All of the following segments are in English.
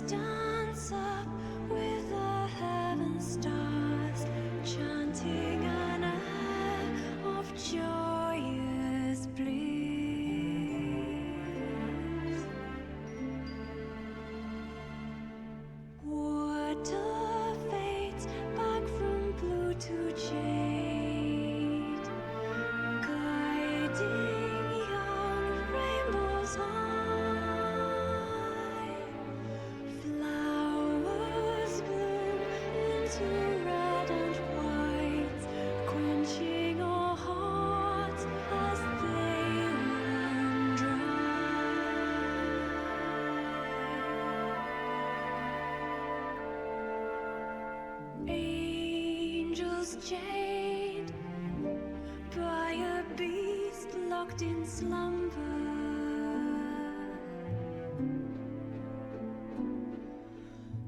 Dance up with the heaven stars, chanting an air of joyous bliss. Water fades back from blue to jade, guiding young rainbows high. Flowers bloom into red and white, quenching our hearts as they run dry. Angels chained by a beast locked in slumber,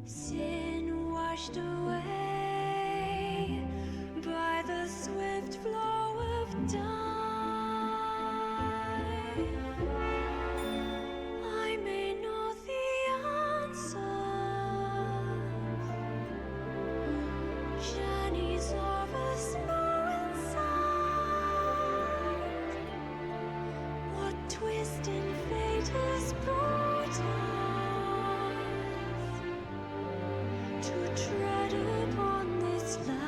sin washed away by the swift flow of time. I may know the answer. Journeys over snow and sand. What twist in fate has brought us to tread upon this land?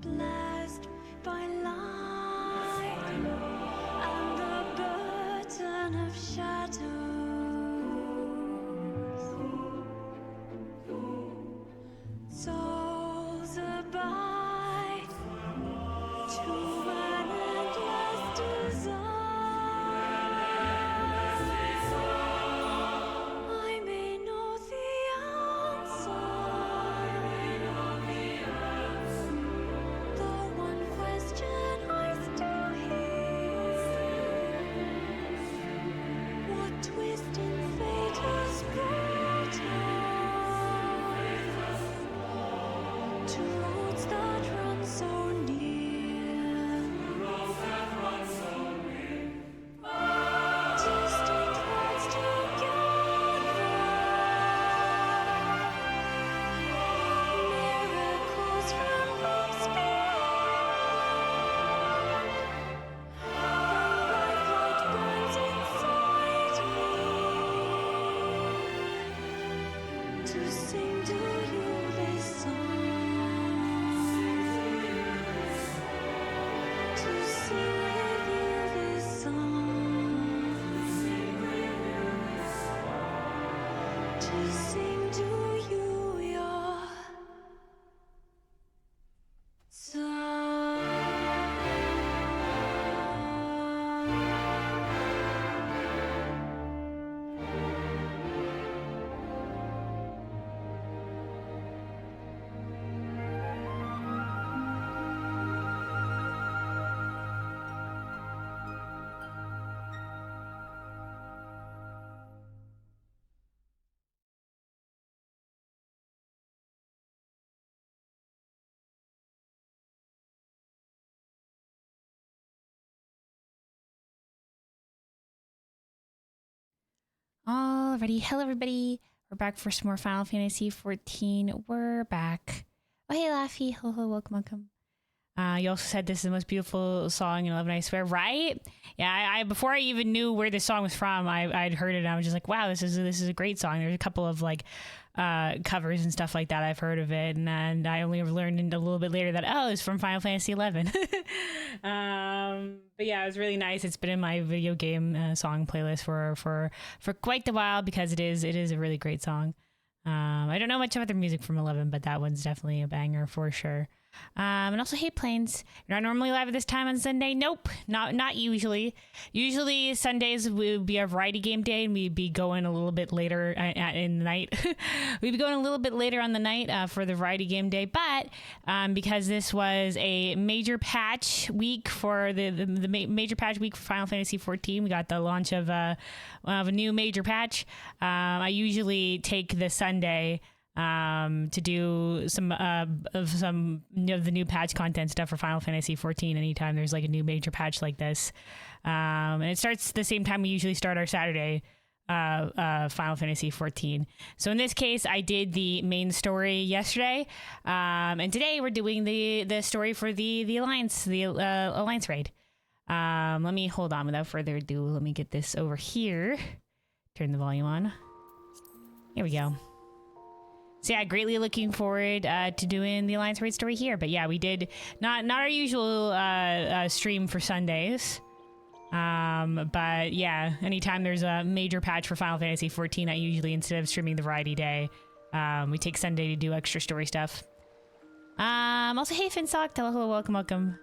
Blessed by light and the burden of shadows, souls abide to an endless desire. I may know the answer. The one question I still hear: what twist in fate has brought us to roads that run so near? Distant roads together, miracles from leaves beyond. The light burns inside me to sing to you this song, to sing Alrighty, hello everybody. We're back for some more Final Fantasy 14. We're back. Oh hey Laffy, hello, welcome, welcome. You also said this is the most beautiful song in 11, I swear, right? Yeah, I before I even knew where this song was from, I'd heard it and I was just like, wow, this is a great song. There's a couple of like covers and stuff like that I've heard of it, and I only learned a little bit later that it's from Final Fantasy 11. But yeah, it was really nice. It's been in my video game song playlist for quite a while because it is a really great song. I don't know much about the music from 11, but that one's definitely a banger for sure. And also, hey Plains, you're not normally live at this time on Sunday. Nope, not usually. Usually Sundays would be a variety game day, and we'd be going a little bit later in the night. We'd be going a little bit later on the night for the variety game day, but because this was a major patch week for the major patch week for Final Fantasy 14, we got the launch of a new major patch. I usually take the Sunday to do some of the new patch content stuff for Final Fantasy 14 anytime there's like a new major patch like this. And it starts the same time we usually start our Saturday Final Fantasy 14. So in this case, I did the main story yesterday, and today we're doing the story for the Alliance, Alliance raid. Let me hold on without further ado. Let me get this over here. Turn the volume on. Here we go. So yeah, greatly looking forward to doing the Alliance raid story here. But yeah, we did not our usual stream for Sundays. But yeah, anytime there's a major patch for Final Fantasy 14, I usually, instead of streaming the variety day, we take Sunday to do extra story stuff. Also, hey Finsock, hello, welcome, welcome.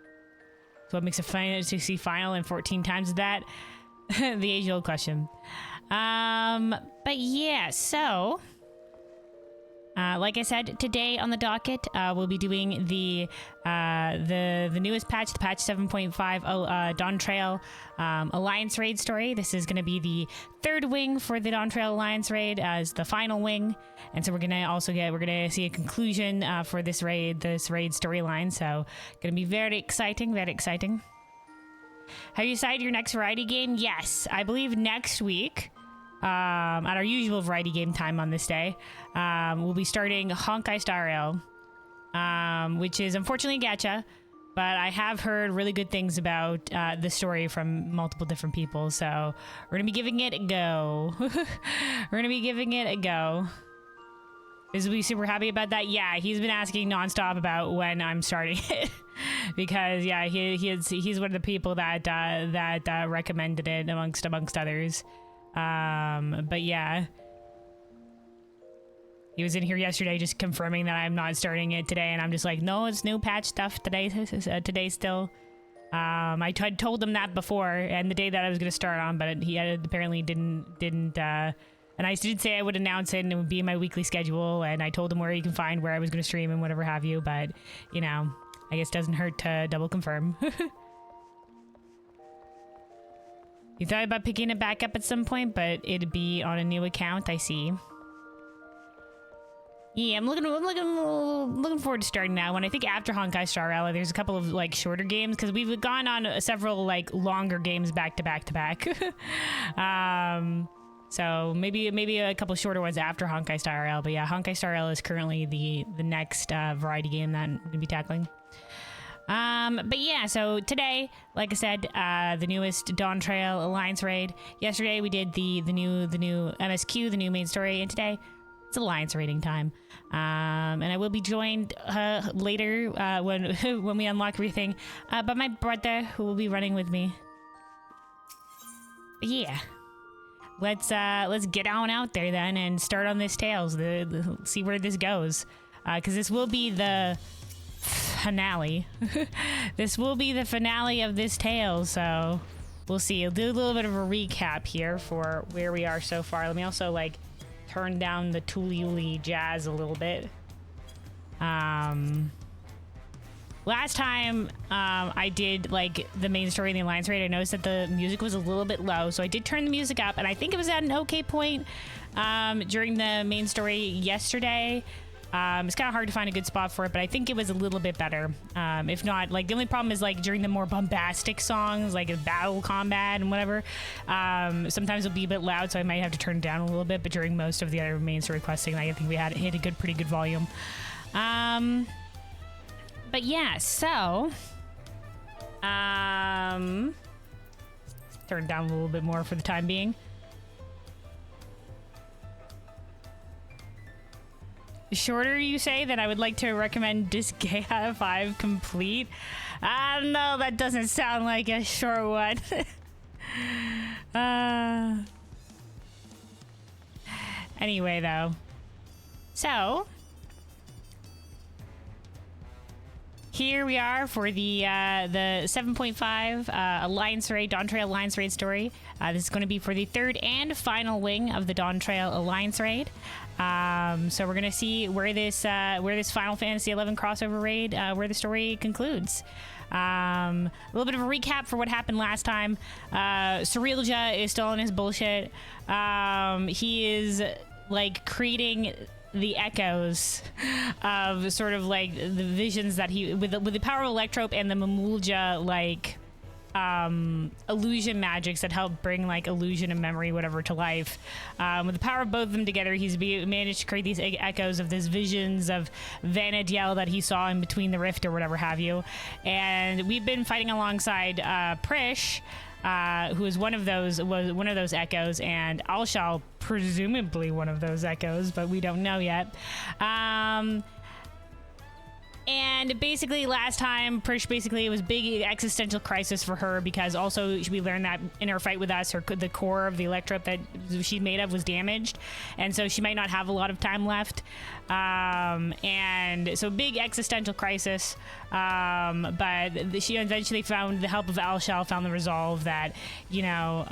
So what makes a fantasy final and 14 times that? The age-old question. But yeah, so like I said, today on the docket, we'll be doing the newest patch, the patch 7.5 Dawntrail Alliance raid story. This is going to be the third wing for the Dawntrail Alliance raid as the final wing, and so we're gonna see a conclusion for this raid storyline. So going to be very exciting, very exciting. Have you decided your next variety game? Yes, I believe next week. At our usual variety game time on this day, we'll be starting Honkai Star Rail, which is unfortunately gacha, but I have heard really good things about the story from multiple different people, so we're gonna be giving it a go. We're gonna be giving it a go. Is we super happy about that? Yeah, he's been asking nonstop about when I'm starting it. Because yeah, he's one of the people that recommended it amongst others. But yeah, he was in here yesterday just confirming that I'm not starting it today, and I'm just like, no, it's new patch stuff today still. I told him that before, and the day that I was going to start on, but he apparently didn't, and I did say I would announce it and it would be in my weekly schedule, and I told him where you can find where I was going to stream and whatever have you, but you know, I guess it doesn't hurt to double confirm. You thought about picking it back up at some point, but it'd be on a new account, I see. Yeah, I'm looking forward to starting that one. I think after Honkai Star Rail, there's a couple of like shorter games because we've gone on several like longer games back to back. So maybe a couple shorter ones after Honkai Star Rail. But yeah, Honkai Star Rail is currently the next variety game that I'm gonna be tackling. But yeah, so today, like I said, the newest Dawntrail Alliance raid. Yesterday we did the new MSQ, the new main story, and today it's Alliance raiding time. And I will be joined later when we unlock everything by my brother, who will be running with me. But yeah, let's get on out there then and start on this Tales. See where this goes, because this will be the finale. This will be the finale of this tale, so we'll see. I'll do a little bit of a recap here for where we are so far. Let me also like turn down the Tooly jazz a little bit. Last time I did like the main story in the Alliance raid, I noticed that the music was a little bit low, so I did turn the music up, and I think it was at an okay point during the main story yesterday. It's kind of hard to find a good spot for it, but I think it was a little bit better. If not, like the only problem is like during the more bombastic songs, like a battle combat and whatever, sometimes it'll be a bit loud, so I might have to turn it down a little bit. But during most of the other main story questing, I think we had hit a pretty good volume. But yeah, so turn it down a little bit more for the time being. Shorter, you say? Then I would like to recommend Disgaea 5 Complete. I don't know, that doesn't sound like a short one. Anyway, though. So, here we are for the 7.5 Alliance Raid, Dawntrail Alliance Raid story. This is going to be for the third and final wing of the Dawntrail Alliance Raid. So we're gonna see where this Final Fantasy XI crossover raid, where the story concludes. A little bit of a recap for what happened last time. Surrealja is still on his bullshit. He is like creating the echoes of sort of like the visions that he with the power of Electrope and the Mamulja like illusion magics that help bring like illusion and memory whatever to life. With the power of both of them together, he's managed to create these echoes of these visions of Vana'diel that he saw in between the rift or whatever have you. And we've been fighting alongside Prish, who is one of those echoes, and Alshal presumably one of those echoes, but we don't know yet. And basically last time, Prish basically it was big existential crisis for her because also we learned that in her fight with us, the core of the Electrope that she made of was damaged, and so she might not have a lot of time left. And so big existential crisis. But she eventually found the help of Alshal, found the resolve that, you know,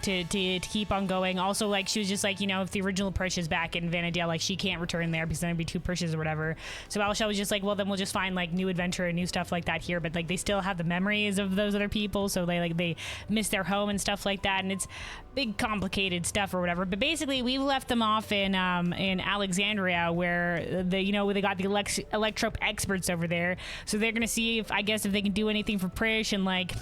to keep on going. Also, like she was just like, you know, if the original Prish is back in Vana'diel, like she can't return there because then it'd be two Prishes or whatever. So Alshal was just like, well, then we'll just find like new adventure and new stuff like that here, but like they still have the memories of those other people, so they miss their home and stuff like that, and it's big complicated stuff or whatever. But basically we left them off in Alexandria, where they got the Electrope experts over there, so they're gonna see if they can do anything for Prish and like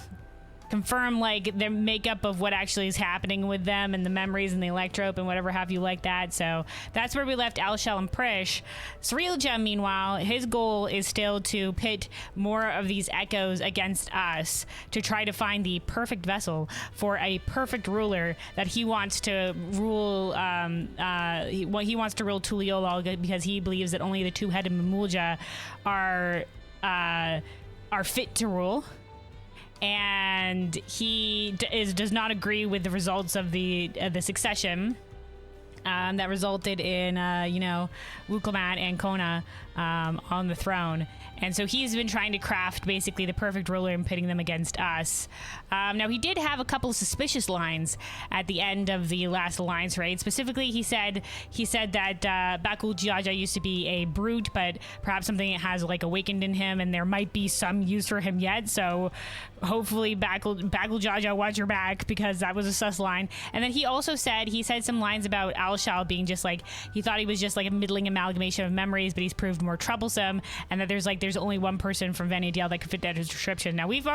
confirm like their makeup of what actually is happening with them and the memories and the Electrope and whatever have you like that. So that's where we left Alshal and Prish. Surrealja, meanwhile, his goal is still to pit more of these echoes against us to try to find the perfect vessel for a perfect ruler that he wants to rule. He wants to rule Tuliolol because he believes that only the two-headed Mamulja are fit to rule. And he does not agree with the results of the succession that resulted in Wuklamat and Kona on the throne. And so he's been trying to craft basically the perfect ruler and pitting them against us. Now he did have a couple of suspicious lines at the end of the last alliance raid. Specifically, he said that Bakul Jaja used to be a brute, but perhaps something has like awakened in him, and there might be some use for him yet. So hopefully Bakul Jaja, watch your back, because that was a sus line. And then he also said some lines about Alshal being just like, he thought he was just like a middling amalgamation of memories, but he's proved more troublesome, and that there's only one person from Vana'diel that could fit that description. Now we've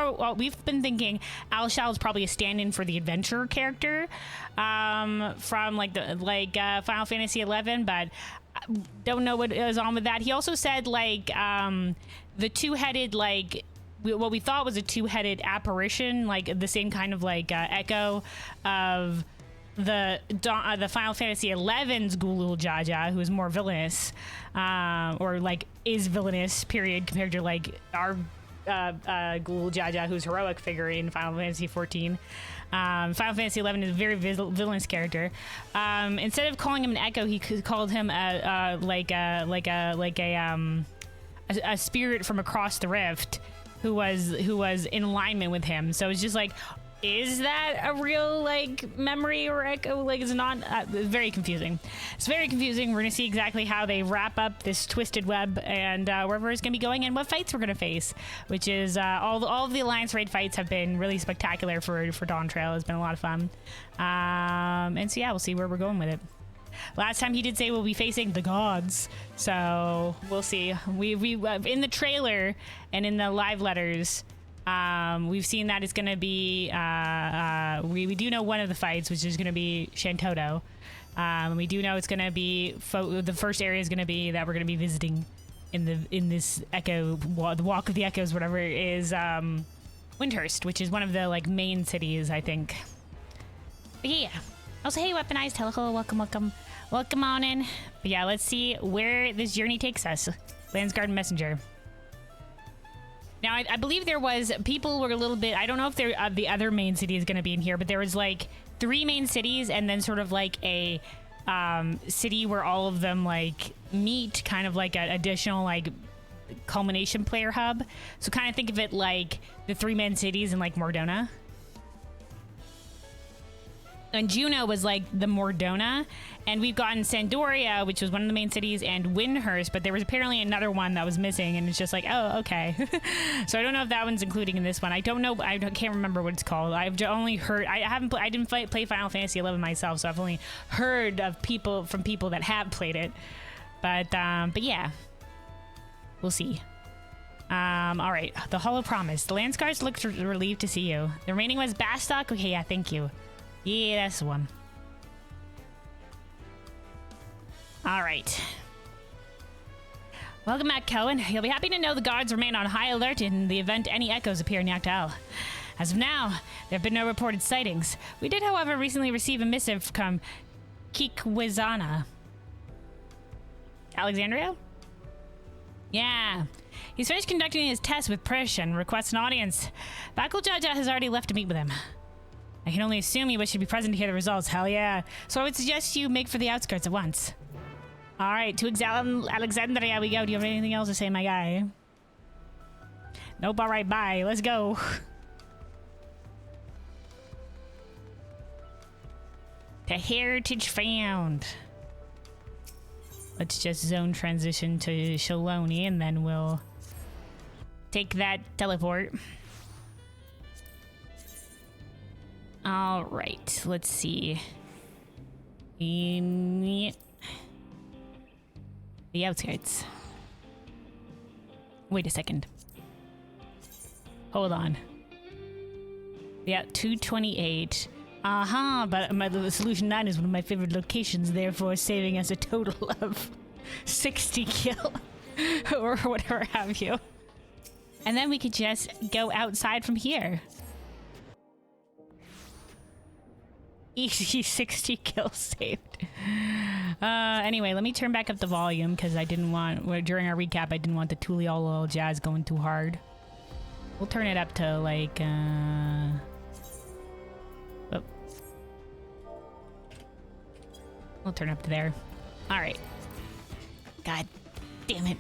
been thinking Alshal is probably a stand-in for the adventurer character from Final Fantasy XI, but I don't know what is on with that. He also said the two-headed what we thought was a two-headed apparition, like the same kind of echo of the Final Fantasy XI's Gulul Jaja, who is more villainous, or is villainous, period, compared to our Gulul Jaja, who's heroic figure in Final Fantasy XIV. Final Fantasy XI is a very villainous character. Instead of calling him an echo, he called him a spirit from across the rift, who was in alignment with him. So it's just like, is that a real memory or echo? It's not. Very confusing. It's very confusing. We're gonna see exactly how they wrap up this twisted web and wherever it's gonna be going and what fights we're gonna face. Which is all of the Alliance raid fights have been really spectacular for Dawntrail. It's been a lot of fun. And so yeah, we'll see where we're going with it. Last time he did say we'll be facing the gods, so we'll see. We in the trailer and in the live letters, we've seen that it's gonna be. We do know one of the fights, which is gonna be Shantoto. We do know it's gonna be the first area is gonna be that we're gonna be visiting in this echo, the Walk of the Echoes, whatever it is. Windurst, which is one of the like main cities, I think. But yeah. Also, hey, Weaponized, hello, welcome on in. But yeah, let's see where this journey takes us. Landsguard Messenger. Now, I believe there was, people were a little bit, I don't know if the other main city is going to be in here, but there was like 3 main cities and then sort of like a city where all of them like meet, kind of like an additional like culmination player hub. So kind of think of it like the 3 main cities in like Mordona. And Juno was like the Mordona, and we've gotten Sandoria, which was one of the main cities, and Windurst, but there was apparently another one that was missing, and it's just like, oh, okay. So I don't know if that one's including in this one. I don't know. I can't remember what it's called. I've only heard. I didn't play Final Fantasy 11 myself, so I've only heard of people that have played it. But yeah, we'll see. All right. The Hollow Promise. The Landsguards looked relieved to see you. The remaining was Bastock. Okay, yeah, thank you. Yeah, that's the one. All right. Welcome back, Cohen. You'll be happy to know the guards remain on high alert in the event any echoes appear in Yaktal. As of now, there have been no reported sightings. We did, however, recently receive a missive from Kikwizana. Alexandria? Yeah. He's finished conducting his test with Prish and requests an audience. Bakul Jaja has already left to meet with him. I can only assume you wish to be present to hear the results. Hell yeah. So I would suggest you make for the outskirts at once. All right, to Alexandria we go. Do you have anything else to say, my guy? Nope, all right, bye. Let's go. The heritage found. Let's just zone transition to Shaloni, and then we'll take that teleport. All right, let's see. In the outskirts. Wait a second. Hold on. Yeah, 228. But Solution 9 is one of my favorite locations, therefore saving us a total of 60 kill. Or whatever have you. And then we could just go outside from here. Easy 60 kills saved. Anyway, let me turn back up the volume because I didn't want, during our recap, I didn't want the Tuliolo jazz going too hard. We'll turn it up to like, we'll turn it up to there. All right. God damn it.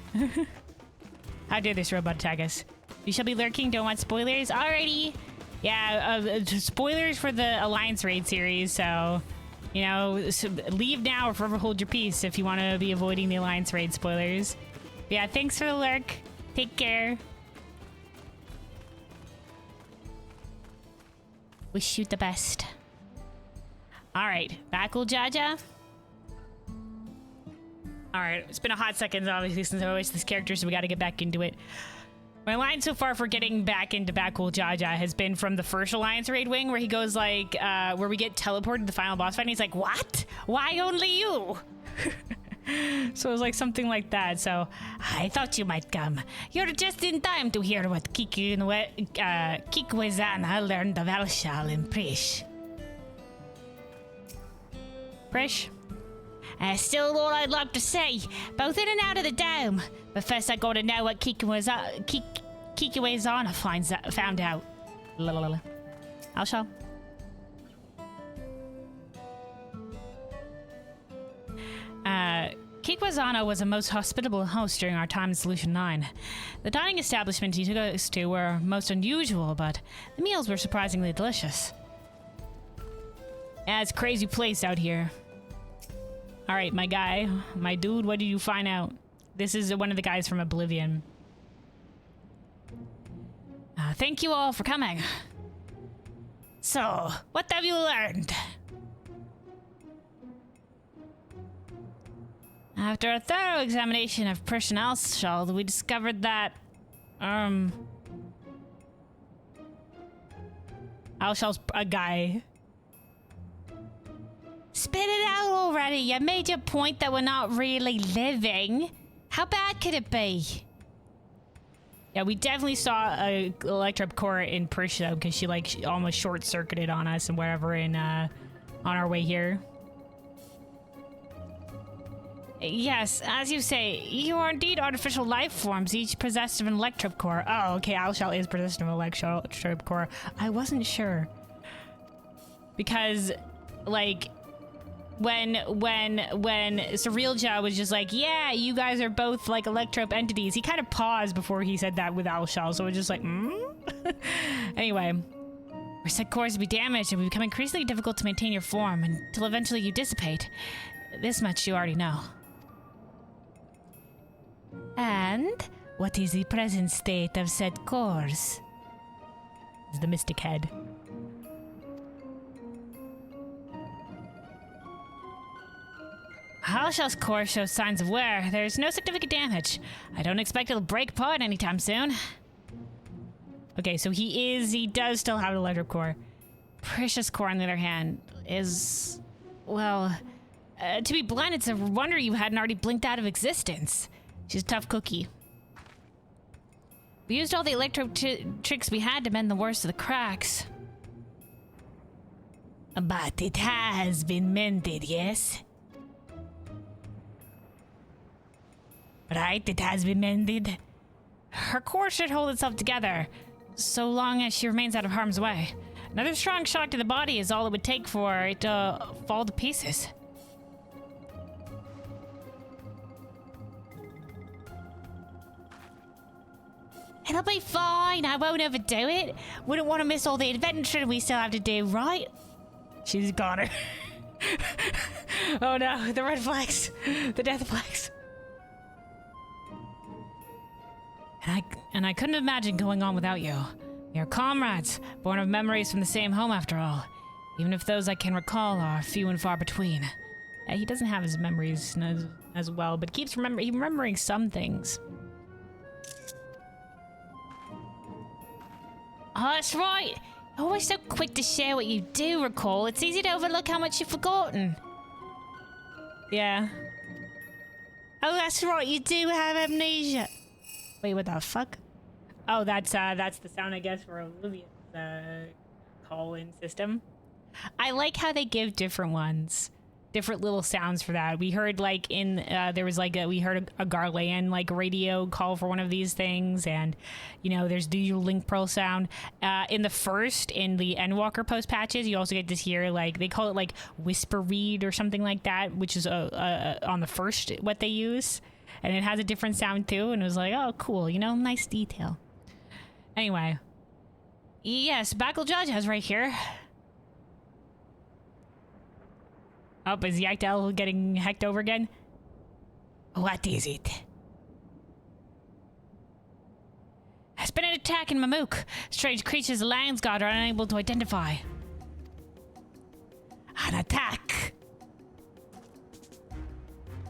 How dare this robot attack us? You shall be lurking, don't want spoilers? Alrighty. Yeah, spoilers for the Alliance Raid series, so, you know, leave now or forever hold your peace if you want to be avoiding the Alliance Raid spoilers. But yeah, thanks for the lurk. Take care. Wish you the best. Alright, Bakul Jaja. Alright, it's been a hot second, obviously, since I voiced this character, so we gotta get back into it. My line so far for getting back into Bakul Jaja has been from the first Alliance Raid wing, where he goes like, where we get teleported to the final boss fight, and he's like, what? Why only you? So it was like something like that, so I thought you might come. You're just in time to hear what Kikwizana learned of Elshal and Prish. Prish? Still a lot I'd like to say, both in and out of the dome. But first I gotta know what Kikwizana found out. Elshal? Kikwizana was a most hospitable host during our time in Solution 9. The dining establishment he took us to were most unusual, but the meals were surprisingly delicious. Yeah, it's a crazy place out here. Alright, my guy, my dude, what did you find out? This is one of the guys from Oblivion. Thank you all for coming. So, what have you learned? After a thorough examination of personnel shell, we discovered that, Alshell's a guy. Spit it out already. You made your point that we're not really living. How bad could it be? Yeah, we definitely saw a electric core in Persia because she almost short-circuited on us and whatever on our way here. Yes, as you say, you are indeed artificial life forms, each possessed of an electric core. Oh, okay, Alshell is possessed of an electric core. I wasn't sure. Because, like, when Surrealja was just like, yeah, you guys are both like electro entities, he kind of paused before he said that with Alshell, so it was just like, Anyway, our set cores will be damaged and will become increasingly difficult to maintain your form until eventually you dissipate. This much you already know. And what is the present state of said cores? Is the Mystic Head. Alshell's core shows signs of wear. There's no significant damage. I don't expect it'll break apart anytime soon. Okay, so he does still have an electric core. Precious core, on the other hand, is, well, to be blunt, it's a wonder you hadn't already blinked out of existence. She's a tough cookie. We used all the electro tricks we had to mend the worst of the cracks. But it has been mended, yes? Right, it has been mended. Her core should hold itself together, so long as she remains out of harm's way. Another strong shock to the body is all it would take for it to fall to pieces. It'll be fine, I won't overdo it. Wouldn't want to miss all the adventure we still have to do, right? She's got her. Oh no, the red flags. The death flags. And I couldn't imagine going on without you. We are comrades, born of memories from the same home after all. Even if those I can recall are few and far between. He doesn't have his memories as well, but keeps remembering some things. Oh, that's right. You're always so quick to share what you do recall. It's easy to overlook how much you've forgotten. Yeah. Oh, that's right. You do have amnesia. Wait, what the fuck? Oh, that's the sound, I guess, for Olivia's call-in system. I like how they give different ones, different little sounds for that. We heard like there was like we heard a Garlean like radio call for one of these things, and you know there's the Link Pearl sound. In the Endwalker post patches, you also get to hear like they call it like whisper read or something like that, which is on the first what they use. And it has a different sound too, and it was like, oh, cool, you know, nice detail. Anyway. Yes, Backle Judge has right here. Oh, is Yakdel getting hecked over again? What is it? There's been an attack in Mamook. Strange creatures the Lions God are unable to identify. An attack!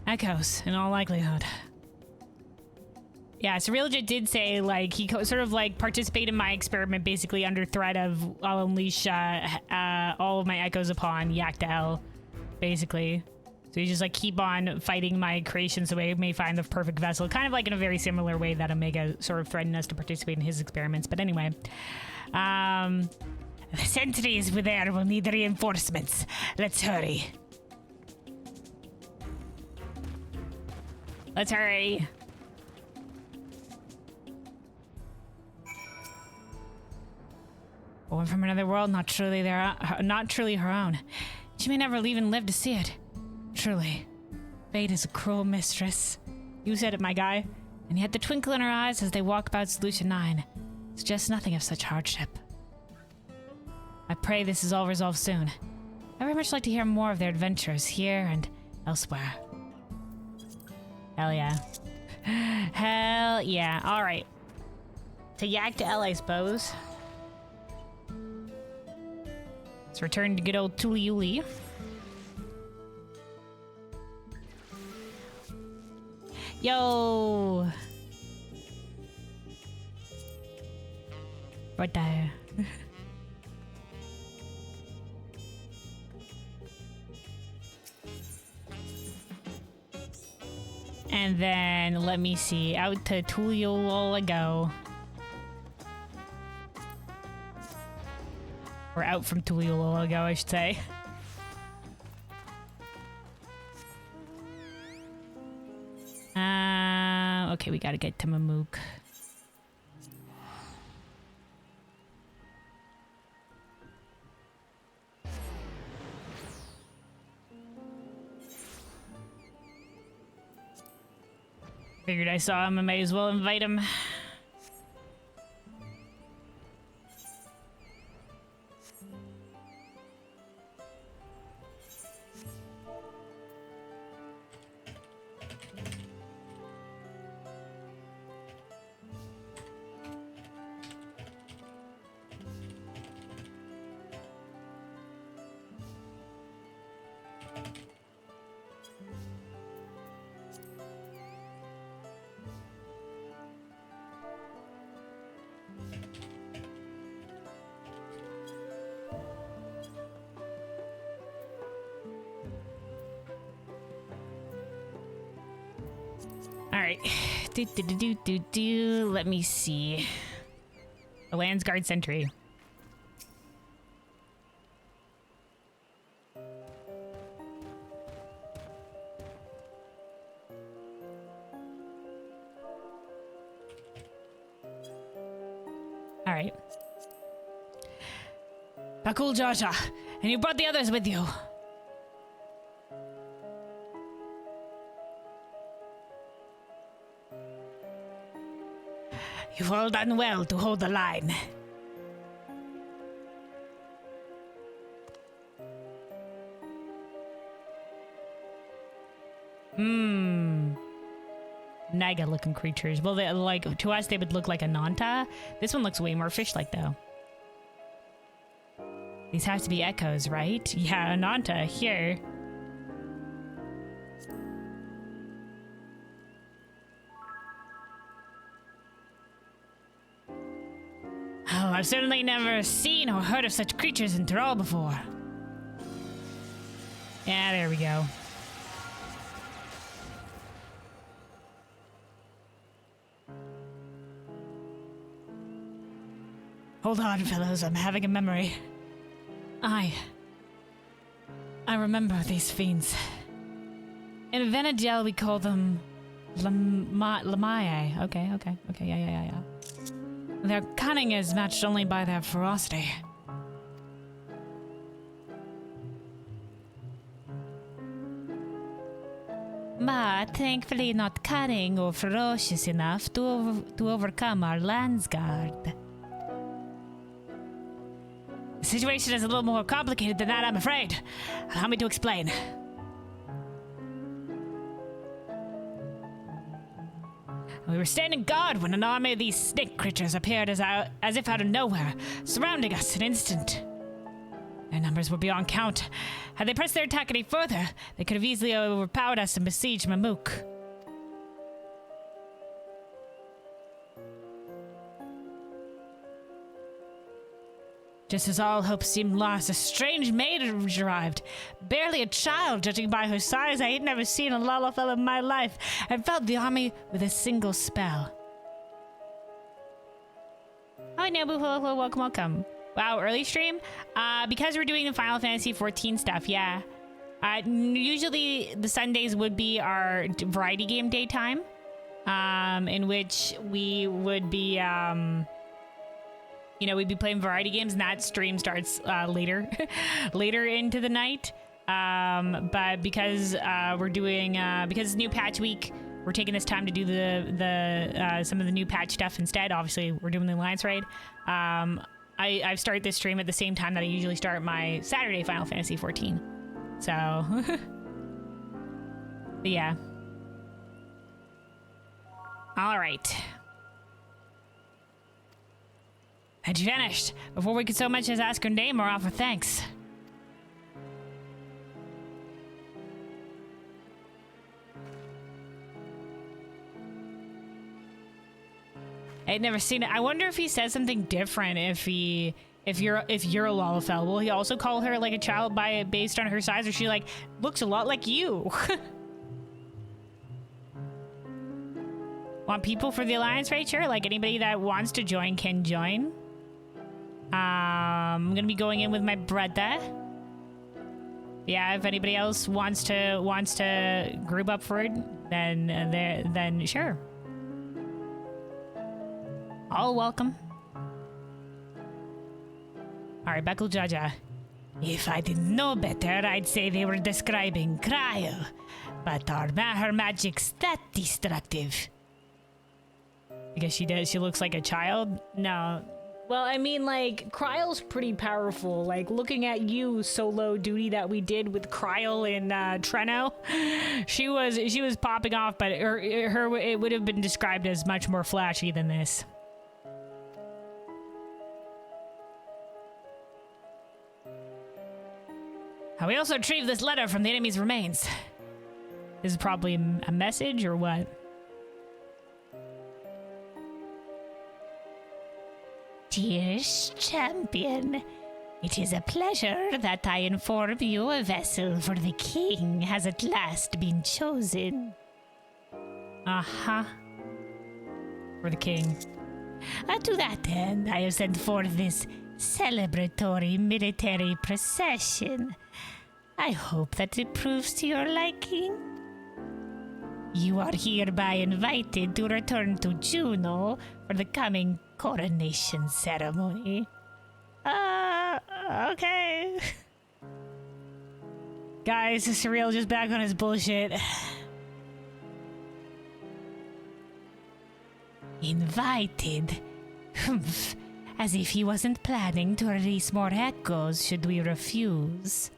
Echoes, in all likelihood. Yeah, Surrealja did say, like, he sort of, like, participated in my experiment, basically under threat of, I'll unleash all of my echoes upon Yakdel, basically. So you just, like, keep on fighting my creation so I may find the perfect vessel. Kind of like in a very similar way that Omega sort of threatened us to participate in his experiments. But anyway. The sentries with there will need reinforcements. Let's hurry. Let's hurry. Born from another world, not truly her own. She may never even live to see it. Truly, fate is a cruel mistress. You said it, my guy. And yet the twinkle in her eyes as they walk about Solution 9 suggests nothing of such hardship. I pray this is all resolved soon. I very much like to hear more of their adventures here and elsewhere. Hell yeah. Hell yeah. Alright. To Yakdel, I suppose. Let's return to good old Tuliuli. Yo! Right there. And then, let me see, out to Tuliyola go. Or out from Tuliyola go, I should say. Okay, we gotta get to Mamook. Figured I saw him, I might as well invite him. Alright. Let me see. The Landsguard Sentry. Alright. Bakul Jaja, and you brought the others with you. You've all done well to hold the line. Naga-looking creatures. Well, they, like, to us, they would look like a Nanta. This one looks way more fish-like, though. These have to be echoes, right? Yeah, a Nanta, here. Oh, I've certainly never seen or heard of such creatures in Tyrol before. Yeah, there we go. Hold on, fellows, I'm having a memory. I remember these fiends. In Vana'diel, we call them Lamaye. Okay, yeah. Their cunning is matched only by their ferocity. But thankfully not cunning or ferocious enough to overcome our Landsguard. The situation is a little more complicated than that, I'm afraid. Allow me to explain. We were standing guard when an army of these snake creatures appeared as if out of nowhere, surrounding us in an instant. Their numbers were beyond count. Had they pressed their attack any further, they could have easily overpowered us and besieged Mamook. Just as all hope seemed lost, a strange maid arrived. Barely a child, judging by her size. I had never seen a Lalafell in my life, and felled the army with a single spell. Hi, Nabu. Hello, welcome. Wow, early stream? Because we're doing the Final Fantasy 14 stuff, yeah. Usually the Sundays would be our variety game daytime, in which we would be, we'd be playing variety games, and that stream starts later into the night. But because we're doing because it's new patch week, we're taking this time to do the some of the new patch stuff instead. Obviously, we're doing the Alliance raid. I've started this stream at the same time that I usually start my Saturday Final Fantasy 14. So, but yeah. All right. Had you vanished before we could so much as ask her name or offer thanks? I'd never seen it. I wonder if he says something different if you're a Lalafell. Will he also call her like a child based on her size, or she like looks a lot like you? Want people for the Alliance, right? Sure. Like anybody that wants to join can join. I'm gonna be going in with my brother. Yeah, if anybody else wants to group up for it, then sure. All welcome. All right, Beckle Jaja. If I didn't know better, I'd say they were describing Cryle, but her magic's that destructive. Because she does. She looks like a child. No. Well, I mean, like, Kryle's pretty powerful. Like, looking at you, solo duty that we did with Kryle in Treno, she was popping off, but it would have been described as much more flashy than this. We also retrieved this letter from the enemy's remains. This is probably a message or what? Dearest champion, it is a pleasure that I inform you a vessel for the king has at last been chosen. Uh-huh. For the king. To that end, I have sent forth this celebratory military procession. I hope that it proves to your liking. You are hereby invited to return to Juno for the coming coronation ceremony. Okay. Guys, Surreal just back on his bullshit. Invited? Humph. As if he wasn't planning to release more echoes should we refuse.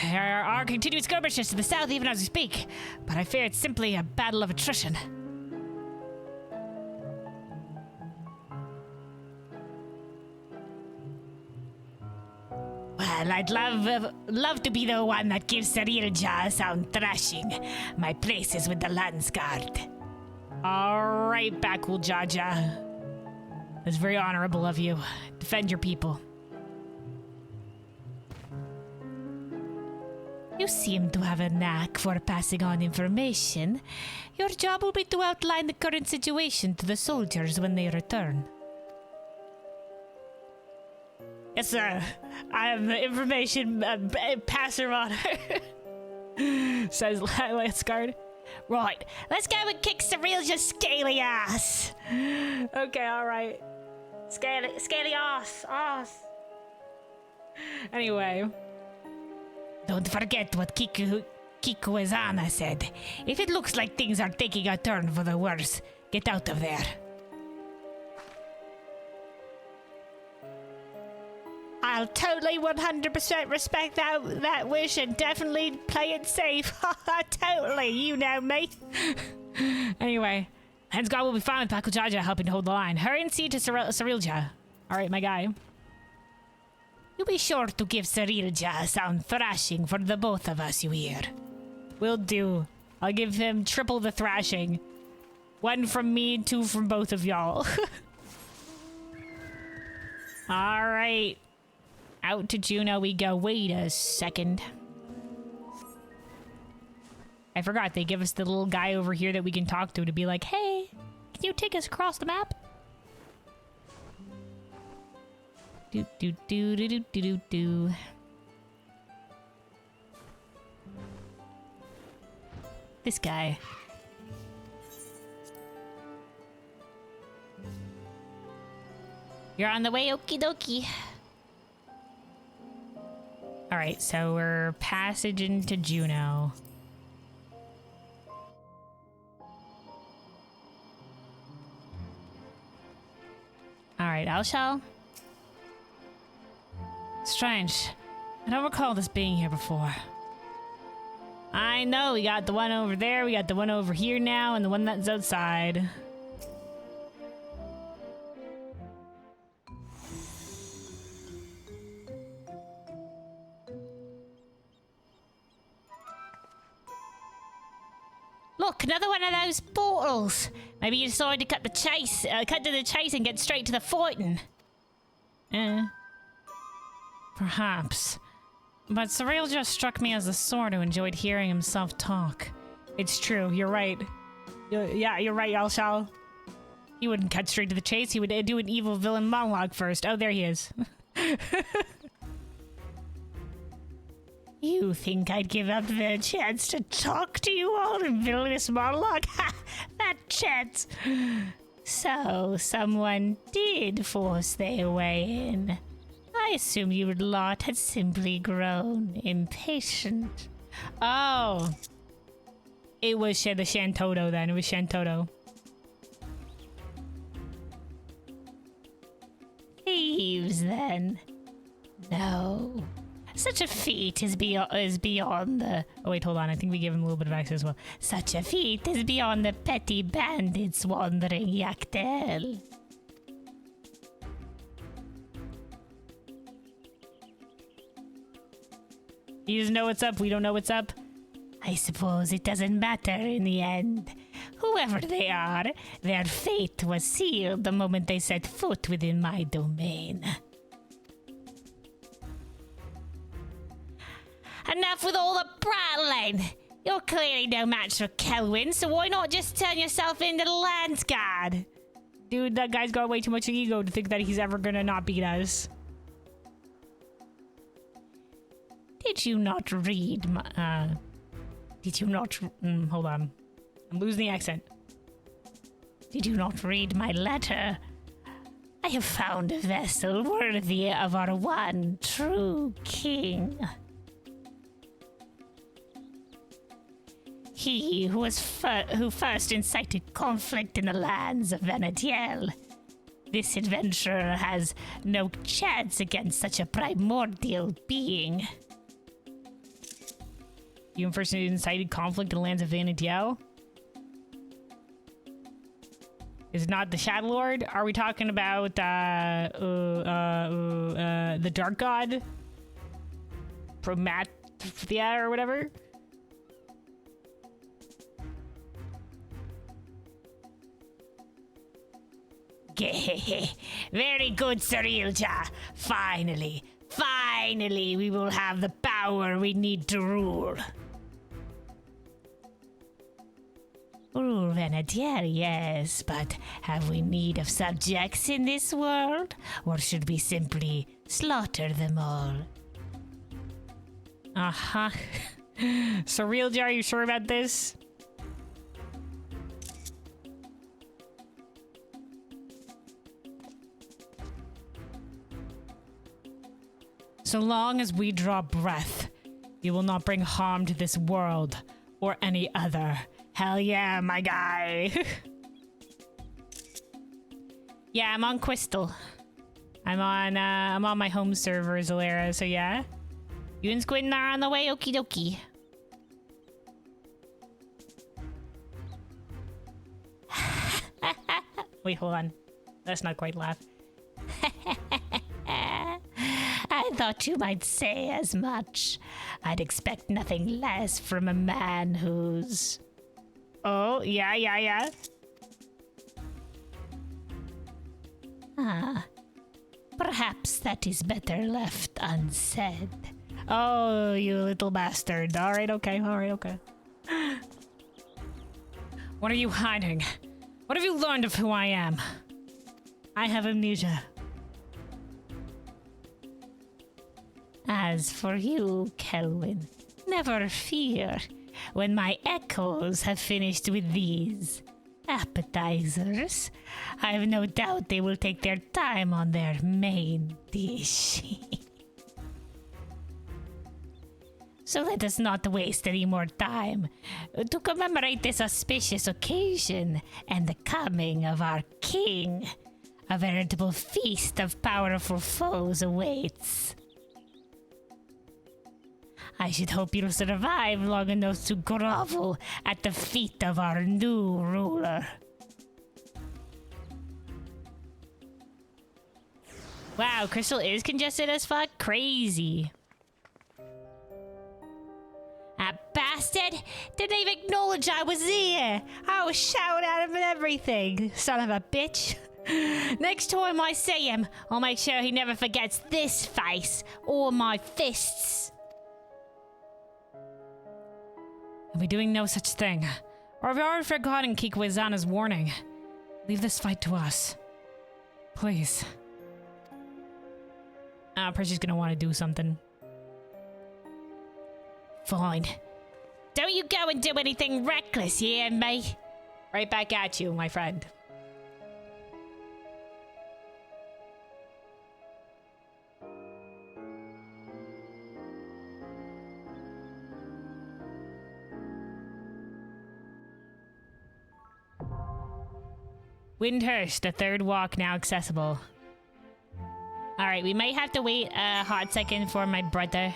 There are continued skirmishes to the south even as we speak, but I fear it's simply a battle of attrition. Well, I'd love to be the one that gives Sarilja a sound thrashing. My place is with the Landsguard. All right, Bakul Jaja. That's very honorable of you. Defend your people. You seem to have a knack for passing on information. Your job will be to outline the current situation to the soldiers when they return. Yes, sir. I am the information passer on her. Says Landsguard. Right, let's go and kick Sarilja's scaly ass. Okay, all right. Scaly ass. Anyway. Don't forget what Kiku Izana said. If it looks like things are taking a turn for the worse, get out of there. I'll totally 100% respect that wish and definitely play it safe. Totally, you know me. Anyway, Landsguard will be fine with Pakujaja helping to hold the line. Hurry and see to Sarilja. All right, my guy. You be sure to give Sarilja a sound thrashing for the both of us, you hear? Will do. I'll give him triple the thrashing. 1 from me, 2 from both of y'all. All right. Out to Juno we go. Wait a second. I forgot they give us the little guy over here that we can talk to be like, hey, can you take us across the map? Do. This guy. You're on the way, okie dokie. Alright, so we're passage into Juno. Alright, Alshal. Strange. I don't recall this being here before. I know, we got the one over there, we got the one over here now, and the one that's outside. look, another one of those portals. Maybe you decided to cut to the chase and get straight to the fighting. Perhaps. But Surreal just struck me as the sort who enjoyed hearing himself talk. It's true, you're right. You're right, Elshal. He wouldn't cut straight to the chase, he would do an evil villain monologue first. Oh, there he is. You think I'd give up the chance to talk to you all in villainous monologue? Ha! That chance! So, someone did force their way in. I assume your lot had simply grown impatient. Oh. It was the Shantoto then. It was Shantoto. Thieves, then? No. Such a feat is beyond the... Oh, wait, hold on. I think we gave him a little bit of access as well. Such a feat is beyond the petty bandits wandering Yaktel. You just know what's up. We don't know what's up. I suppose it doesn't matter in the end. Whoever they are, their fate was sealed the moment they set foot within my domain. Enough with all the prattling! You're clearly no match for Kelwyn, so why not just turn yourself into the Lance Guard? Dude, that guy's got way too much ego to think that he's ever gonna not beat us. Did you not read my... Hold on. I'm losing the accent. Did you not read my letter? I have found a vessel worthy of our one true king. He who first incited conflict in the lands of Vana'diel. This adventurer has no chance against such a primordial being. You first incited conflict in the lands of Vana'diel? Is it not the Shadow Lord? Are we talking about the Dark God? Promathia or whatever? Very good, Sarilja. Finally, we will have the power we need to rule. Rule Vana'diel, yes, but have we need of subjects in this world? Or should we simply slaughter them all? Uh-huh. Surreal, are you sure about this? So long as we draw breath, you will not bring harm to this world or any other. Hell yeah, my guy. Yeah, I'm on Crystal. I'm on my home server, Zalera, so yeah. You and Squidden are on the way, okie dokie. Wait, hold on. Let's not quite laugh. I thought you might say as much. I'd expect nothing less from a man who's... Oh, yeah. Perhaps that is better left unsaid. Oh, you little bastard. Alright, okay. What are you hiding? What have you learned of who I am? I have amnesia. As for you, Kelwyn, never fear. When my echoes have finished with these appetizers, I have no doubt they will take their time on their main dish. So let us not waste any more time. To commemorate this auspicious occasion and the coming of our king, a veritable feast of powerful foes awaits. I should hope you'll survive long enough to grovel at the feet of our new ruler. Wow, Crystal is congested as fuck? Crazy. A bastard! Didn't even acknowledge I was here! I was shouting at him and everything, son of a bitch! Next time I see him, I'll make sure he never forgets this face or my fists. I'll be doing no such thing. Or have you already forgotten Kikwizana's warning? Leave this fight to us. Please. Percy's gonna want to do something. Fine. Don't you go and do anything reckless, you hear me? Right back at you, my friend. Windurst, the third walk now accessible. Alright, we might have to wait a hot second for my brother.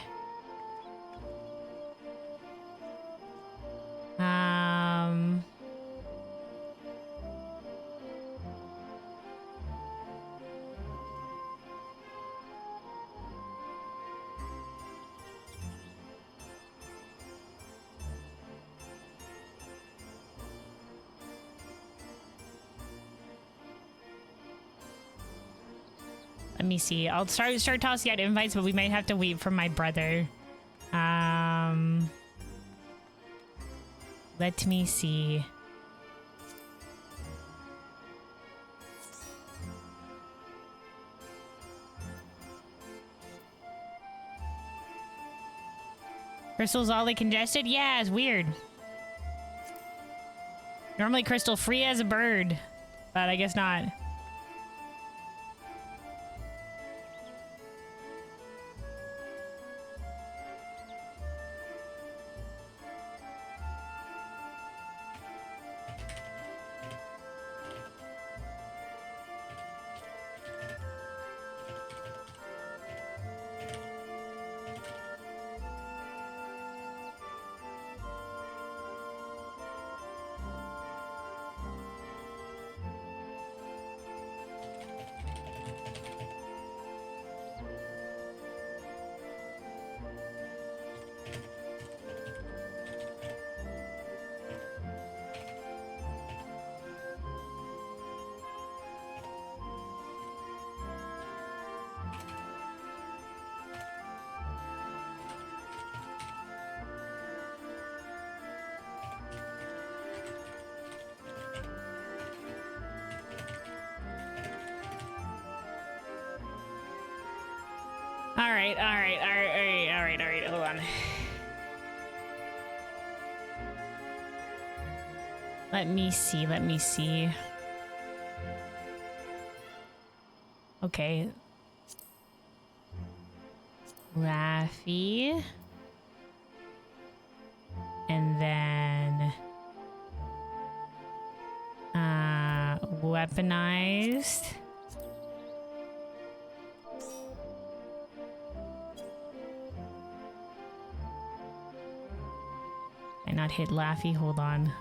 Let me see. I'll start tossing out invites, but we might have to wait for my brother. Let me see. Crystal's all congested? Yeah, it's weird. Normally Crystal free as a bird, but I guess not. All right, hold on. Let me see. Okay. Laffy. And then... weaponized. Not hit Laffy, hold on.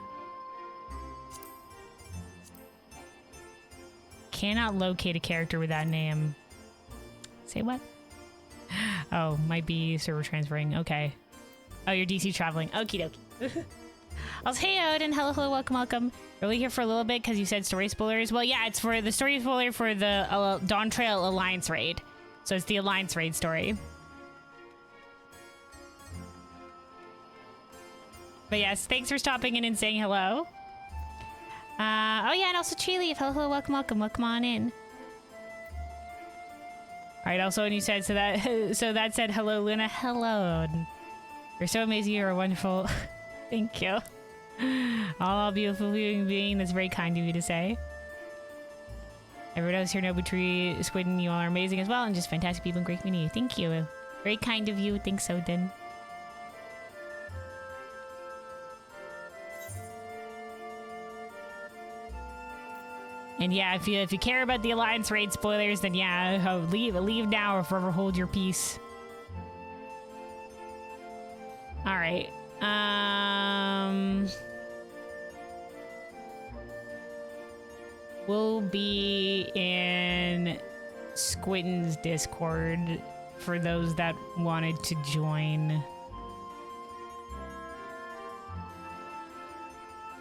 Cannot locate a character with that name. Say what? Oh, might be server transferring. Okay. Oh, you're DC traveling. Okie dokie. I was, hey Odin, hello, welcome. Really here for a little bit because you said story spoilers. Well, yeah, it's for the story spoiler for the Dawntrail Alliance raid. So it's the Alliance raid story. But yes, thanks for stopping in and saying hello. Oh yeah, and also Treeleaf. Hello, welcome on in. Alright, also when you said so that said hello Luna. Hello. You're so amazing, you're wonderful. Thank you. All beautiful human being, that's very kind of you to say. Everyone else here, Nobutree, Squid, and you all are amazing as well, and just fantastic people and great community. Thank you. Very kind of you. Thanks, Odin. And yeah, if you care about the Alliance raid spoilers, then yeah, leave now or forever hold your peace. All right. We'll be in Squinton's Discord for those that wanted to join.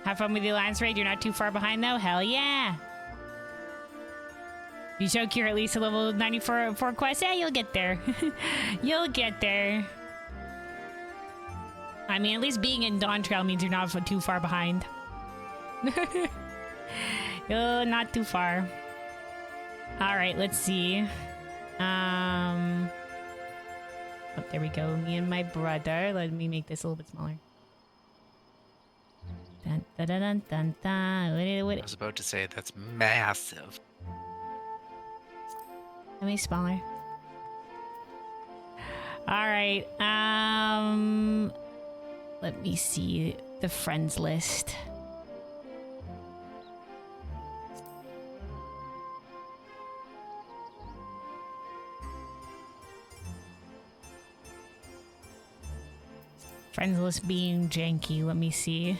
Have fun with the Alliance raid. You're not too far behind, though. Hell yeah. You choke, you're at least a level 94 quest. Yeah, you'll get there. You'll get there. I mean, at least being in Dawntrail means you're not too far behind. You're not too far. All right, let's see. Oh, there we go. Me and my brother. Let me make this a little bit smaller. Dun, dun, dun, dun, dun, dun. I was about to say that's massive. Let me smaller. All right. Let me see the friends list. Friends list being janky. Let me see.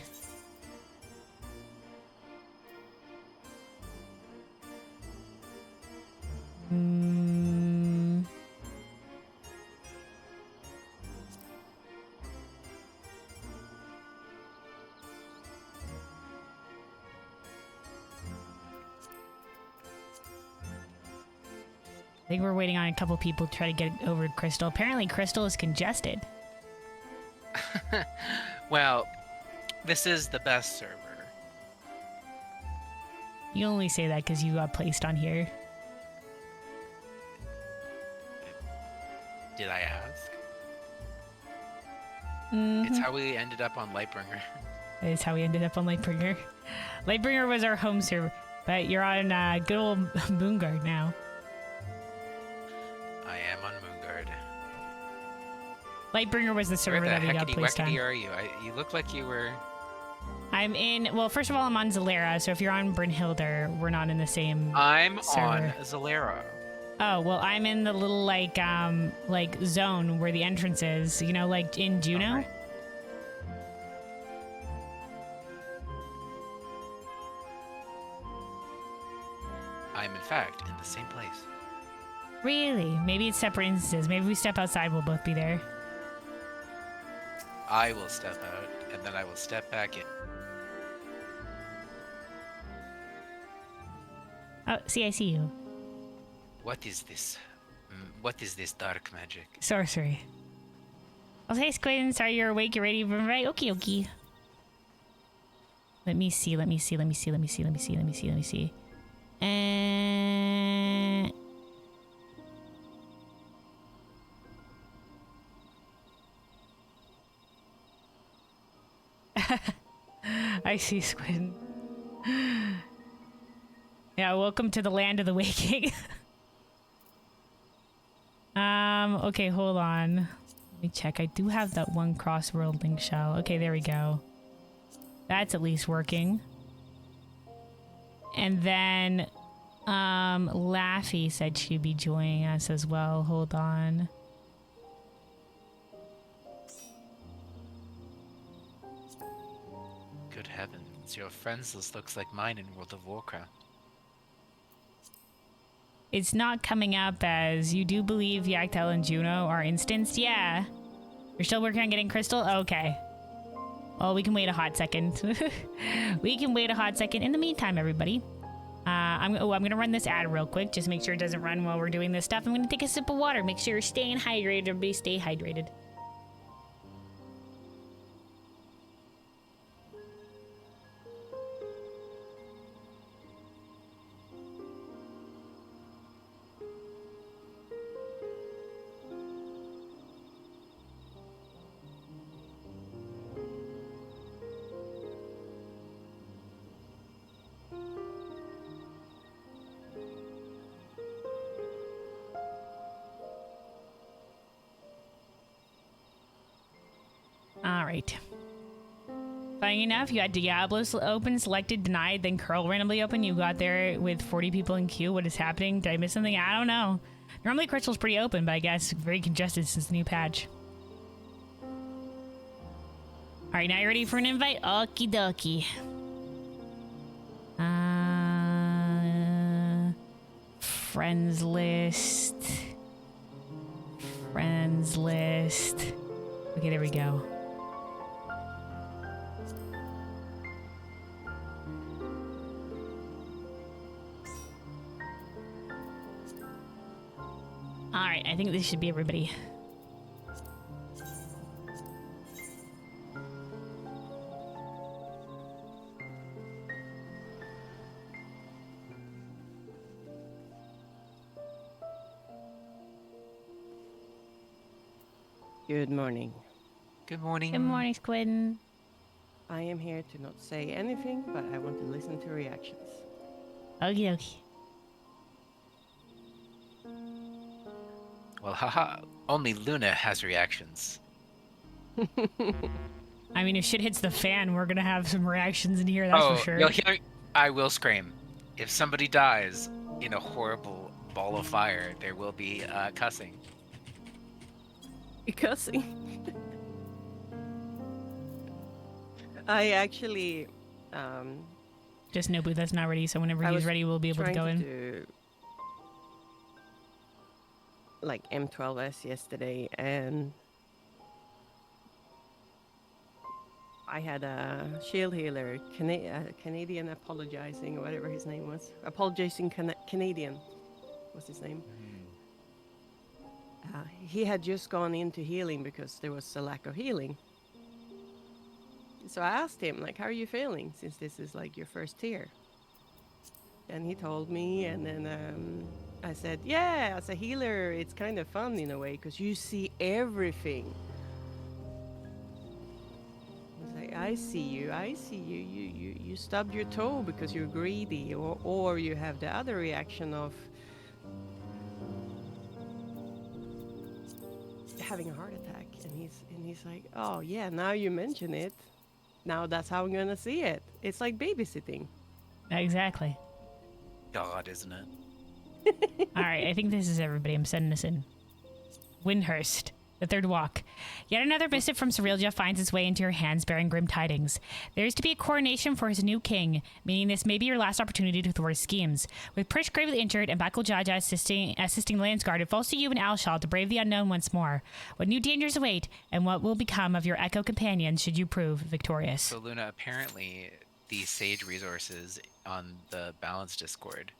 I think we're waiting on a couple people to try to get over Crystal. Apparently Crystal is congested. Well, this is the best server. You only say that because you got placed on here. Did I ask? Mm-hmm. It's how we ended up on Lightbringer. That is how we ended up on Lightbringer. Lightbringer was our home server, but you're on good old Moonguard now. I am on Moonguard. Lightbringer was the server Where that the we got placed on. are you? You look like you were... I'm in... Well, first of all, I'm on Zalera, so if you're on Brynhildr, we're not in the same I'm server. on Zalera. Oh, well, I'm in the little, like zone where the entrance is. You know, like in Juno? Alright. I'm, in fact, in the same place. Really? Maybe it's separate instances. Maybe we step outside, we'll both be there. I will step out, and then I will step back in. Oh, see, I see you. What is this? What is this dark magic? Sorcery. Oh, hey, Squid. Sorry you're awake. You're ready to right? Okie dokie. Let me see. I see, Squid. Yeah, welcome to the land of the waking. Okay, hold on. Let me check. I do have that one cross-world link shell. Okay, there we go. That's at least working. And then, Laffy said she'd be joining us as well. Hold on. Good heavens, your friends list looks like mine in World of Warcraft. It's not coming up as you do believe Yaktel and Juno are instanced. Yeah. You're still working on getting Crystal? Okay. Well, we can wait a hot second. We can wait a hot second. In the meantime, everybody, I'm going to run this ad real quick. Just make sure it doesn't run while we're doing this stuff. I'm going to take a sip of water. Make sure you're staying hydrated. Everybody stay hydrated. Alright. Funny enough, you had Diablos open, selected, denied, then Curl randomly open. You got there with 40 people in queue. What is happening? Did I miss something? I don't know. Normally Crystal's pretty open, but I guess very congested since the new patch. Alright, now you ready for an invite? Okie dokie. Friends list. Friends list. Okay, there we go. Alright, I think this should be everybody. Good morning. Good morning. Good morning, Squidden. I am here to not say anything, but I want to listen to reactions. Okie dokie. Well, haha. Only Luna has reactions. I mean, if shit hits the fan, we're gonna have some reactions in here, that's for sure. You'll hear. I will scream. If somebody dies in a horrible ball of fire, there will be cussing. Cussing. I actually, Just Nobu, that's not ready, so whenever I he's was ready, we'll be able to trying go in. do like M12S yesterday, and I had a shield healer, Canadian apologizing, or whatever his name was. Apologizing Canadian was his name. He had just gone into healing because there was a lack of healing. So I asked him, like, how are you feeling since this is like your first tier? And he told me, and then I said, yeah, as a healer, it's kind of fun in a way because you see everything. He's like, I see you. You stubbed your toe because you're greedy, or you have the other reaction of having a heart attack. And he's like, oh yeah, now you mention it. Now that's how I'm gonna see it. It's like babysitting. Exactly. God, isn't it? Alright, I think this is everybody. I'm sending this in. Windurst, the third walk. Yet another missive from Cerealia finds its way into your hands bearing grim tidings. There is to be a coronation for his new king, meaning this may be your last opportunity to thwart his schemes. With Prish gravely injured and Bakul Jaja assisting Landsguard, it falls to you and Alshal to brave the unknown once more. What new dangers await, and what will become of your Echo companions should you prove victorious? So Luna, apparently the Sage resources on the Balance Discord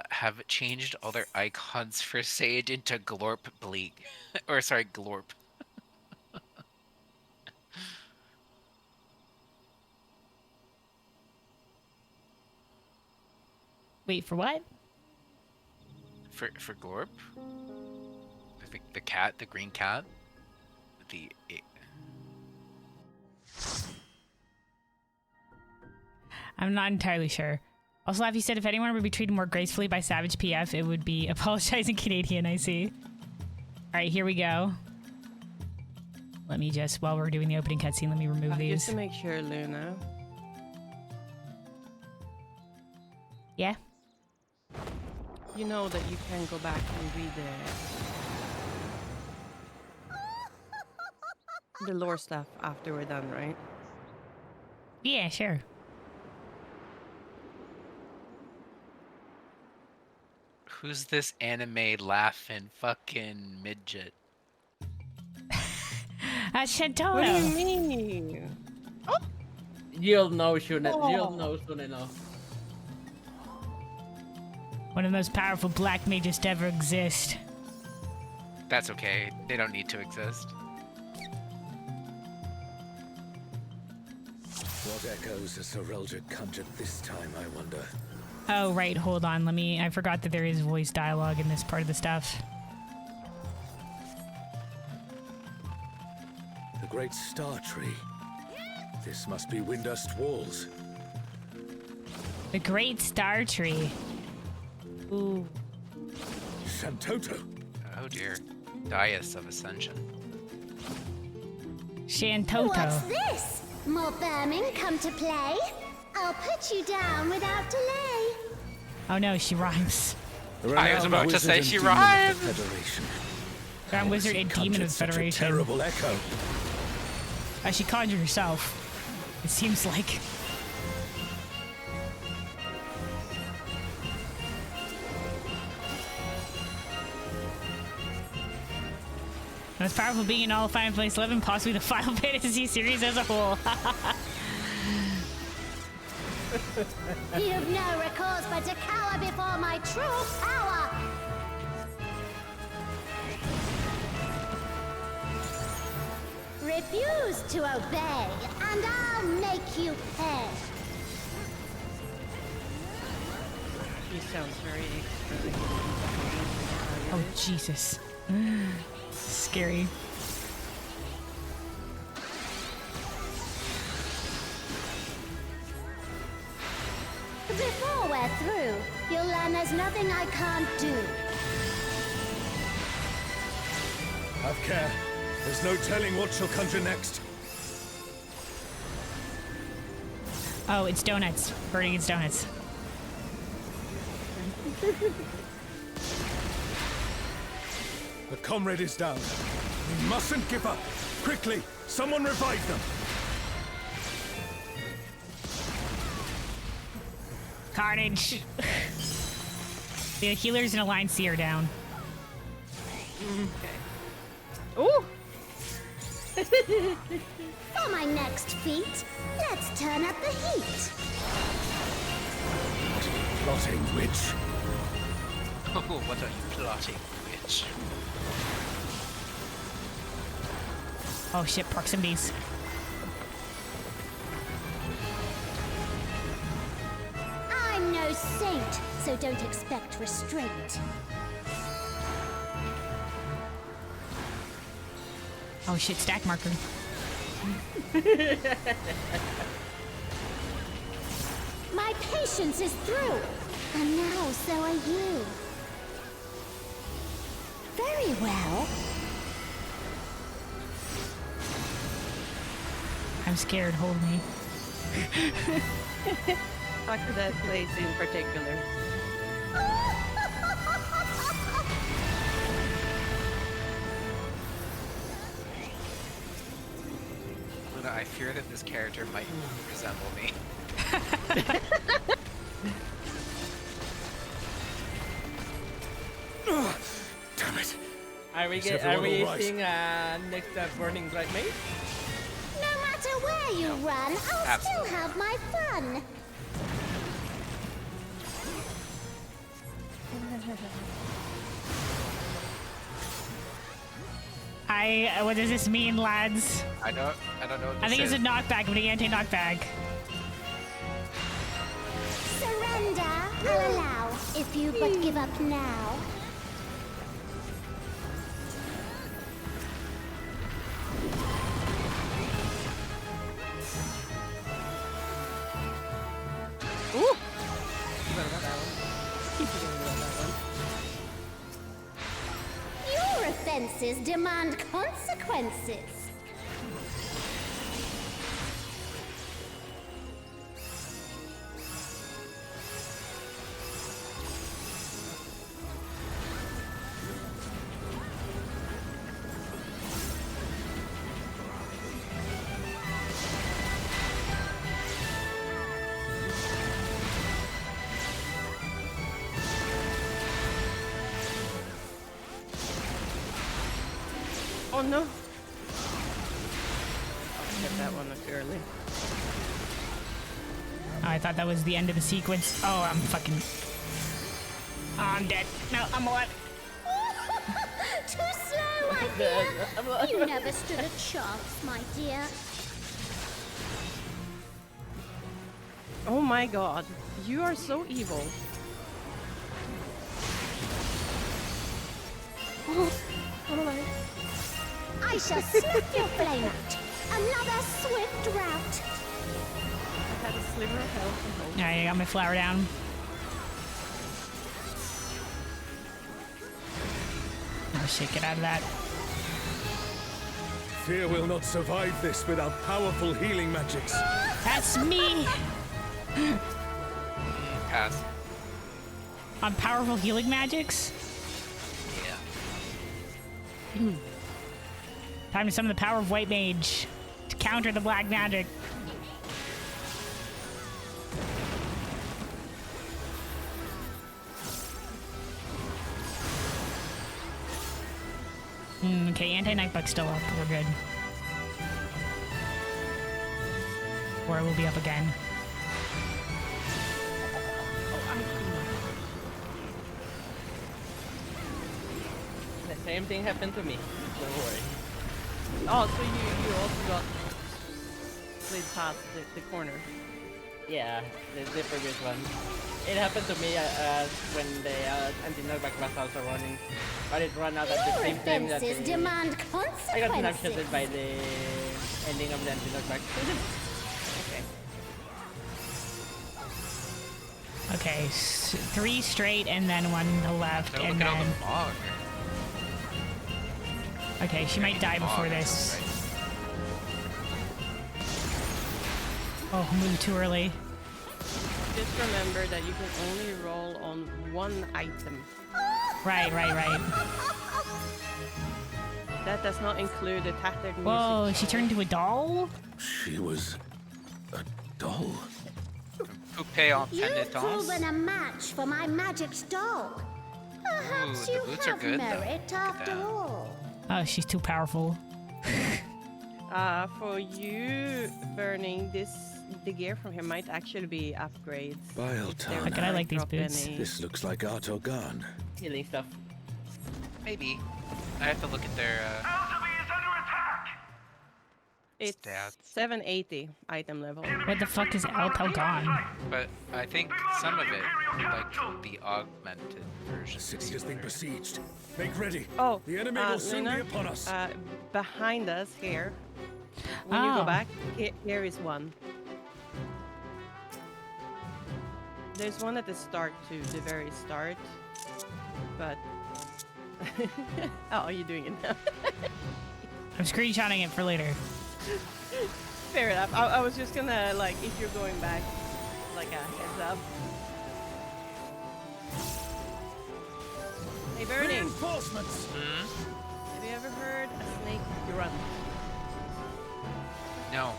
have changed all their icons for Sage into Glorp Bleak. Or sorry, Glorp. Wait, for what? For Glorp? The cat, the green cat? I'm not entirely sure. Also, Laffy said if anyone would be treated more gracefully by Savage PF, it would be apologizing Canadian, I see. Alright, here we go. Let me just, while we're doing the opening cutscene, let me remove these. Just to make sure, Luna. Yeah? You know that you can go back and read the lore stuff after we're done, right? Yeah, sure. Who's this anime laughing fucking midget? Shantoro. What do you mean? You'll know soon enough. One of the most powerful black mages to ever exist. That's okay. They don't need to exist. What echoes has Cerealia conjured this time, I wonder? Oh, right, hold on. I forgot that there is voice dialogue in this part of the stuff. The great star tree. This must be Windurst walls. The Great Star Tree. Ooh. Shantoto. Oh dear. Dais of Ascension. Shantoto. What's this? More vermin come to play? I'll put you down without delay. Oh no, she rhymes. I was about to Wizard say and she demon of the rhymed. Federation. Ground Wizard and Demon Conjured of the such a Federation. terrible echo. She conjured herself. It seems like. Most powerful being in all of Final Fantasy 11, possibly the Final Fantasy series as a whole. You've no recourse but to cower before my true power. Refuse to obey, and I'll make you pay. He sounds very extra. Oh, Jesus. Scary. Before we're through, you'll learn there's nothing I can't do. Have care. There's no telling what she'll conjure next. Oh, it's donuts. Birdie eats donuts. The comrade is down. We mustn't give up. Quickly, someone revive them. Carnage. The healers in Alliance C are down. Ooh! For my next feat, let's turn up the heat. Plotting witch. Oh, what are you plotting, witch? Oh shit, proximities. I'm no saint, so don't expect restraint. Oh shit, stack marker. My patience is through, and now so are you. Very well. I'm scared, hold me. Talk to that place in particular. Luna, I fear that this character might resemble me. Damn it. Are we Is everyone all right? seeing next Burning Bright Mage? No matter where you run, I'll Absolutely. still have my fun. What does this mean, lads? I don't know what this I think it's is. a knockback, but an anti-knockback. Surrender, I'll allow, if you but give up now. Ooh! Forgot about that one. Keep forgetting about that one. Your offenses demand consequences. Oh no! I'll get that one up early. Oh, I thought that was the end of the sequence. Oh, I'm fucking... Oh, I'm dead. No, I'm alive. Too slow, I fear. You never stood a chance, my dear. Oh my god, you are so evil. Oh, I'm alive. I shall snuff your flame out. Another swift rout. I had a sliver of health and hope. Yeah, I got my flower down. Oh shit, get out of that. Fear will not survive this without powerful healing magics. That's me! Pass. On powerful healing magics? Yeah. Time to summon the power of White Mage to counter the black magic. Okay, anti-Nightbug's still up. We're good. Or it will be up again. The same thing happened to me. Don't worry. Oh, so you also got slid past the corner. Yeah, the previous one. It happened to me when the anti-knockback missiles are running. But it ran out at the Your same time that offenses demand I got snapshotted consequences. by the ending of the anti-knockback. Okay. Okay, 3 straight and then 1 to the left, Don't and look at all then. the fog. Okay, she might die before this. Oh, moved too early. Just remember that you can only roll on 1 item. Right. That does not include the tattered music. Whoa, she turned into a doll? She was a doll. Poupée en You've pénitence. proven a match for my magic dog. Perhaps Ooh, the you boots are have good, though. merit Look at after that. all. Oh, she's too powerful. For you, Burning, the gear from here might actually be upgrades. Bile If they tongue. Look at I like these drop boots. any- This looks like art organ. Healing stuff. Maybe. I have to look at their It's stats. 780 item level. What the fuck is Alto gone? But I think some of it, like the augmented version. The city has been besieged. Make ready. Oh, The enemy will soon Luna, be upon us. behind us here. When you Oh. go back, here is one. There's one at the start too, the very start. But oh, are you doing it now? I'm screenshotting it for later. Fair enough. I was just gonna like, if you're going back, like a heads up. Hey, Burning. Reinforcements. Have you ever heard a snake grunt? No.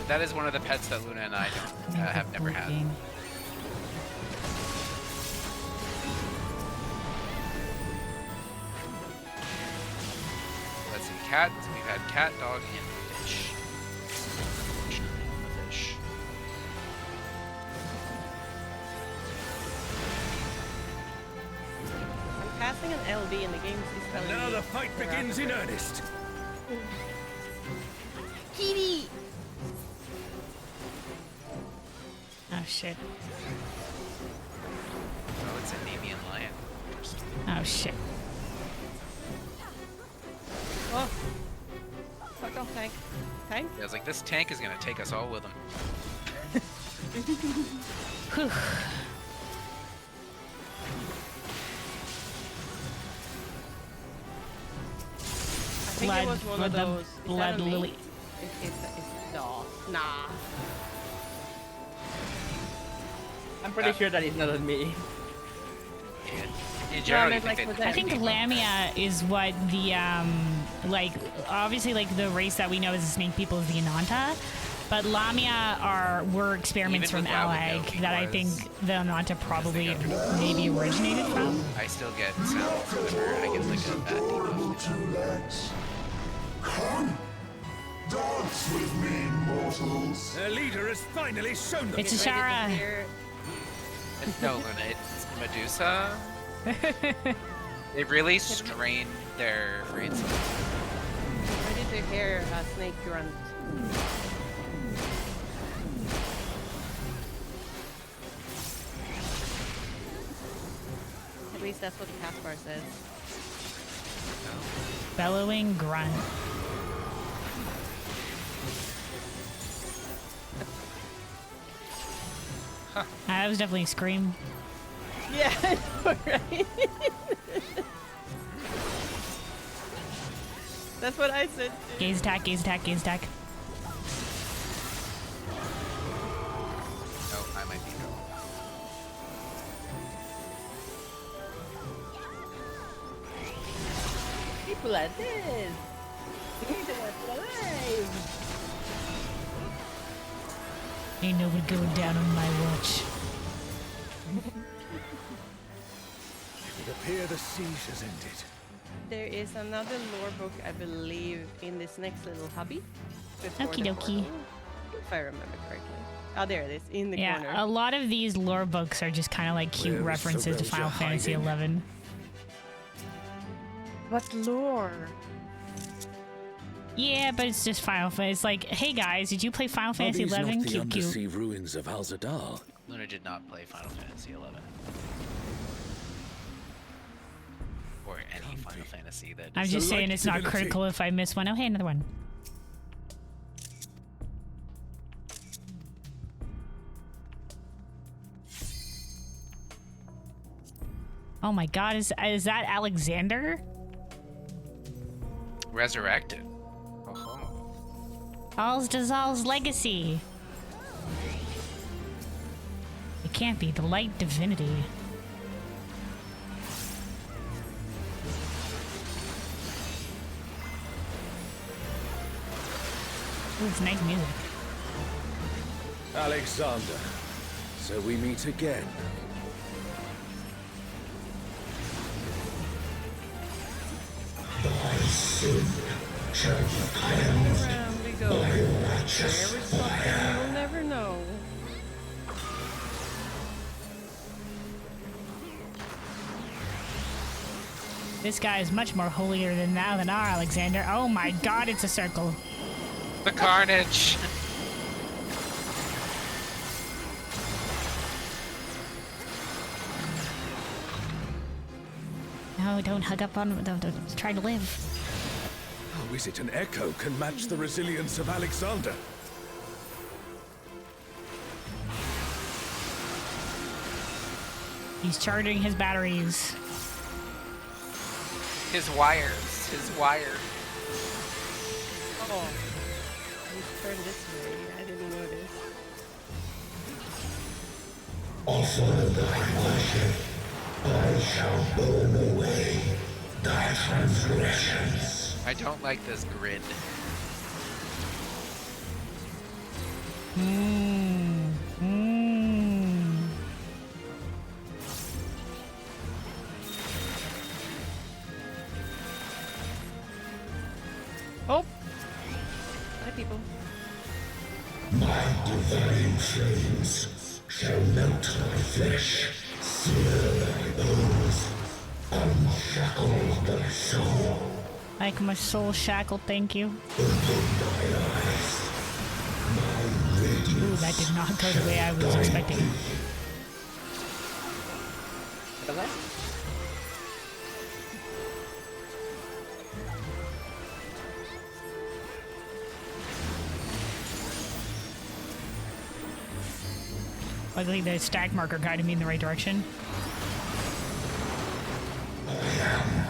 That is one of the pets that Luna and I don't have never had. Game. Let's see, cat. We've had cat, dog, and fish. Fish. I'm casting an LB in the game. Is telling Now me the fight they're begins in after- earnest. Kitty! Oh shit. Oh, it's a Nemean lion. Interesting. Oh shit. Oh! Fuck off, tank. Tank? Yeah, I was like, this tank is gonna take us all with him. Whew. I think it was one of the those. Is blood that a me? lily. No. Nah. I'm pretty sure that is not on me. In general, I you meant, think like, they for I think Lamia is what the like obviously like the race that we know as the snake people is the Ananta, but Lamia were experiments Even from with that, we know Alag that I think because- the Ananta probably maybe originated from. I still get sounds whenever I get like a bad debuff. Two legs. Come, dance with me, mortals. Their leader has finally shown them. It's Get ready to Ashara. hear- No, Luna, it's Medusa. They really strained their brain cells. Ready to hear a snake grunt. At least that's what the taskbar says. Bellowing grunt. That was definitely a scream. Yeah, I know, right? That's what I said too. Gaze attack, gaze attack, gaze attack. Oh, I might be wrong. People are dead. People are alive. Ain't nobody going down on my watch. It would appear the siege has ended. There is another lore book, I believe, in this next little hubby. before Okie the dokie. portal, if I remember correctly. Oh, there it is, in the Yeah, corner. a lot of these lore books are just kind of like cute Where is references to Feroja Final Fantasy hiding? XI. What lore? Yeah, but it's just Final Fantasy. It's like, hey guys, did you play Final Are Fantasy these XI? not the Cute, cute. undersea ruins of Alzadar? Luna did not play Final Fantasy XI. Or any Final Fantasy that I'm is- just a saying light it's not divinity. critical if I miss one. Oh, hey, another one. Oh my god, is that Alexander? resurrected. Oh. All's dissolves legacy. It can't be the light divinity. Ooh, it's nice music. Alexander, so we meet again. Around we go. Where it's something you'll never know. This guy is much more holier than thou than our Alexander. Oh my god, it's a circle. The carnage! No, don't hug up on him. Don't try to live. How is it an echo can match the resilience of Alexander? He's charging his batteries. His wires. His wire. Oh. He's turned this way. I didn't notice. Offer thy worship, I shall burn away thy transgressions. I don't like this grid. Oh! Hi, people. My divine flames shall melt thy flesh, sear thy bones, unshackle thy soul. Like my soul shackled, thank you. Ooh, that did not go the way I was expecting. Hello? Luckily, the stack marker guided me in the right direction.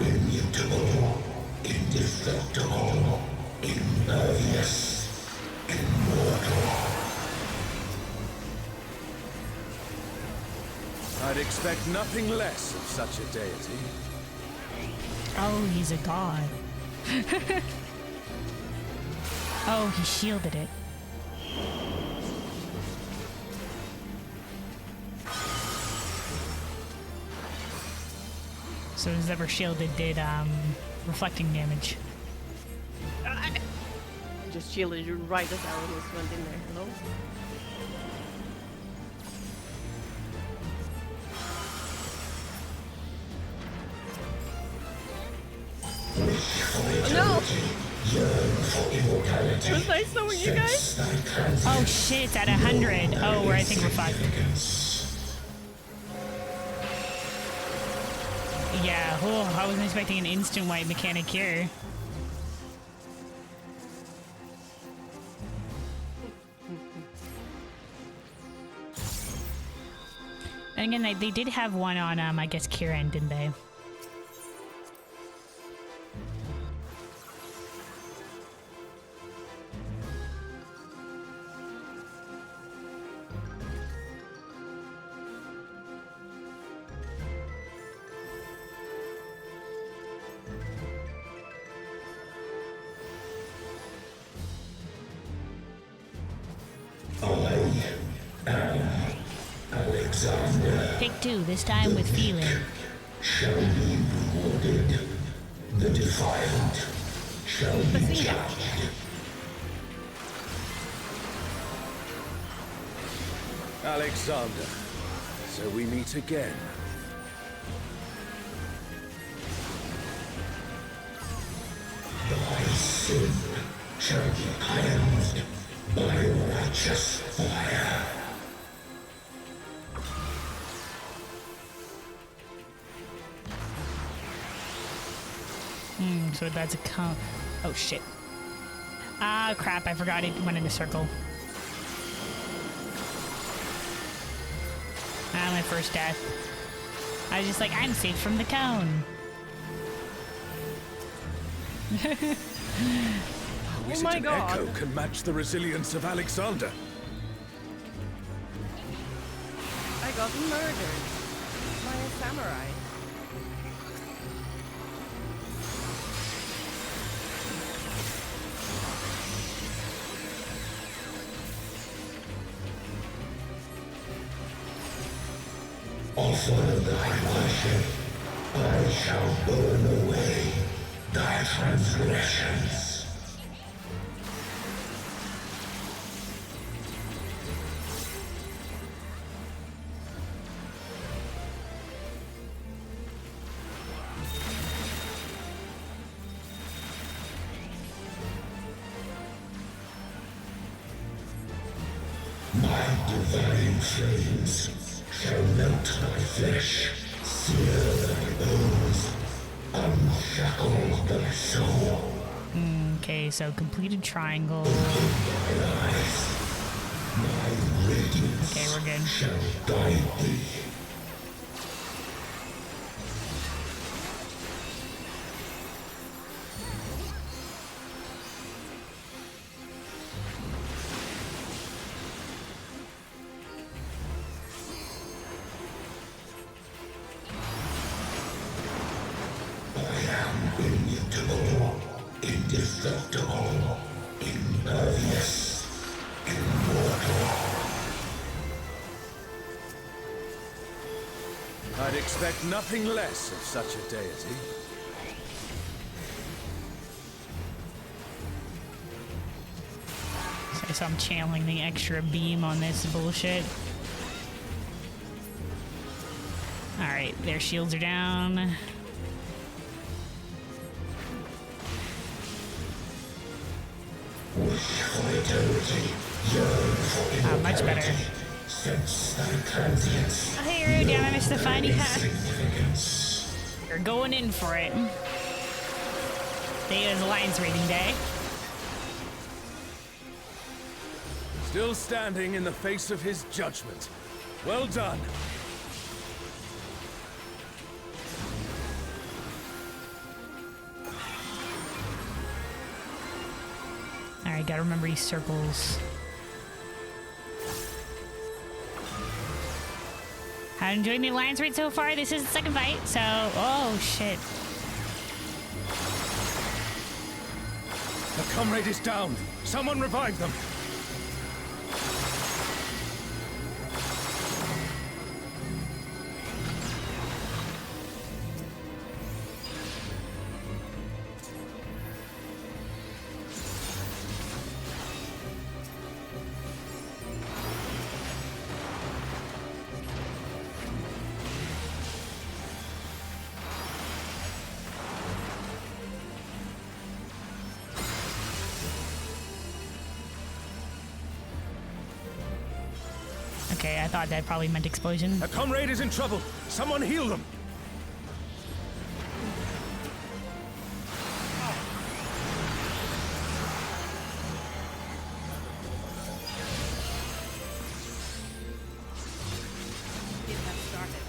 Immutable, indestructible, impervious, immortal. I'd expect nothing less of such a deity. Oh, he's a god. Oh, he shielded it. So his ever shielded did reflecting damage. Just shielded you right as I almost went in there. Hello? Oh no! It was nice knowing you guys. Oh shit, it's at 100. Oh, where I think we're fucked. Yeah, oh, I wasn't expecting an instant white mechanic here. And again, they did have one on, I guess, Kieran, didn't they? Alexander Take two, this time with feeling. shall be rewarded. The defiant shall be judged. Alexander, so we meet again. Thy sin shall be cleansed by righteous fire. So that's a count. Oh shit. Ah, crap, I forgot it went in a circle. Ah, my first death. I was just like, I'm safe from the cone. Oh my god. Echo can match the resilience of Alexander. I got murdered by a samurai. Offer thy worship, I shall burn away thy transgressions. My divine flames shall melt thy flesh, sear thy bones, unshackle thy soul. Okay, so completed triangle. My eyes, my radiance Okay, we're good. shall guide thee. Immutable, indestructible, impervious, immortal. I'd expect nothing less of such a deity. So I'm channeling the extra beam on this bullshit. Alright, their shields are down. Wish for eternity, yearn for Much better. immortality. Sense thy transience, Hey, damn, I missed the fighting hat. significance. You're going in for it. Today is Alliance rating day. Still standing in the face of his judgment. Well done. Alright, gotta remember these circles. I'm enjoying the Alliance raid so far. This is the second fight, so... Oh, shit. A comrade is down. Someone revive them. Okay, I thought that probably meant explosion. A comrade is in trouble. Someone heal them. It has started.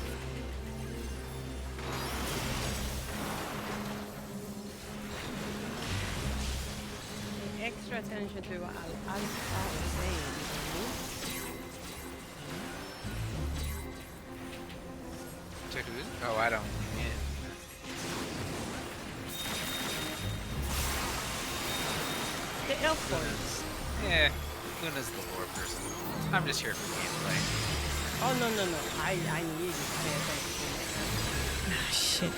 Pay extra attention to what Al is saying. To who? Oh, I don't. Yeah. The elf boys. Yeah, Luna's the lore person. I'm just here for gameplay. Oh no. I need you to pay attention. Ah, shit.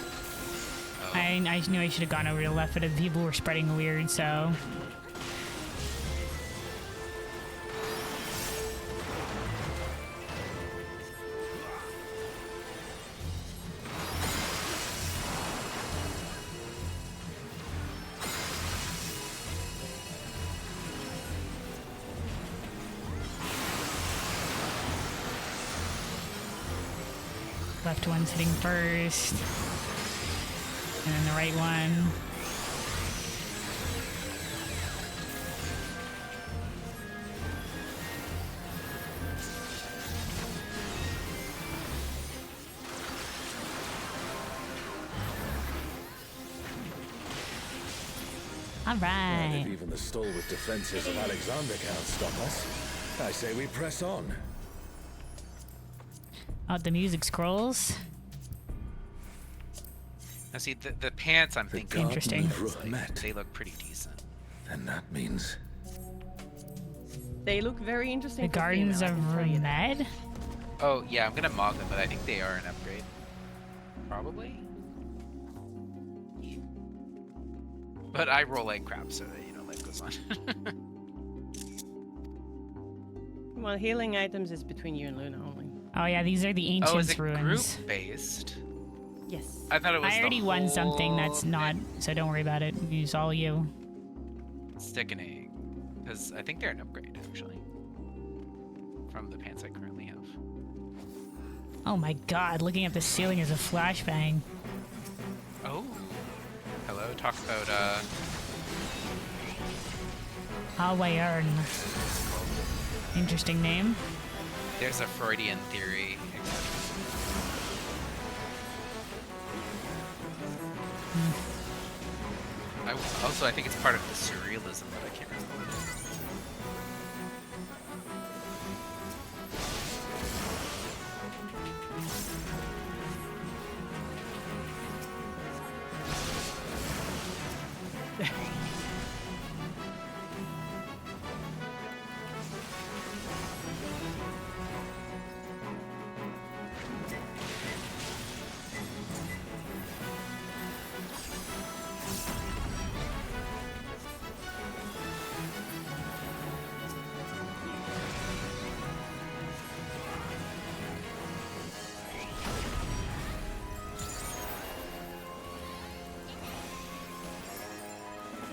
I knew I should have gone over to the left, but the people were spreading weird, so... Left one's hitting first. And then the right one. All Well, right. if even the stalwart defenses of Alexander cannot stop us, I say we press on. Oh, the music scrolls. Now see, the pants I'm thinking Interesting. is, like, they look pretty decent. And that means They look very interesting. The for Gardens female, I of can tell you that. Remed. Oh yeah, I'm gonna mog them, but I think they are an upgrade. Probably. But I roll like crap, so life goes on. Well, healing items is between you and Luna only. Oh yeah, these are the ancient Oh, is it ruins. group based? Yes. I thought it was. I already the won something whole that's not, so don't worry about it. Use all you. stickening, because I think they're an upgrade actually from the pants I currently have. Oh my god, looking at the ceiling is a flashbang. Oh, hello. Talk about Hawaiian. Interesting name. There's a Freudian theory. I think it's part of the surrealism, but I can't remember what it is.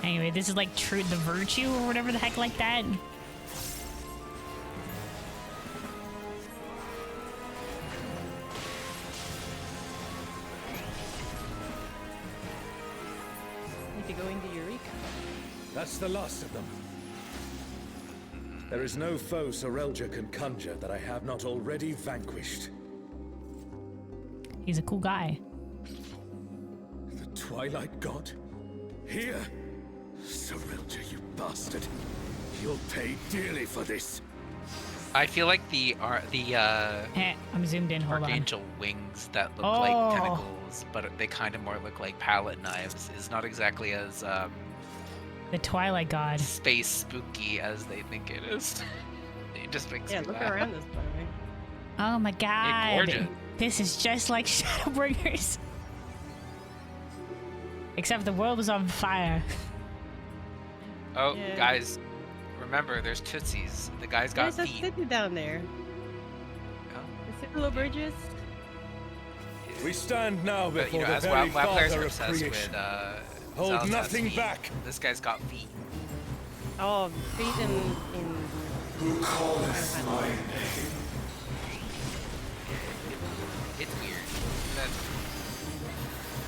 Anyway, this is like true the virtue or whatever the heck like that. Need to go into Eureka. that's the last of them. There is no foe Sorelja can conjure that I have not already vanquished. He's a cool guy. The Twilight God? Here? Sorelja, you bastard. You'll pay dearly for this. I feel like the I'm zoomed in, hold on. Archangel wings that look Oh. like tentacles, but they kind of more look like palette knives, is not exactly as The Twilight God. space spooky as they think it is. It just makes Yeah, me look laugh. around us, by the way. Oh my god. gorgeous. This is just like Shadowbringers. Except the world was on fire. Oh, Yeah. guys, remember there's Tootsies. The guy's got There's a feet. city down there. Oh. The Citadel Bridges. We stand now But, before as the very WoW players are father of obsessed creation. with Hold Zalazar's nothing feet, back. This guy's got feet. Oh, feet in Who calleth my name? It's weird. That's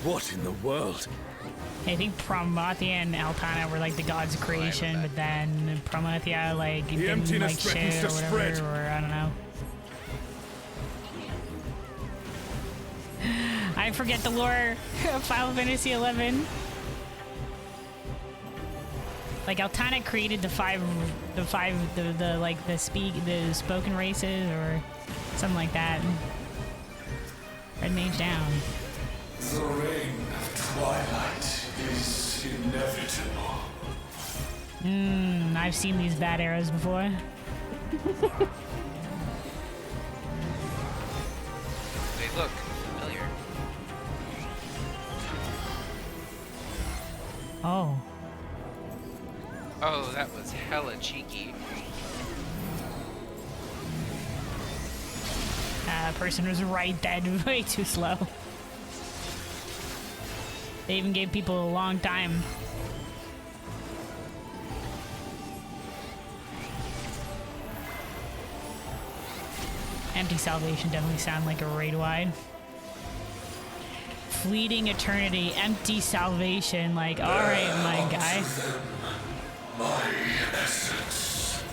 What in the world? I think Promathia and Altana were like the gods of creation, but then Promathia like didn't emptiness like threatens shit or to whatever, spread. or I don't know. I forget the lore of Final Fantasy XI. Like Altana created the spoken races or something like that. Red Mage down. The reign of twilight is inevitable. I've seen these bad arrows before. They look familiar. Oh. Oh, that was hella cheeky. Person was right dead way too slow. They even gave people a long time. Empty Salvation definitely sound like a raid wide. fleeting eternity, empty salvation. Like, all right, my guy. My essence.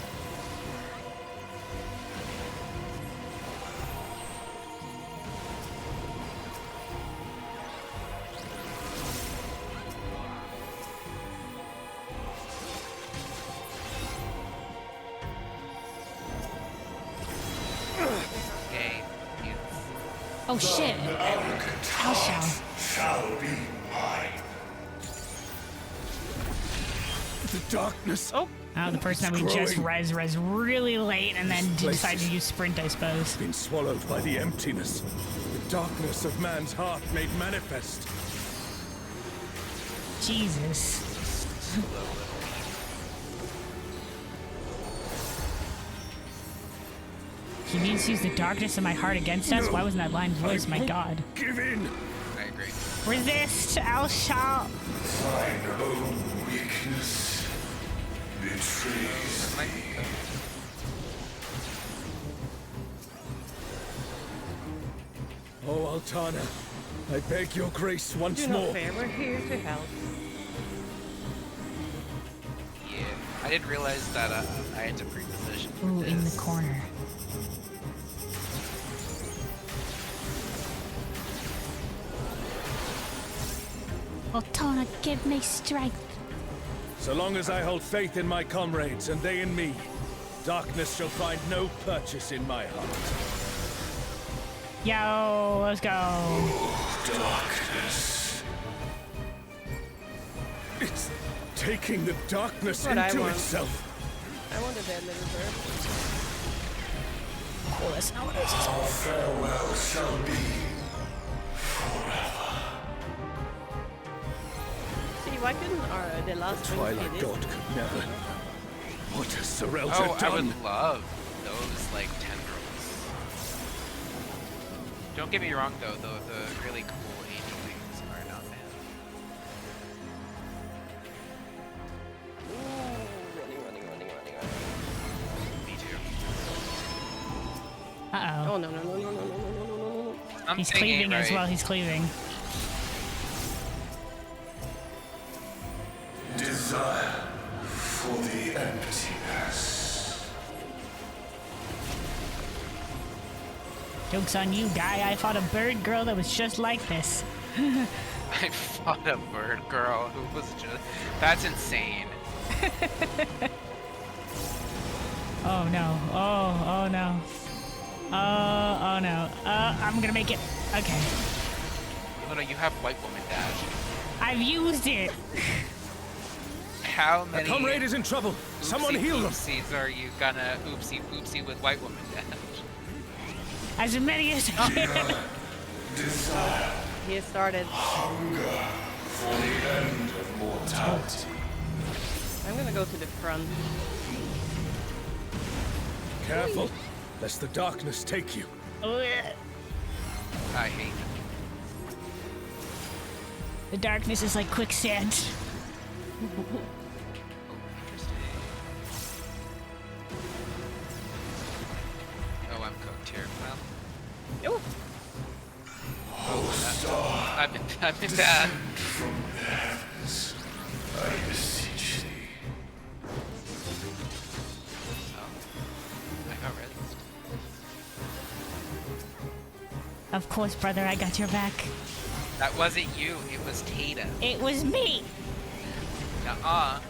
Okay. It's Oh shit! How shall? Shall be mine. The darkness. Oh, the person that we just growing. res really late and then This place decided to is- use sprint, I suppose. Been swallowed by the emptiness. The darkness of man's heart made manifest. Jesus. He means to use the darkness of my heart against us? Why wasn't that line voiced? My god. Give in. I agree. Resist, Al Shah. Thine own weakness betrays Like, thee. Oh, Altana, I beg your grace once Do not more. fear, we're here to help. yeah. I didn't realize that I had to pre-position for Ooh, in the this. corner. Altana, give me strength. So long as I hold faith in my comrades and they in me, darkness shall find no purchase in my heart. Yo, let's go. Darkness. It's taking the darkness What I into want. itself. I want a dead little bird. Oh, that's not what it is. Our farewell shall be forever. See, why couldn't the last thing Twilight be this? God could never. What has Sorrelta Oh, I done? would love those like tendrils. Don't get me wrong though, the really cool angel wings are not bad. Running. Me too. Uh-oh. Oh, no. He's Something ain't cleaving as right. well. He's cleaving. Desire for the emptiness. Joke's on you, guy. I fought a bird girl that was just like this. I fought a bird girl who was just. That's insane. Oh no. Oh no. Oh no. I'm gonna make it. Okay. No, you have white woman dash. I've used it. How A many comrade is in trouble. Someone heal them. oopsies are you gonna oopsie with white woman dash? As many as I can. Desire, He started. hunger for the end of mortality. I'm gonna go to the front. Careful, lest the darkness take you. I hate it. The darkness is like quicksand. Interesting. Oh, I'm cooked here. Well, Oh, I've been bad. From the heavens, I beseech thee. Oh, I got rezzed. Of course, brother, I got your back. That wasn't you. It was Tata. It was me. Nuh-uh.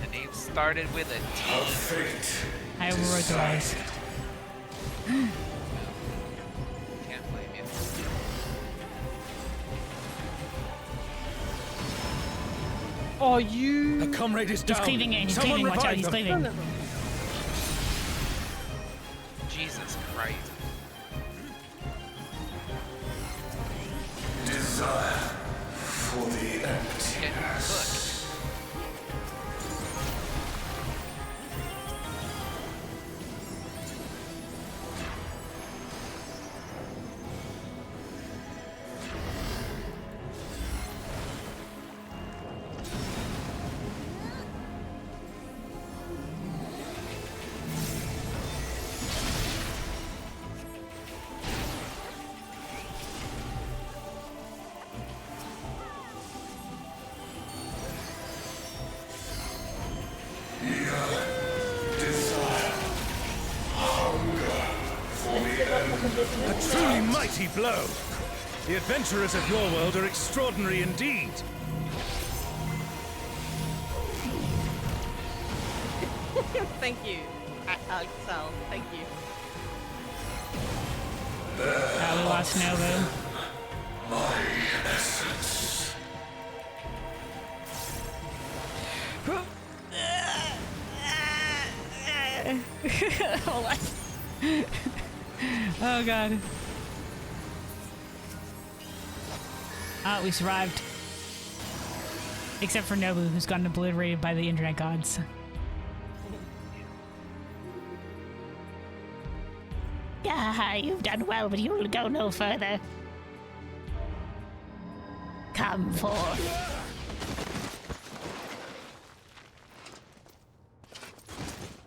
The name started with a Our T. fate. I overrode the rise. Can't blame you. Oh, you. A comrade is He's down. cleaving in. He's Someone cleaving. Watch out. revive He's them. cleaving. Jesus Christ. Desire for the Get emptiness. cooked. A truly mighty blow. The adventurers of your world are extraordinary indeed. Thank you, Axel. Thank you. We lost Nobu. My essence. Hold on. Oh god. Oh, we survived. Except for Nobu, who's gotten obliterated by the internet gods. Ah, you've done well, but you'll go no further. Come forth.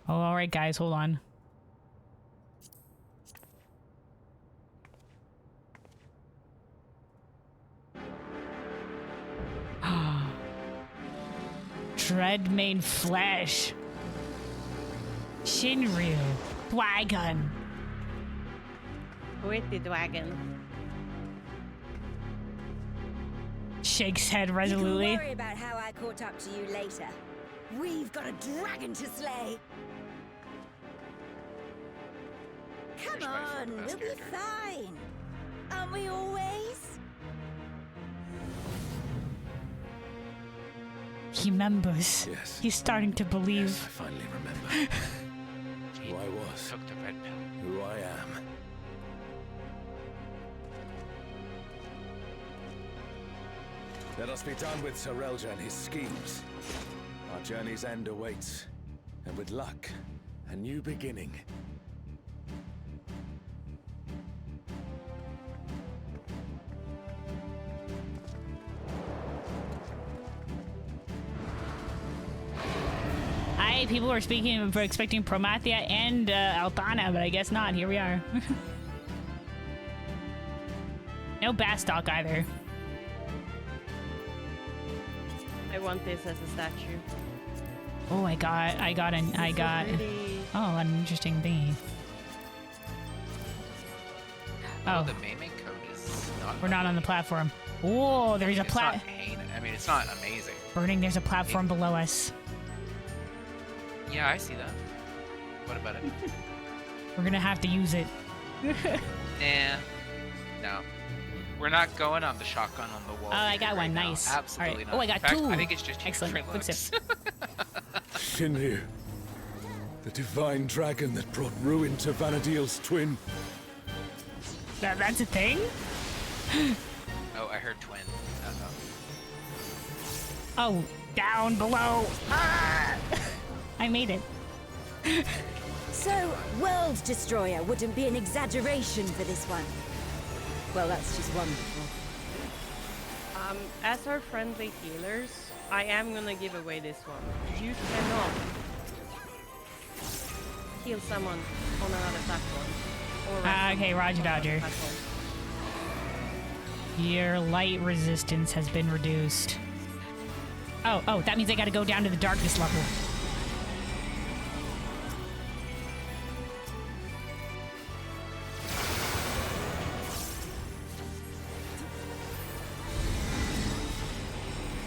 Oh, alright guys, hold on. Dreadmane Flesh. Shinryu. Dwagon. With the dragon. Shakes head You resolutely. can worry about how I caught up to you later. We've got a dragon to slay. Come Finished by far the on, best we'll be character. fine. Aren't we always? He remembers. Yes. He's starting to Yes, believe. I finally remember He who I was, took the red pill. who I am. Let us be done with Sorelja and his schemes. Our journey's end awaits, and with luck, a new beginning. People were speaking for expecting Promathia and Altana, but I guess not. Here we are. No Bastok either. I want this as a statue. Oh, I got Pretty. oh, an interesting thingy. Oh, Oh, the Maiming code is not. we're not on the platform. Oh, there's a It's not plat. heinous. I mean, it's not amazing. Burning, there's a platform below us. Yeah, I see that. What about it? We're gonna have to use it. Nah. No. We're not going on the shotgun on the wall. Oh, I got right one. now. Nice. Absolutely Alright. not. Oh, I got In fact, two. I think it's just Excellent. for Quick looks. sip. Shinryu, the divine dragon that brought ruin to Vana'diel's twin. That's a thing? Oh, I heard twin. Uh-oh. Oh, down below. Ah! I made it. So, World Destroyer wouldn't be an exaggeration for this one. Well, that's just wonderful. As our friendly healers, I am gonna give away this one. You cannot heal someone on another platform. Or Okay, Roger Dodger. platform. Your light resistance has been reduced. Oh, that means I gotta go down to the darkness level.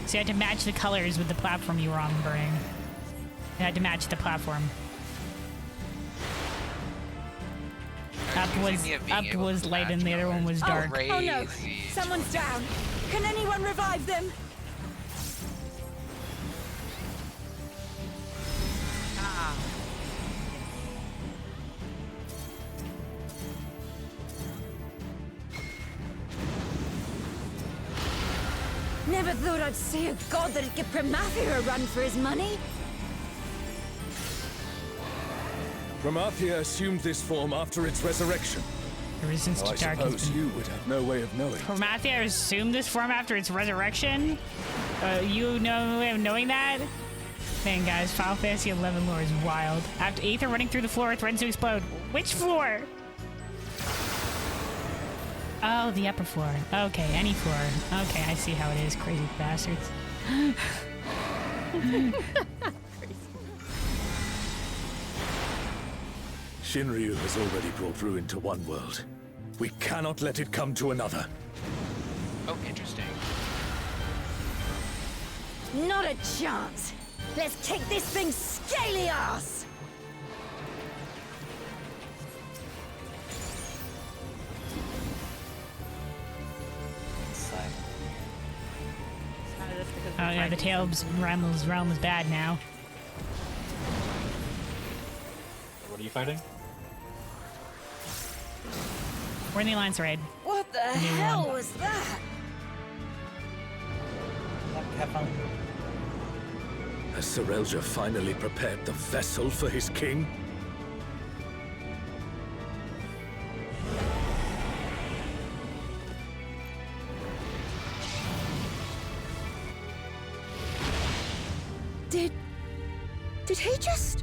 So you had to match the colors with the platform you were on, Burning. You had to match the platform. Up was light and the other one was dark. Oh no! Crazy. Someone's down! Can anyone revive them? Never thought I'd see a god that'd give Promathia a run for his money. Promathia assumed this form after its resurrection. The resistance Oh, I to dark has suppose been... you would have no way of knowing. Promathia assumed this form after its resurrection? You know way of knowing that? Man, guys, Final Fantasy XI lore is wild. After Aether running through the floor, it threatens to explode. Which floor? Oh, the upper floor. Okay, any floor. Okay, I see how it is, crazy bastards. Shinryu has already brought ruin to one world. We cannot let it come to another. Oh, interesting. Not a chance. Let's kick this thing's scaly ass. Oh yeah, the Tails realm is bad now. What are you fighting? We're in the Alliance raid. What the hell was that? Have fun. Has Serelja finally prepared the vessel for his king? Did he just...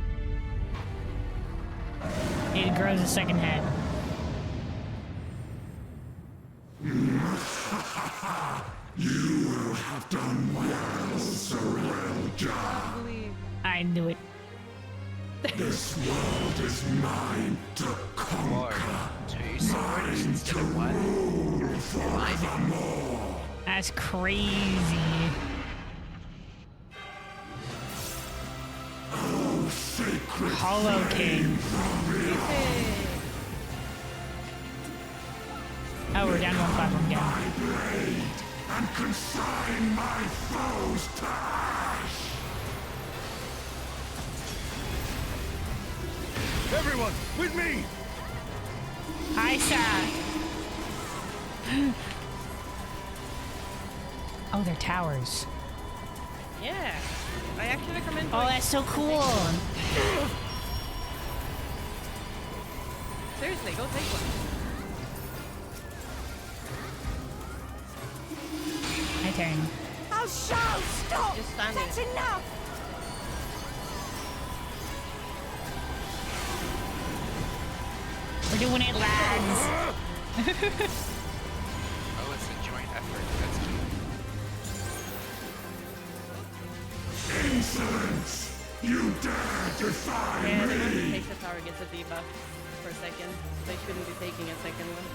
It grows a second head. You will have done well, Serelja. I knew it. This world is mine to conquer, Two swords mine instead to of one. rule forevermore. That's crazy. Oh, sacred Hollow King. Oh, we're down one platform again. my blade and consign my foes to ash. Everyone, with me! Hi, Sat. Oh, they're towers. Yeah. I actually recommend. Oh, that's so cool. Seriously, go take one. My turn. Oh, Charles, stop! Just stand That's there. enough! We're doing it, lads. Oh, it's a joint effort. That's cute. Insolence! You dare defy Yeah, the one who me! takes the tower gets a debuff for a second. They shouldn't be taking a second one.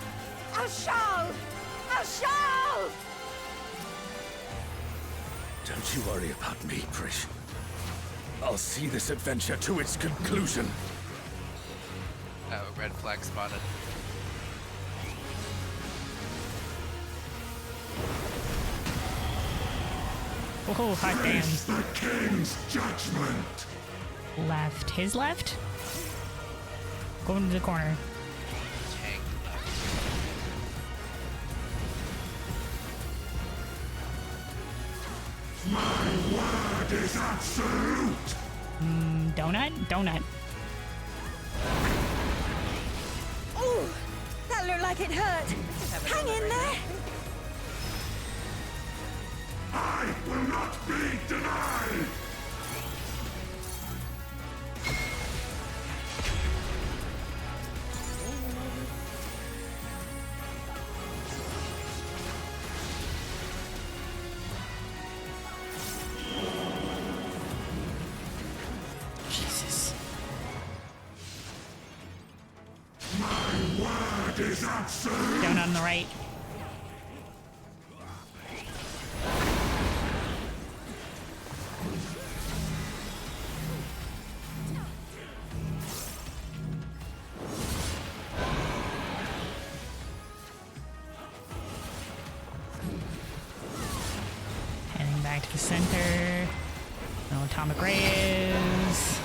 Oh, Charles! Oh, Charles! Don't you worry about me, Prish. I'll see this adventure to its conclusion. Oh, red flag spotted. Oh, hot damn. Face the king's judgment! Left. His left? Going to the corner. Tank. My word is absolute! Donut? Donut. Ooh, that looked like it hurt. Hang in there. I will not be denied! Jesus. My word is absolute! Donut on the right. Heading back to the center. No atomic rays.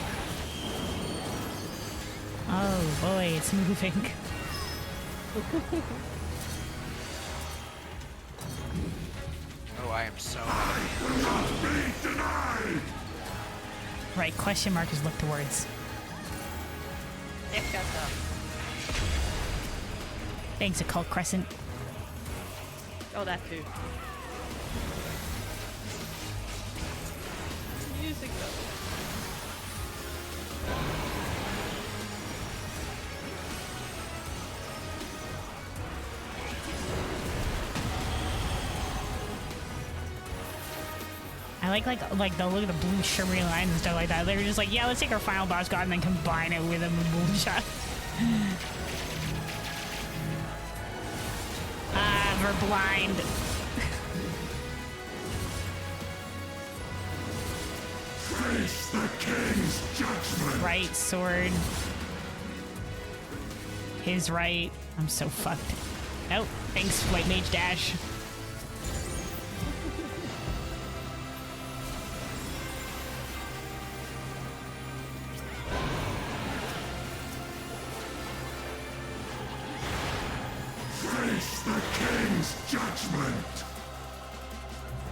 Oh boy, it's moving. Oh, I am so Will not be denied! Right, question mark is look towards. Thanks, Occult Crescent. Oh, that too. Music though. I like the look of the blue shimmery lines and stuff like that. They were just like, yeah, let's take our final boss god and then combine it with a moonshot. never blind. Face the king's judgment. Right sword. His right. I'm so fucked. Nope. Thanks, White Mage Dash. Face the king's judgment.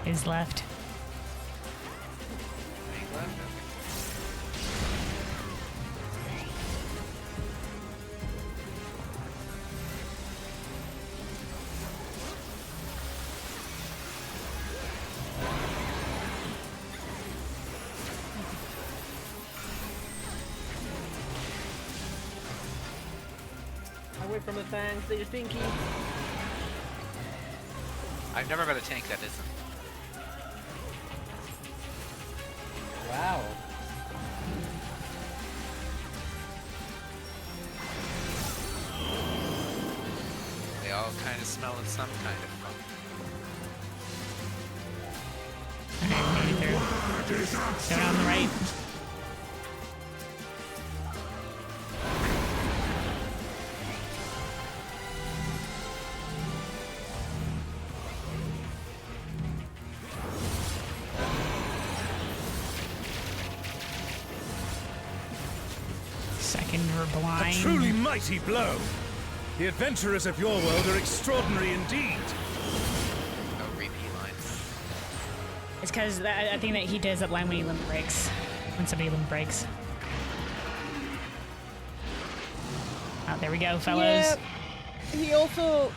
His left. Away from the tanks, they're stinky. I've never met a tank that isn't. Wow. They all kind of smell of some kind of funk. Alright, made it through. Going on the right. Second, we're blind. A truly mighty blow. The adventurers of your world are extraordinary indeed. No repeat lines. It's because I think that he does that line when he limb breaks. When somebody limb breaks. Oh, there we go, fellas. Yeah, he also.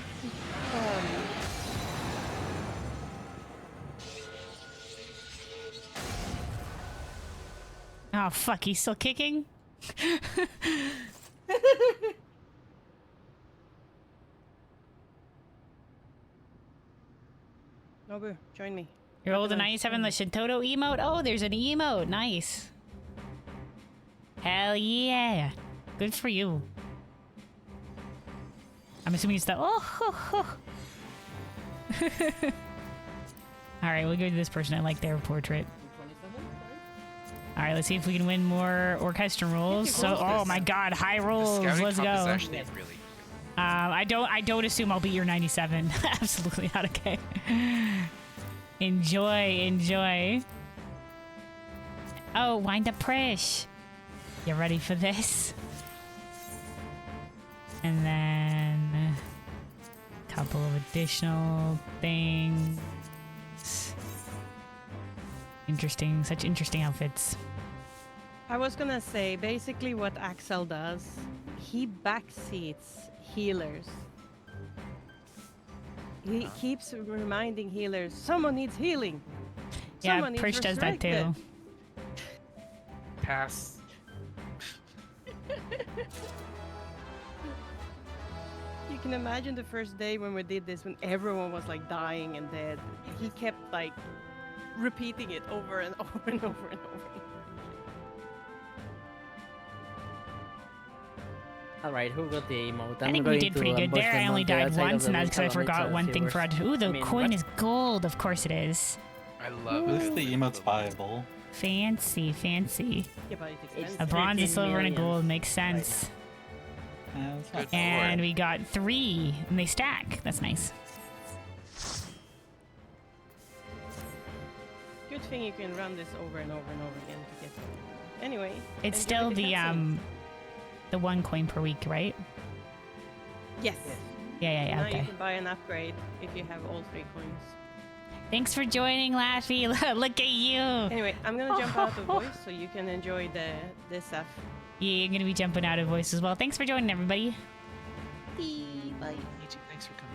Oh, fuck, he's still kicking? Nobu, join me. You're old and 97, the Shintoto emote? Oh, there's an emote. Nice. Hell yeah. Good for you. I'm assuming it's the Alright, we'll go to this person. I like their portrait. Alright, let's see if we can win more orchestra rolls. So, oh my god, high rolls. Let's go. I don't assume I'll beat your 97. Absolutely not okay. Enjoy. Oh, wind up Prish. You ready for this? And then a couple of additional things. Interesting, such interesting outfits. I was gonna say, basically what Axel does, he backseats healers. He keeps reminding healers, someone needs healing. Yeah, Someone needs Prish does that too. Pass. You can imagine the first day when we did this, when everyone was like dying and dead. He kept like repeating it over and over and over and over. Alright, who got the emote? I think we did pretty good there. I only died once, and that's because I forgot one thing for. Ooh, the coin is gold. Of course it is. I love At least the emote's viable. Fancy. Yeah, but it's It's A expensive. bronze, a 13 silver, and a million gold makes sense. It's not Good And lord. we got 3, and they stack. That's nice. Good thing you can run this over and over and over again to get it. Anyway. It's enjoy still the cutscenes. the 1 coin per week, right? Yes. Yeah. Now Okay. you can buy an upgrade if you have all 3 coins. Thanks for joining, Laffy. Look at you. Anyway, I'm gonna jump out of voice so you can enjoy the stuff. Yeah, you're gonna be jumping out of voice as well. Thanks for joining, everybody. Bye. Thanks for coming.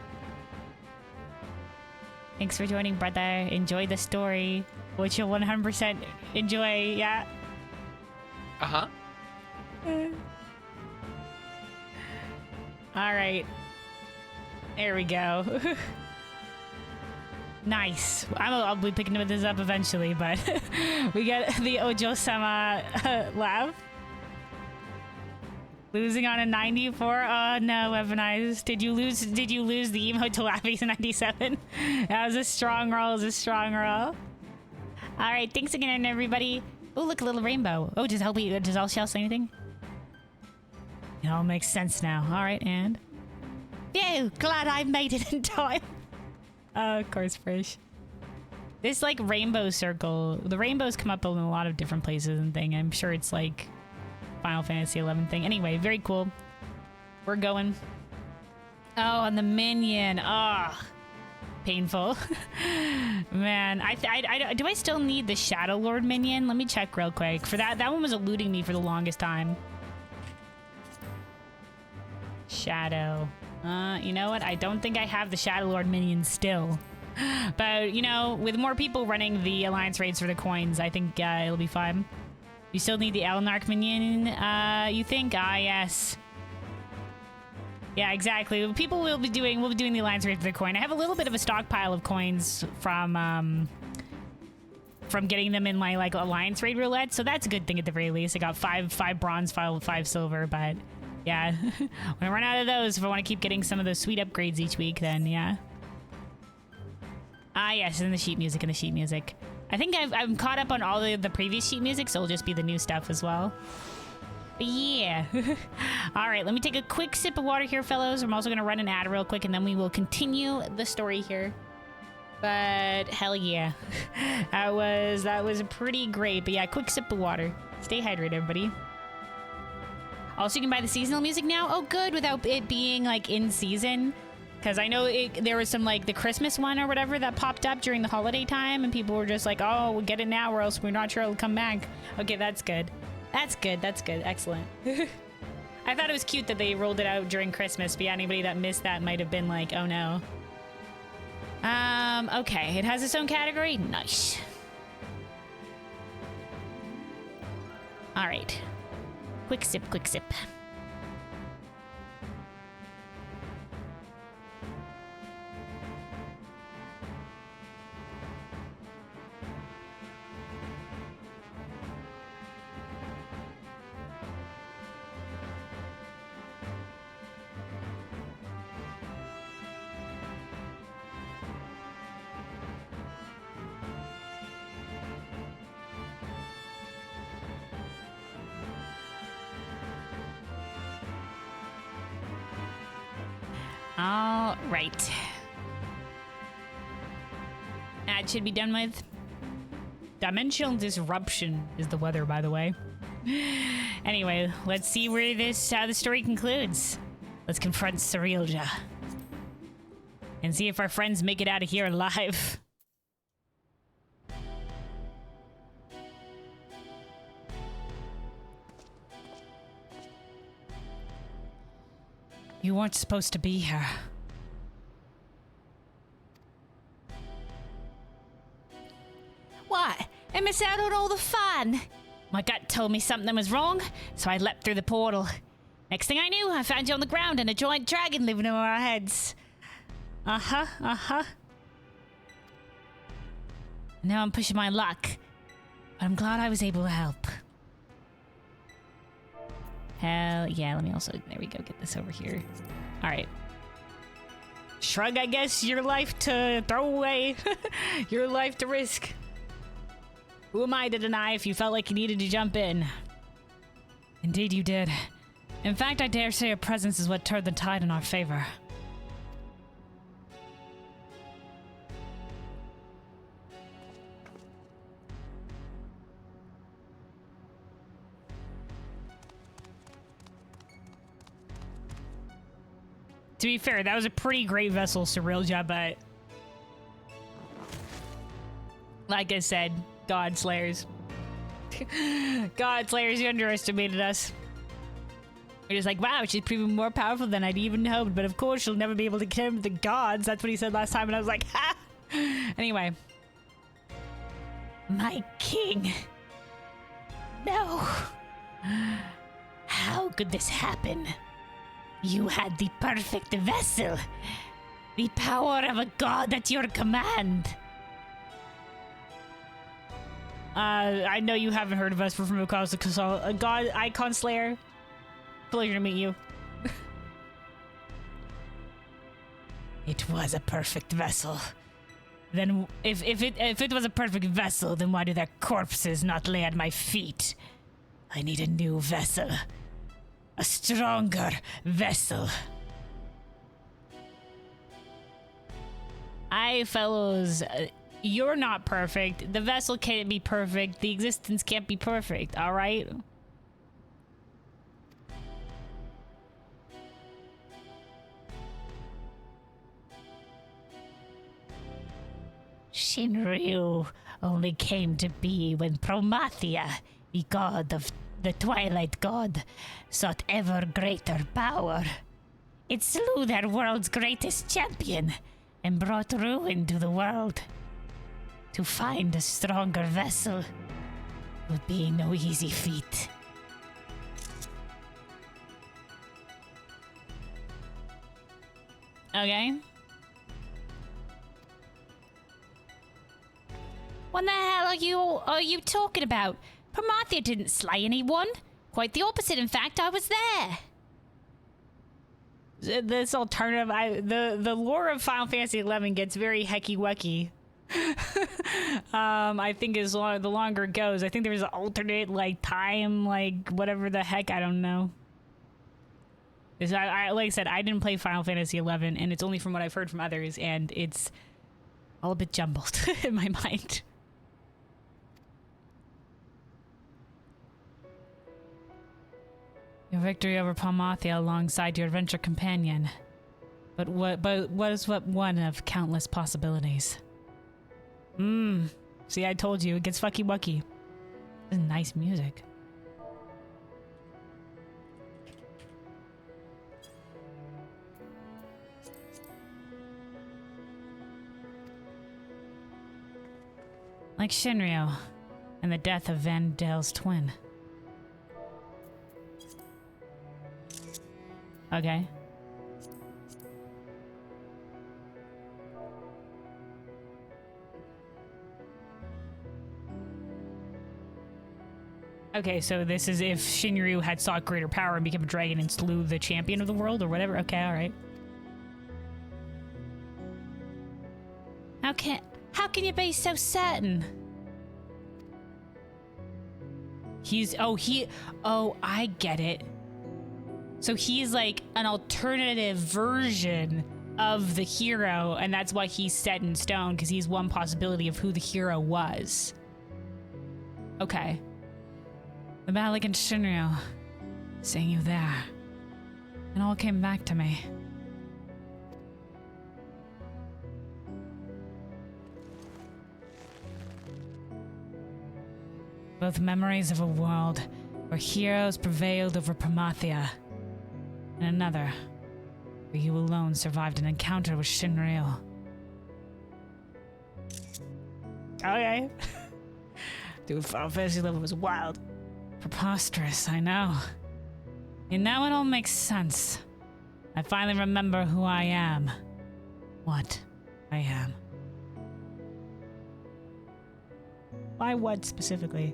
Thanks for joining, brother. Enjoy the story, which you'll 100% enjoy. Yeah. Uh-huh. All right. There we go. Nice. I'll be picking this up eventually, but we got the Ojo-sama laugh. Losing on a 94? Oh no, Weaponized. Did you lose the emote to Lappy's 97? That was a strong roll, Alright, thanks again everybody. Oh look, a little rainbow. Oh, does all shell say anything? It all makes sense now. Alright, and phew, glad I made it in time. Of course, Frisch. This like rainbow circle, the rainbows come up in a lot of different places and thing. I'm sure it's like Final Fantasy 11 thing. Anyway, very cool. We're going. Oh, and the minion. Oh, painful. Man, do I still need the Shadow Lord minion? Let me check real quick. For that one was eluding me for the longest time. Shadow. You know what? I don't think I have the Shadow Lord minion still. But, you know, with more people running the Alliance raids for the coins, I think it'll be fine. You still need the Elnarch minion, you think? Ah, yes. Yeah, exactly. We'll be doing the Alliance raid for the coin. I have a little bit of a stockpile of coins from getting them in my, like, Alliance raid roulette, so that's a good thing at the very least. I got five bronze, five silver, but yeah. When I run out of those, if I want to keep getting some of those sweet upgrades each week, then yeah. Ah, yes, and the sheet music, I think I'm caught up on all the previous sheet music, so it'll just be the new stuff as well. But yeah. All right, let me take a quick sip of water here, fellows. I'm also going to run an ad real quick, and then we will continue the story here. But hell yeah. that was pretty great. But yeah, quick sip of water. Stay hydrated, everybody. Also, you can buy the seasonal music now. Oh, good, without it being, like, in season. Because I know there was some, like, the Christmas one or whatever that popped up during the holiday time, and people were just like, oh, we'll get it now or else we're not sure it'll come back. Okay, that's good. That's good. Excellent. I thought it was cute that they rolled it out during Christmas, but yeah, anybody that missed that might have been like, oh no. Okay, it has its own category. Nice. All right. Quick sip, quick sip. All right. That should be done with. Dimensional disruption is the weather, by the way. Anyway, let's see where the story concludes. Let's confront Cerealja and see if our friends make it out of here alive. You weren't supposed to be here. What? I miss out on all the fun. My gut told me something was wrong, so I leapt through the portal. Next thing I knew, I found you on the ground and a giant dragon living over our heads. Uh-huh. Now I'm pushing my luck, but I'm glad I was able to help. Hell yeah, let me also, there we go, get this over here. All right. Shrug, I guess, your life to throw away. Your life to risk. Who am I to deny if you felt like you needed to jump in? Indeed you did. In fact, I dare say your presence is what turned the tide in our favor. To be fair, that was a pretty great vessel, Cerealja, but like I said, God Slayers. God Slayers, you underestimated us. You're just like, wow, she's proven more powerful than I'd even hoped, but of course she'll never be able to get him the gods. That's what he said last time, and I was like, ha! Anyway. My king. No. How could this happen? You had the perfect vessel. The power of a god at your command. I know you haven't heard of us. We're from a god icon slayer. pleasure to meet you. It was a perfect vessel. Then, if it was a perfect vessel, then why do their corpses not lay at my feet? I need a new vessel. A stronger vessel. Aye, fellows, you're not perfect. The vessel can't be perfect. The existence can't be perfect, alright? Shinryu only came to be when Promathia, the god of the Twilight God, sought ever greater power. It slew their world's greatest champion and brought ruin to the world. To find a stronger vessel would be no easy feat. Okay. What the hell are you talking about? Promathia didn't slay anyone. Quite the opposite, in fact, I was there. This alternative, the lore of Final Fantasy XI gets very hecky-wecky. I think the longer it goes, I think there's an alternate, like, time, like, whatever the heck, I don't know. I like I said, I didn't play Final Fantasy XI, and it's only from what I've heard from others, and it's all a bit jumbled in my mind. Your victory over Promathia alongside your adventure companion. But what is one of countless possibilities? See, I told you, it gets fucky wucky. This is nice music. Like Shinryu and the death of Vana'diel's twin. Okay. Okay, so this is if Shinryu had sought greater power and become a dragon and slew the champion of the world or whatever. Okay, alright. How can you be so certain? I get it. So he's like an alternative version of the hero, and that's why he's set in stone, because he's one possibility of who the hero was. Okay. The battle against Shinryu. Seeing you there. It all came back to me. Both memories of a world where heroes prevailed over Promathia, and another where you alone survived an encounter with Shinryu. Okay. Dude, Final Fantasy XI was wild. Preposterous, I know. And now it all makes sense. I finally remember who I am. What I am. Why what specifically?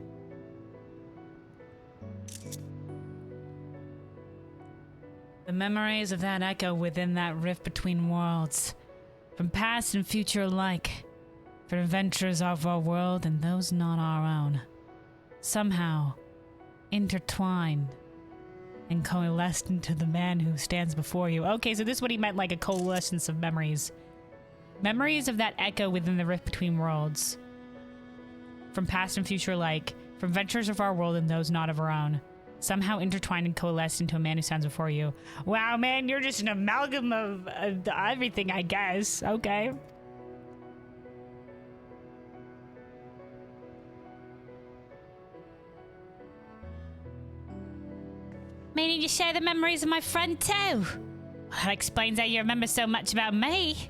The memories of that echo within that rift between worlds. From past and future alike. For adventures of our world and those not our own. Somehow intertwined and coalesced into the man who stands before you. Okay, so this is what he meant, like a coalescence of memories. Memories of that echo within the rift between worlds. From past and future alike. From ventures of our world and those not of our own. Somehow intertwined and coalesced into a man who stands before you. Wow, man, you're just an amalgam of everything, I guess. Okay. Meaning you share the memories of my friend too? Well, that explains how you remember so much about me.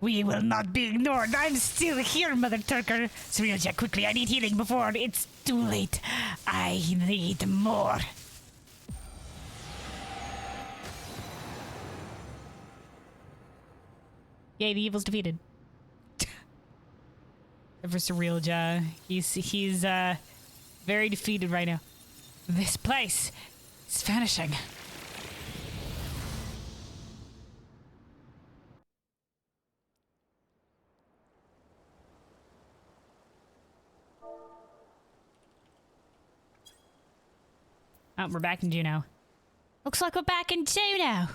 We will not be ignored. I'm still here, Mother Turker. Serena, quickly, I need healing before it's too late. I need more. Yay, the evil's defeated. for Cerealja. He's very defeated right now. This place is vanishing. Oh, we're back in Juneau. Looks like we're back in Juneau.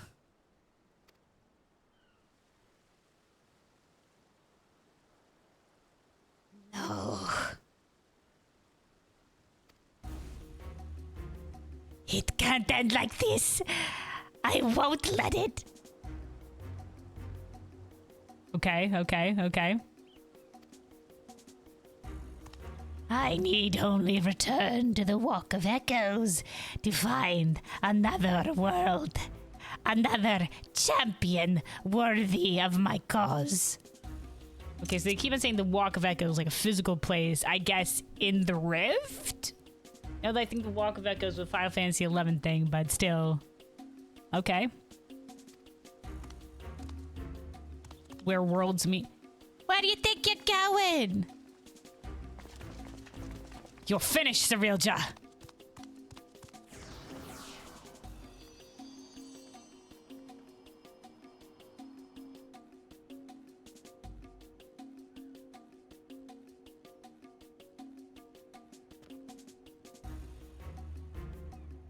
No. It can't end like this. I won't let it. Okay. I need only return to the Walk of Echoes to find another world. Another champion worthy of my cause. Okay, so they keep on saying the Walk of Echoes, like a physical place, I guess, in the Rift? No, I think the Walk of Echoes with Final Fantasy XI thing, but still. Okay. Where worlds meet. Where do you think you're going? You're finished, Cerealja.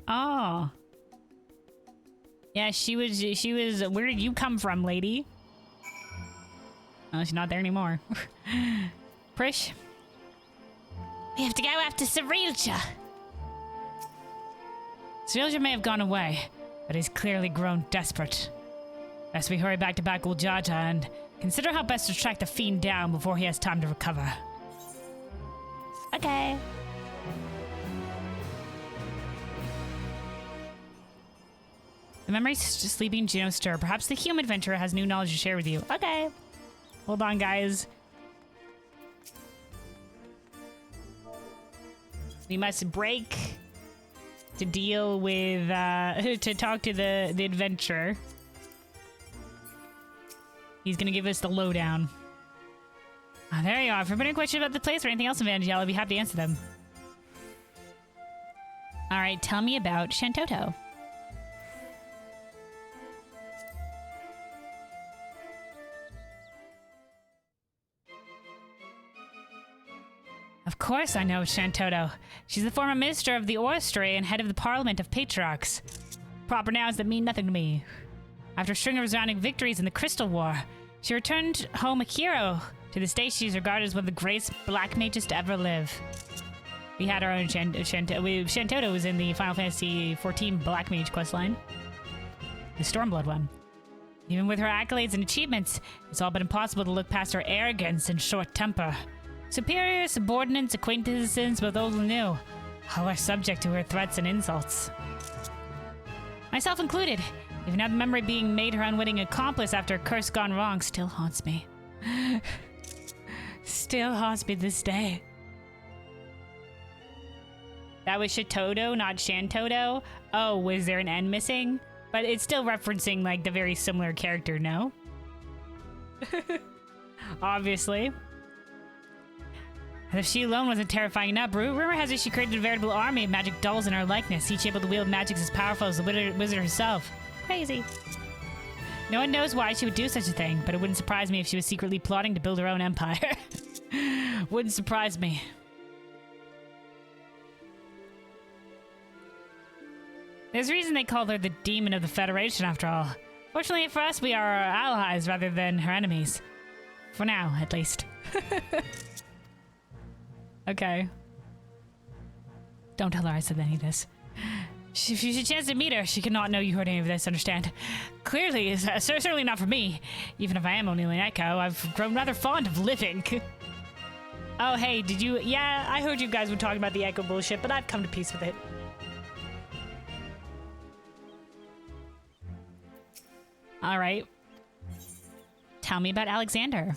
Oh. Yeah, she was, where did you come from, lady? Oh, she's not there anymore. Prish? We have to go after Cerealja. Cerealja may have gone away, but he's clearly grown desperate. Best we hurry back to Bakuljaja and consider how best to track the fiend down before he has time to recover. Okay. The memories sleeping Juneau stir. Perhaps the human adventurer has new knowledge to share with you. Okay. Hold on, guys. We must break to deal with, to talk to the adventurer. He's gonna give us the lowdown. Ah, there you are. If you have any questions about the place or anything else in Vana'diel, I'll be happy to answer them. Alright, tell me about Shantoto. Of course I know Shantoto. She's the former minister of the Orstray and head of the Parliament of Patriarchs. Proper nouns that mean nothing to me. After a string of resounding victories in the Crystal War, she returned home a hero. To this day, she's regarded as one of the greatest black mages to ever live. We had our own Shantoto was in the Final Fantasy XIV Black Mage questline. The Stormblood one. Even with her accolades and achievements, it's all but impossible to look past her arrogance and short temper. Superiors, subordinates, acquaintances, both old and new, all are subject to her threats and insults. Myself included. Even now the memory of being made her unwitting accomplice after a curse gone wrong still haunts me. Still haunts me this day. That was Shatoto, not Shantoto? Oh, was there an N missing? But it's still referencing, like, the very similar character, no? Obviously. As if she alone wasn't terrifying enough, rumor has it she created a veritable army of magic dolls in her likeness, each able to wield magics as powerful as the wizard herself. Crazy. No one knows why she would do such a thing, but it wouldn't surprise me if she was secretly plotting to build her own empire. Wouldn't surprise me. There's a reason they call her the Demon of the Federation, after all. Fortunately for us, we are our allies rather than her enemies. For now, at least. Okay. Don't tell her I said any of this. If you should chance to meet her, she cannot know you heard any of this, understand? Clearly, certainly not for me. Even if I am only an echo, I've grown rather fond of living. Oh, hey, did you... Yeah, I heard you guys were talking about the echo bullshit, but I've come to peace with it. Alright. Tell me about Alexander.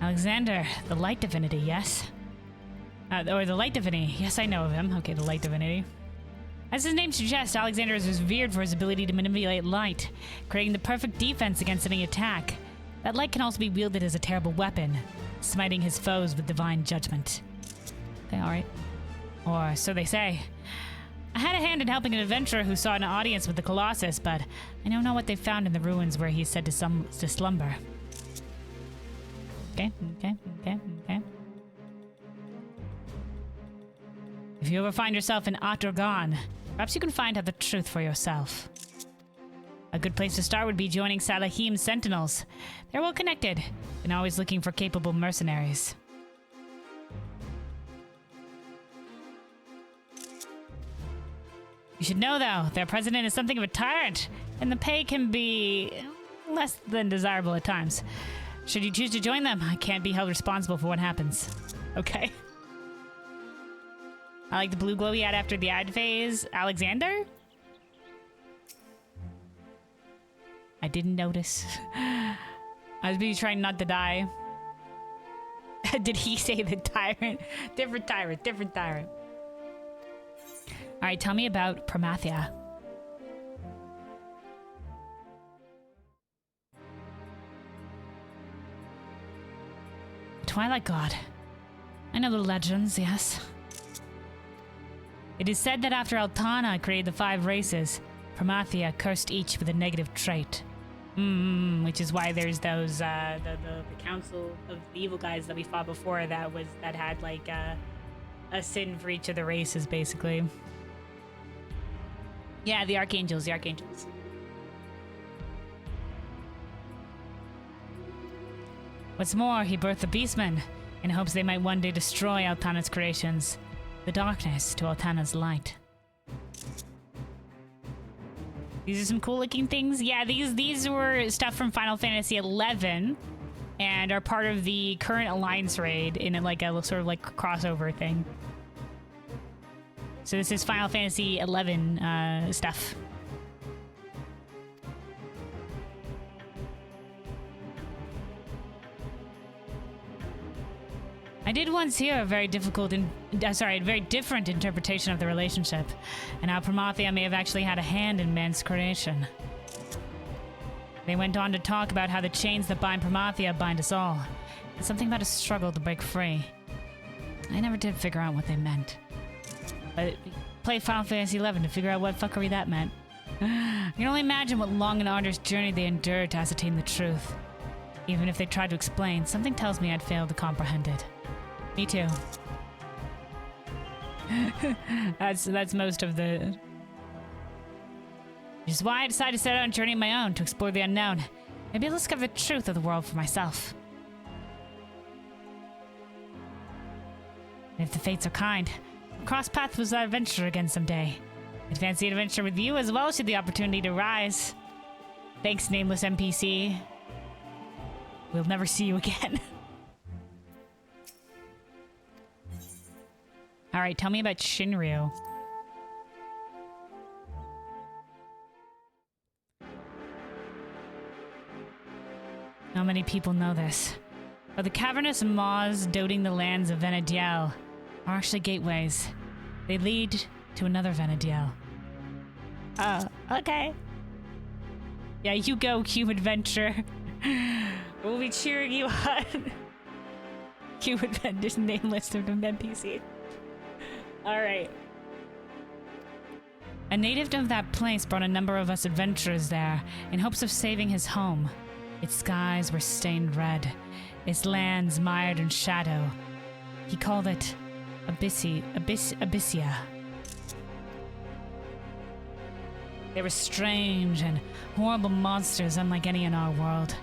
Alexander, the light divinity, yes? Or the light divinity. Yes, I know of him. Okay, the light divinity. As his name suggests, Alexander is revered for his ability to manipulate light, creating the perfect defense against any attack. That light can also be wielded as a terrible weapon, smiting his foes with divine judgment. Okay, alright. Or so they say. I had a hand in helping an adventurer who saw an audience with the Colossus, but I don't know what they found in the ruins where he's said to slumber. Okay. If you ever find yourself in Atrogan, perhaps you can find out the truth for yourself. A good place to start would be joining Salahim's Sentinels. They're well connected and always looking for capable mercenaries. You should know, though, their president is something of a tyrant, and the pay can be less than desirable at times. Should you choose to join them, I can't be held responsible for what happens. Okay. I like the blue glow he had after the ad phase. Alexander? I didn't notice. I was busy trying not to die. Did he say the tyrant? Different tyrant. Alright, tell me about Promathia. Twilight God. I know the legends, yes. It is said that after Altana created the 5 races, Promathia cursed each with a negative trait. Which is why there's those the council of the evil guys that we fought before that had like a sin for each of the races, basically. Yeah, the archangels. What's more, he birthed the Beastmen in hopes they might one day destroy Altana's creations, the darkness to Altana's light. These are some cool looking things. Yeah, these were stuff from Final Fantasy XI and are part of the current Alliance raid in like a sort of like crossover thing. So this is Final Fantasy XI stuff. I did once hear a very different interpretation of the relationship, and how Promathia may have actually had a hand in man's creation. They went on to talk about how the chains that bind Promathia bind us all, and something about a struggle to break free. I never did figure out what they meant. But play Final Fantasy XI to figure out what fuckery that meant. I can only imagine what long and arduous journey they endured to ascertain the truth. Even if they tried to explain, something tells me I'd failed to comprehend it. Me too. That's most of the... Which is why I decided to set out on a journey of my own to explore the unknown. Maybe I'll discover the truth of the world for myself. And if the fates are kind, I'll cross paths with that adventure again someday. I'd fancy an adventure with you as well should the opportunity to rise. Thanks, nameless NPC. We'll never see you again. Alright, tell me about Shinryu. Not many people know this, but the cavernous maws dotting the lands of Vana'diel are actually gateways. They lead to another Vana'diel. Oh, okay. Yeah, you go, Cube Adventure. We'll be cheering you on. Cube Adventure's name list of NPC. Alright. A native of that place brought a number of us adventurers there in hopes of saving his home. Its skies were stained red, its lands mired in shadow. He called it Abyssia. They were strange and horrible monsters unlike any in our world.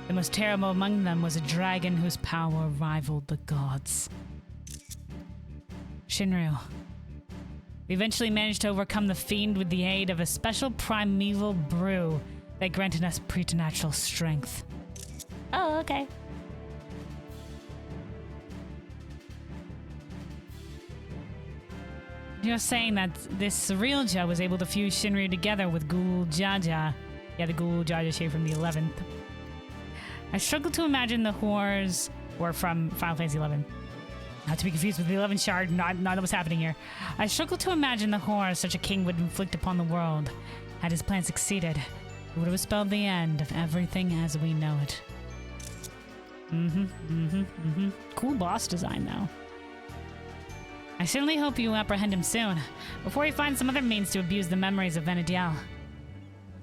The most terrible among them was a dragon whose power rivaled the gods. Shinryu. We eventually managed to overcome the fiend with the aid of a special primeval brew that granted us preternatural strength. Oh, okay. You're saying that this Realja was able to fuse Shinryu together with Ghoul Jaja. Yeah, the Ghoul Jaja shape from the 11th. I struggle to imagine the horrors were from Final Fantasy XI. Not to be confused with the 11th shard, not what's happening here. I struggle to imagine the horror such a king would inflict upon the world. Had his plan succeeded, it would have spelled the end of everything as we know it. Cool boss design, though. I certainly hope you apprehend him soon, before he finds some other means to abuse the memories of Vana'diel.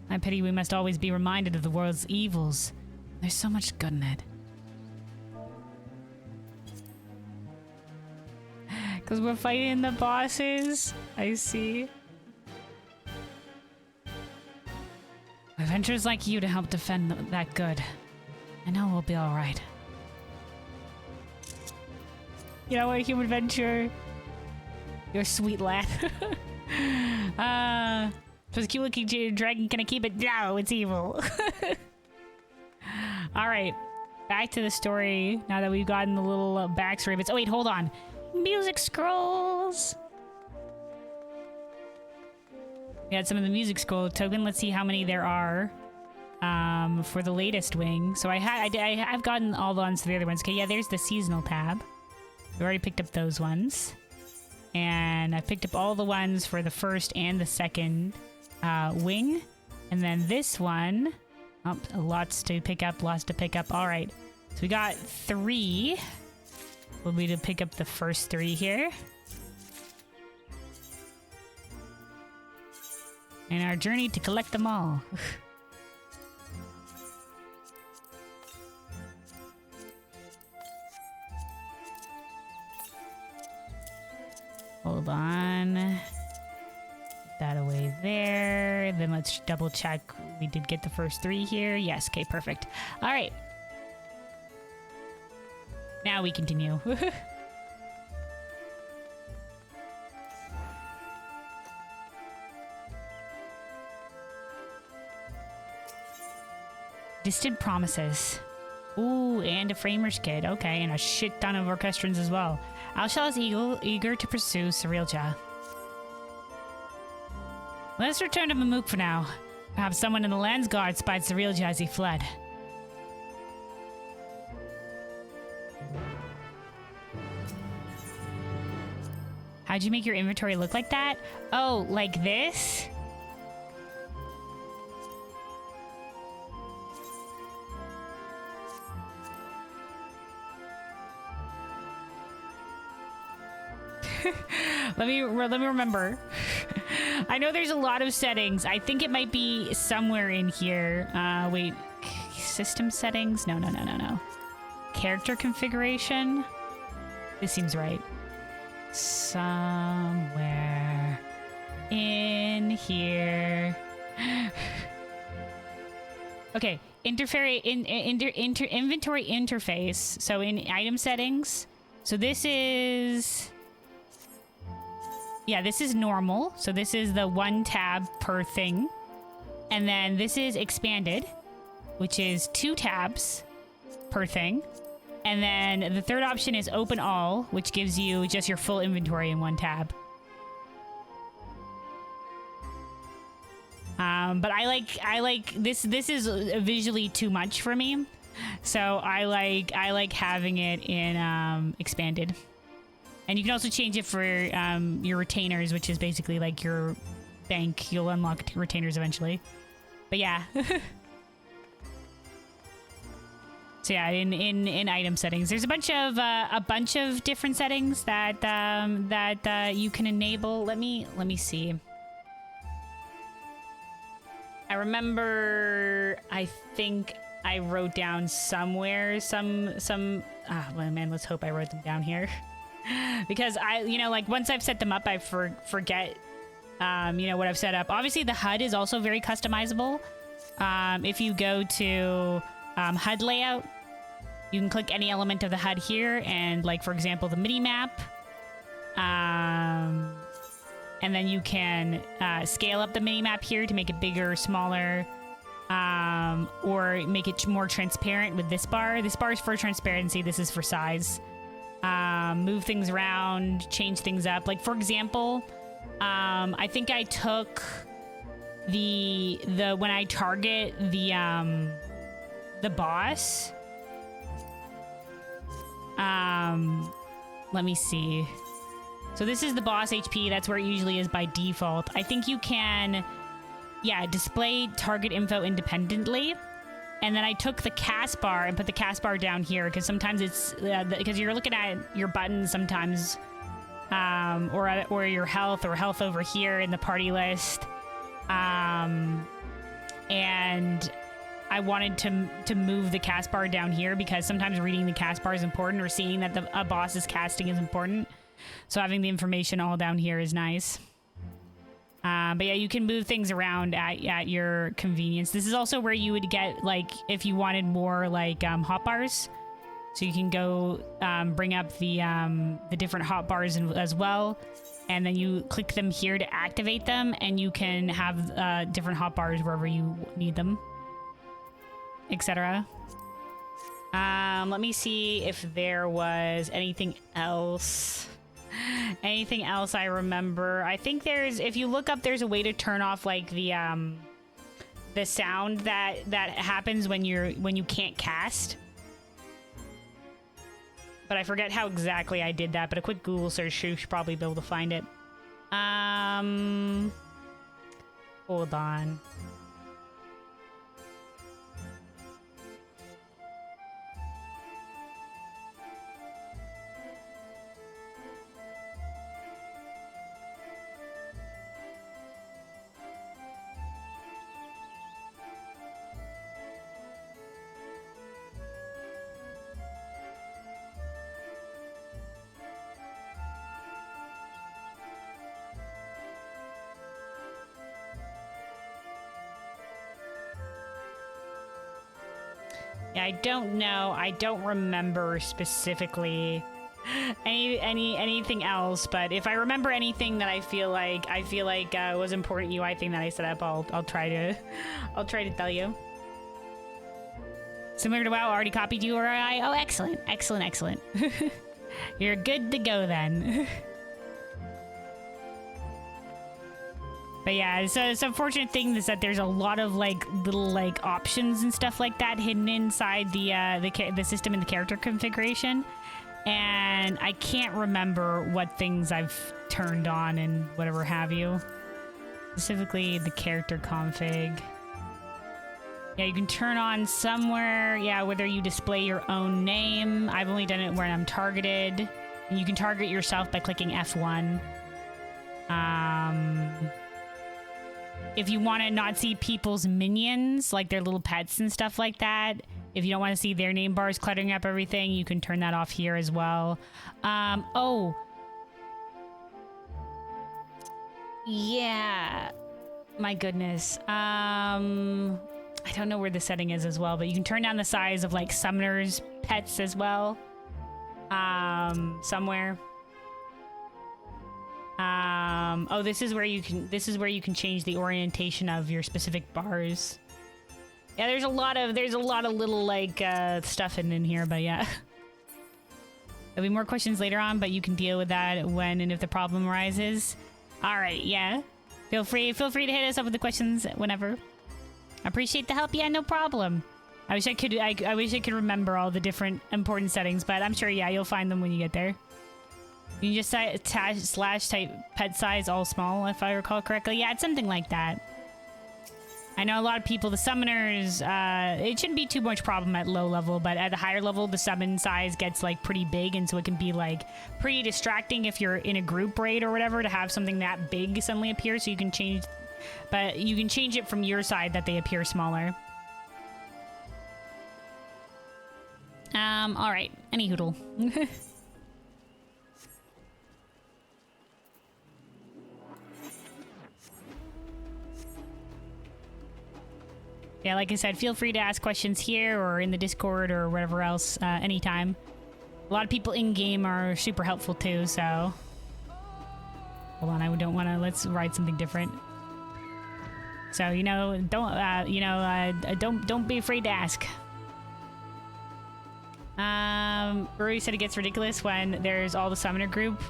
I pity we must always be reminded of the world's evils. There's so much good in it. Because we're fighting the bosses. I see. Adventurers like you to help defend that good. I know we'll be alright. You know what, Human Venture? You're a sweet lad. So the cute looking dragon, can I keep it? No, it's evil. Alright. Back to the story now that we've gotten the little backstory bits. Oh wait, hold on. Music scrolls. We had some of the music scroll token. Let's see how many there are for the latest wing. So I've gotten all the ones to the other ones. Okay, yeah, there's the seasonal tab. We already picked up those ones. And I picked up all the ones for the first and the second wing. And then this one. Oh, lots to pick up, All right. So we got 3. We'll be to pick up the first 3 here. And our journey to collect them all. Hold on. Put that away there. Then let's double check. We did get the first 3 here. Yes, okay, perfect. All right. Now we continue. Distant promises. Ooh, and a framer's kit. Okay, and a shit ton of orchestrons as well. Alshal is eager to pursue Cirilja. Let us return to Mamuk for now. Perhaps someone in the Lands Guard spied Cirilja as he fled. How'd you make your inventory look like that? Oh, like this? Let me remember. I know there's a lot of settings. I think it might be somewhere in here. Wait. System settings? No. Character configuration? This seems right. Somewhere in here. Okay. Inventory interface. So in item settings. So this is... Yeah, this is normal. So this is the 1 tab per thing. And then this is expanded, which is 2 tabs per thing. And then the third option is open all, which gives you just your full inventory in 1 tab. But I like this. This is visually too much for me. So I like having it in expanded. And you can also change it for your retainers, which is basically like your bank. You'll unlock retainers eventually. But yeah. So yeah, in item settings, there's a bunch of different settings that you can enable. Let me see. I remember. I think I wrote down somewhere some. Well, man, let's hope I wrote them down here. Because like once I've set them up, I forget, what I've set up. Obviously, the HUD is also very customizable. If you go to HUD layout, you can click any element of the HUD here, and like for example, the mini map. And then you can scale up the mini map here to make it bigger, or smaller, or make it more transparent with this bar. This bar is for transparency. This is for size. Move things around, change things up. Like for example, I think I took the when I target the boss, let me see. So this is the boss HP. That's where it usually is by default. I think you can, yeah, display target info independently. And then I took the cast bar and put the cast bar down here because sometimes it's, because you're looking at your buttons sometimes, or your health over here in the party list. And I wanted to move the cast bar down here because sometimes reading the cast bar is important, or seeing that a boss is casting is important. So having the information all down here is nice. But yeah, you can move things around at your convenience. This is also where you would get, like, if you wanted more, like, hotbars. So you can go bring up the different hotbars as well. And then you click them here to activate them, and you can have different hotbars wherever you need them, etc. Let me see if there was anything else. Anything else I remember? I think if you look up, there's a way to turn off, like, the sound that happens when you can't cast. But I forget how exactly I did that, but a quick Google search should probably be able to find it. Hold on. Yeah, I don't know. I don't remember specifically anything else, but if I remember anything that I feel like was important UI thing that I set up, I'll try to tell you. Similar to WoW, already copied you or I. Oh, excellent, excellent, excellent. You're good to go then. But yeah, so it's unfortunate thing is that there's a lot of, like, little, like, options and stuff like that hidden inside the system and the character configuration, and I can't remember what things I've turned on and whatever have you. Specifically, the character config. Yeah, you can turn on somewhere. Yeah, whether you display your own name. I've only done it where I'm targeted. And you can target yourself by clicking F1. If you want to not see people's minions, like their little pets and stuff like that, if you don't want to see their name bars cluttering up everything, you can turn that off here as well. Oh. Yeah. My goodness. I don't know where the setting is as well, but you can turn down the size of, like, summoners' pets as well. Somewhere. Oh, this is where you can change the orientation of your specific bars. Yeah, there's a lot of little, like, stuff in here, but yeah. There'll be more questions later on, but you can deal with that when and if the problem arises. All right, yeah. Feel free to hit us up with the questions whenever. I appreciate the help. Yeah, no problem. I wish I could remember all the different important settings, but I'm sure, yeah, you'll find them when you get there. You can just /type pet size all small, if I recall correctly. Yeah, it's something like that. I know a lot of people, the summoners, it shouldn't be too much problem at low level, but at the higher level, the summon size gets, like, pretty big, and so it can be, like, pretty distracting if you're in a group raid or whatever to have something that big suddenly appear, so you can change, but you can change it from your side that they appear smaller. Alright, any hoodle. Yeah, like I said, feel free to ask questions here or in the Discord or whatever else anytime. A lot of people in-game are super helpful too, so... Hold on, I don't want to... Let's write something different. So, don't be afraid to ask. Rory said it gets ridiculous when there's all the summoner group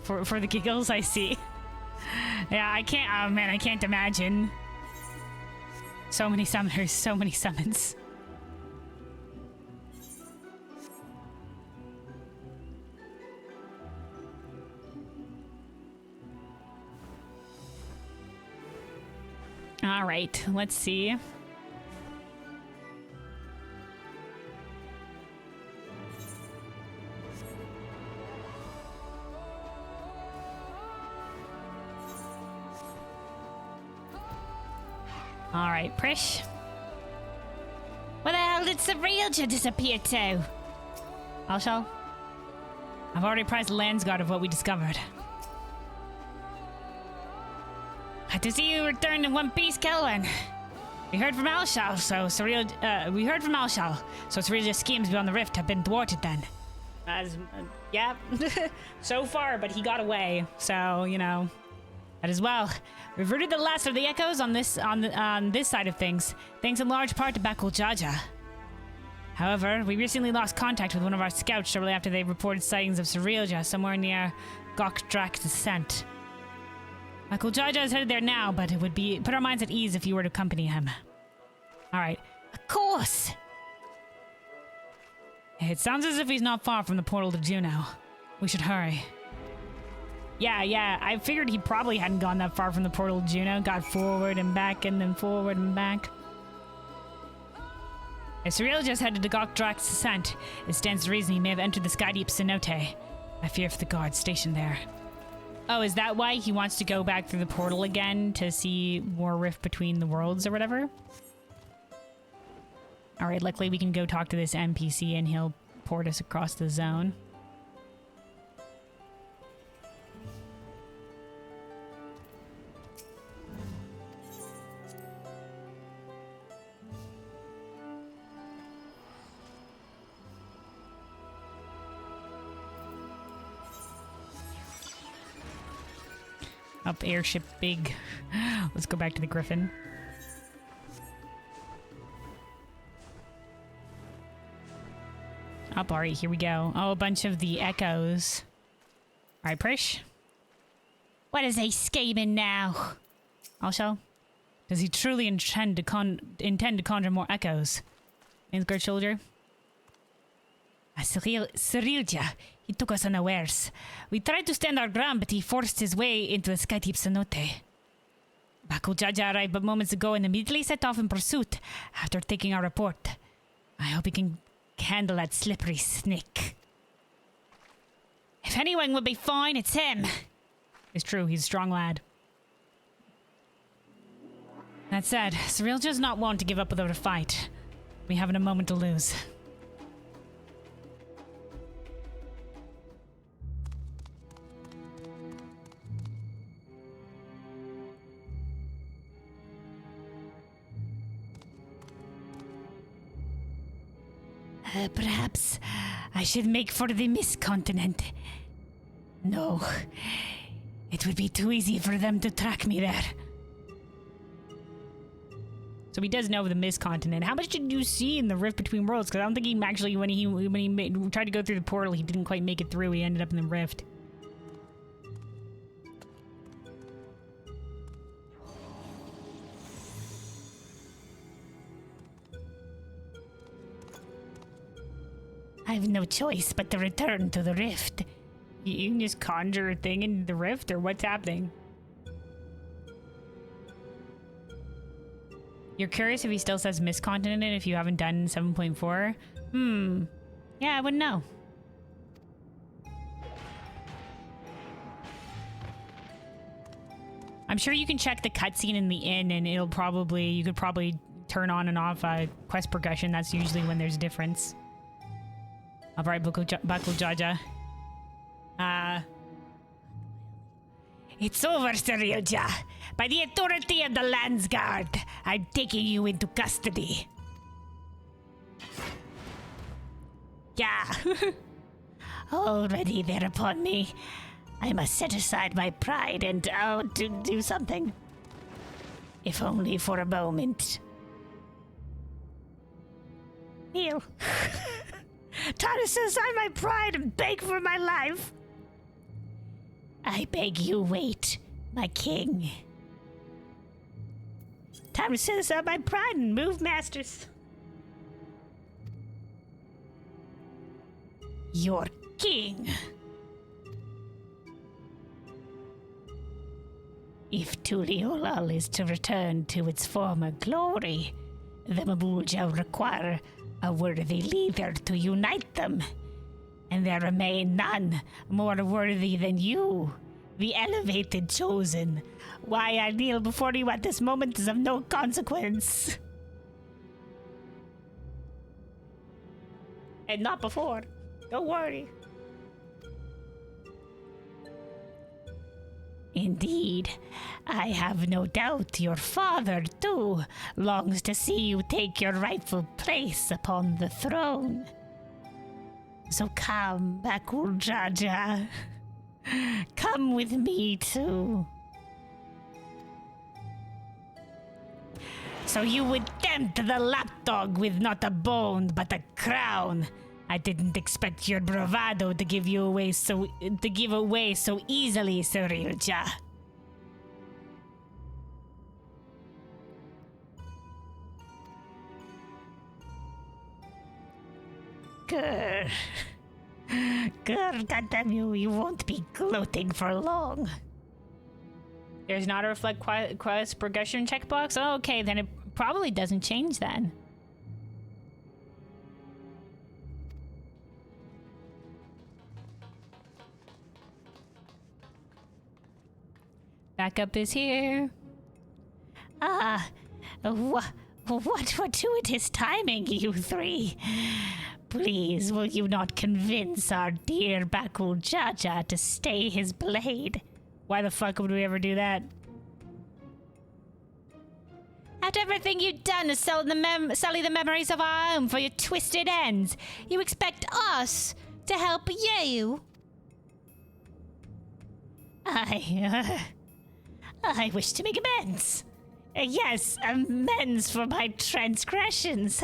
for the giggles, I see. Yeah, I can't... Oh, man, I can't imagine. So many summoners, so many summons. All right, let's see. All right, Prish. Where the hell did Serilja disappear to? Alshal? I've already apprised Landsguard of what we discovered. Glad to see you returned in one piece, Kelwyn. We heard from Alshal, so Serilja's schemes beyond the rift have been thwarted then. Yeah, so far, but he got away, so, you know, that as well. We've routed the last of the echoes on this side of things, thanks in large part to Bakul Jaja. However, we recently lost contact with one of our scouts shortly after they reported sightings of Serilja somewhere near Gokdrak's descent. Bakul Jaja is headed there now, but it would be put our minds at ease if you were to accompany him. All right. Of course. It sounds as if he's not far from the portal to Juno. We should hurry. Yeah, I figured he probably hadn't gone that far from the portal to Juno. Got forward and back and then forward and back. If Surreal just headed to Gokdrak's descent, it stands to reason he may have entered the Skydeep cenote. I fear for the guards stationed there. Oh, is that why he wants to go back through the portal again to see more rift between the worlds or whatever? Alright, luckily we can go talk to this NPC and he'll port us across the zone. Up airship big. Let's go back to the Griffin. Up, alright, here we go. Oh, a bunch of the echoes. Alright, Prish. What is he scheming now? Also, does he truly intend to conjure more echoes? Ainsguard soldier? Serilja, he took us unawares. We tried to stand our ground, but he forced his way into the Skydeep cenote. Bakul Jaja arrived but moments ago and immediately set off in pursuit after taking our report. I hope he can handle that slippery snake. If anyone would be fine, it's him. It's true, he's a strong lad. That said, Serilja's not one to give up without a fight. We haven't a moment to lose. Perhaps I should make for the Mist Continent. No, it would be too easy for them to track me there. So he does know the Mist Continent. How much did you see in the rift between worlds? Because I don't think he actually, when he tried to go through the portal, he didn't quite make it through. He ended up in the rift. I've no choice but to return to the rift. You can just conjure a thing in the rift, or what's happening? You're curious if he still says Mist Continent if you haven't done 7.4? Yeah, I wouldn't know. I'm sure you can check the cutscene in the inn and you could probably turn on and off quest progression. That's usually when there's a difference. Alright, Bakul Jaja. It's over, Serilja. By the authority of the Landsguard, I'm taking you into custody. Yeah. Already there upon me. I must set aside my pride and do something. If only for a moment. Neil. Time to set aside my pride and beg for my life. I beg you wait, my king. Time to set aside my pride and move, masters. Your king. If Tuliolal is to return to its former glory, the Mabulja require a worthy leader to unite them. And there remain none more worthy than you, the elevated chosen. Why I kneel before you at this moment is of no consequence. And not before. Don't worry. Indeed, I have no doubt your father, too, longs to see you take your rightful place upon the throne. So come, Bakul Jaja. Come with me, too. So you would tempt the lapdog with not a bone but a crown. I didn't expect your bravado to give away so easily, Cyrilja. Grr. Grr, goddamn you, you won't be gloating for long. There's not a reflect quest progression checkbox? Oh, okay, then it probably doesn't change then. Backup is here. What fortuitous timing, you three. Please, will you not convince our dear Bakul Jaja to stay his blade? Why the fuck would we ever do that? After everything you've done to sully the memories of our home for your twisted ends, you expect us to help you? I wish to make amends. Yes, amends for my transgressions.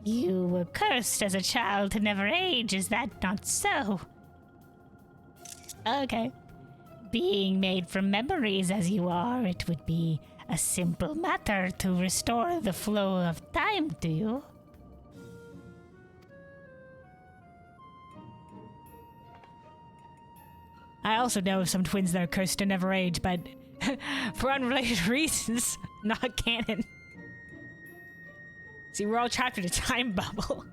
You were cursed as a child to never age, is that not so? Okay. Being made from memories as you are, it would be a simple matter to restore the flow of time to you. I also know some twins that are cursed to never age, but for unrelated reasons, not canon. See, we're all trapped in a time bubble.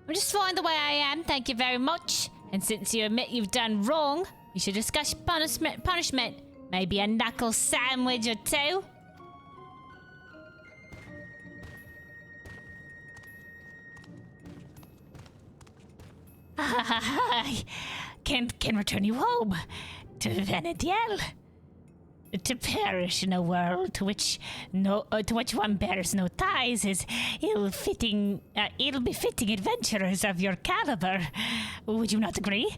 I'm just fine the way I am, thank you very much. And since you admit you've done wrong, we should discuss punishment. Maybe a knuckle sandwich or two. I can return you home to Vana'diel, to perish in a world to which one bears no ties is ill-befitting adventurers of your caliber. Would you not agree?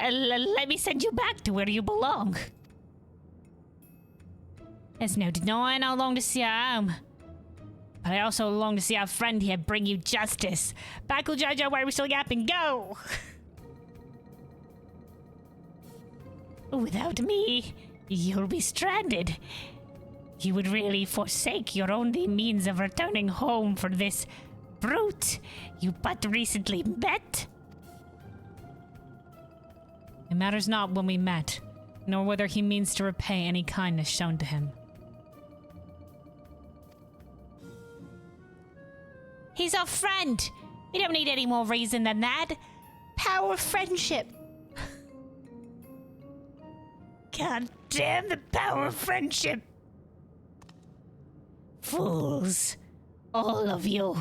Let me send you back to where you belong. There's no denying I long to see our home. But I also long to see our friend here bring you justice. Bakul Jaja, why are we still yapping? Go! Without me, you'll be stranded. You would really forsake your only means of returning home for this brute you but recently met? It matters not when we met, nor whether he means to repay any kindness shown to him. He's our friend. We don't need any more reason than that. Power of friendship. God damn the power of friendship. Fools. All of you.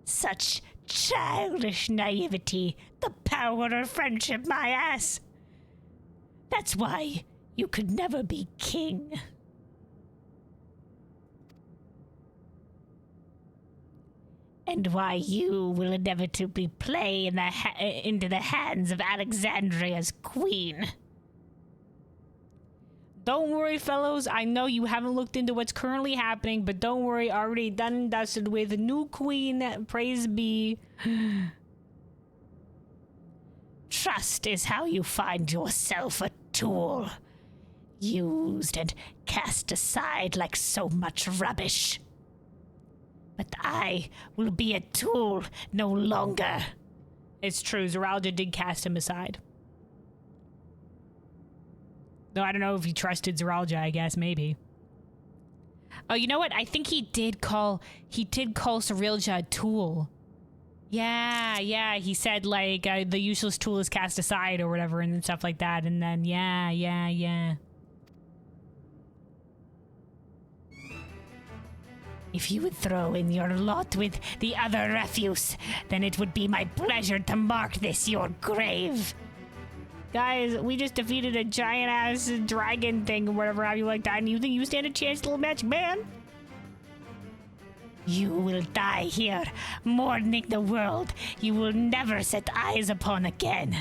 Such childish naivety. The power of friendship, my ass. That's why you could never be king. And why you will inevitably play into the hands of Alexandria's queen. Don't worry, fellows. I know you haven't looked into what's currently happening, but don't worry. Already done and dusted with a new queen. Praise be. Trust is how you find yourself a tool. Used and cast aside like so much rubbish. But I will be a tool no longer. It's true, Zeralja did cast him aside. Though I don't know if he trusted Zeralja, I guess, maybe. Oh, you know what? I think he did call Zeralja a tool. Yeah, he said, like, the useless tool is cast aside or whatever and stuff like that, and then, yeah. If you would throw in your lot with the other refuse, then it would be my pleasure to mark this your grave. Guys, we just defeated a giant-ass dragon thing or whatever have you like that, and you think you stand a chance, little magic man? You will die here, mourning the world you will never set eyes upon again.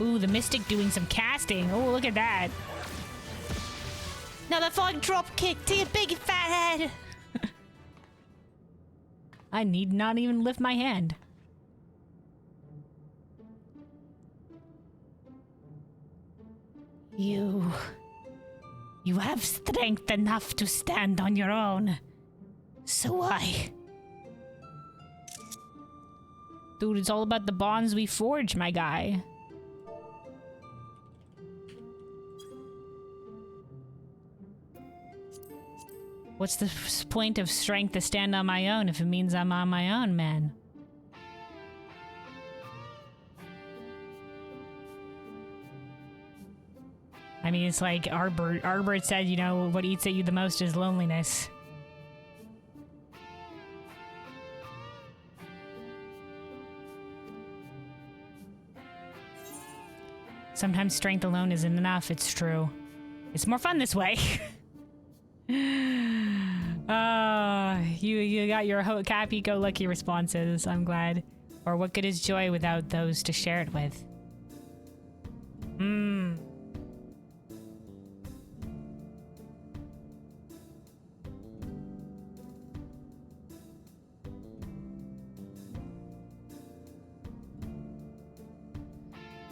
Ooh, the Mystic doing some casting. Oh, look at that. Another flying drop kick to your big fat head. I need not even lift my hand. You have strength enough to stand on your own. So why? Dude, it's all about the bonds we forge, my guy. What's the point of strength to stand on my own if it means I'm on my own, man? I mean, it's like Arbert said, you know, what eats at you the most is loneliness. Sometimes strength alone isn't enough, it's true. It's more fun this way. You got your happy-go-lucky responses, I'm glad. Or what good is joy without those to share it with?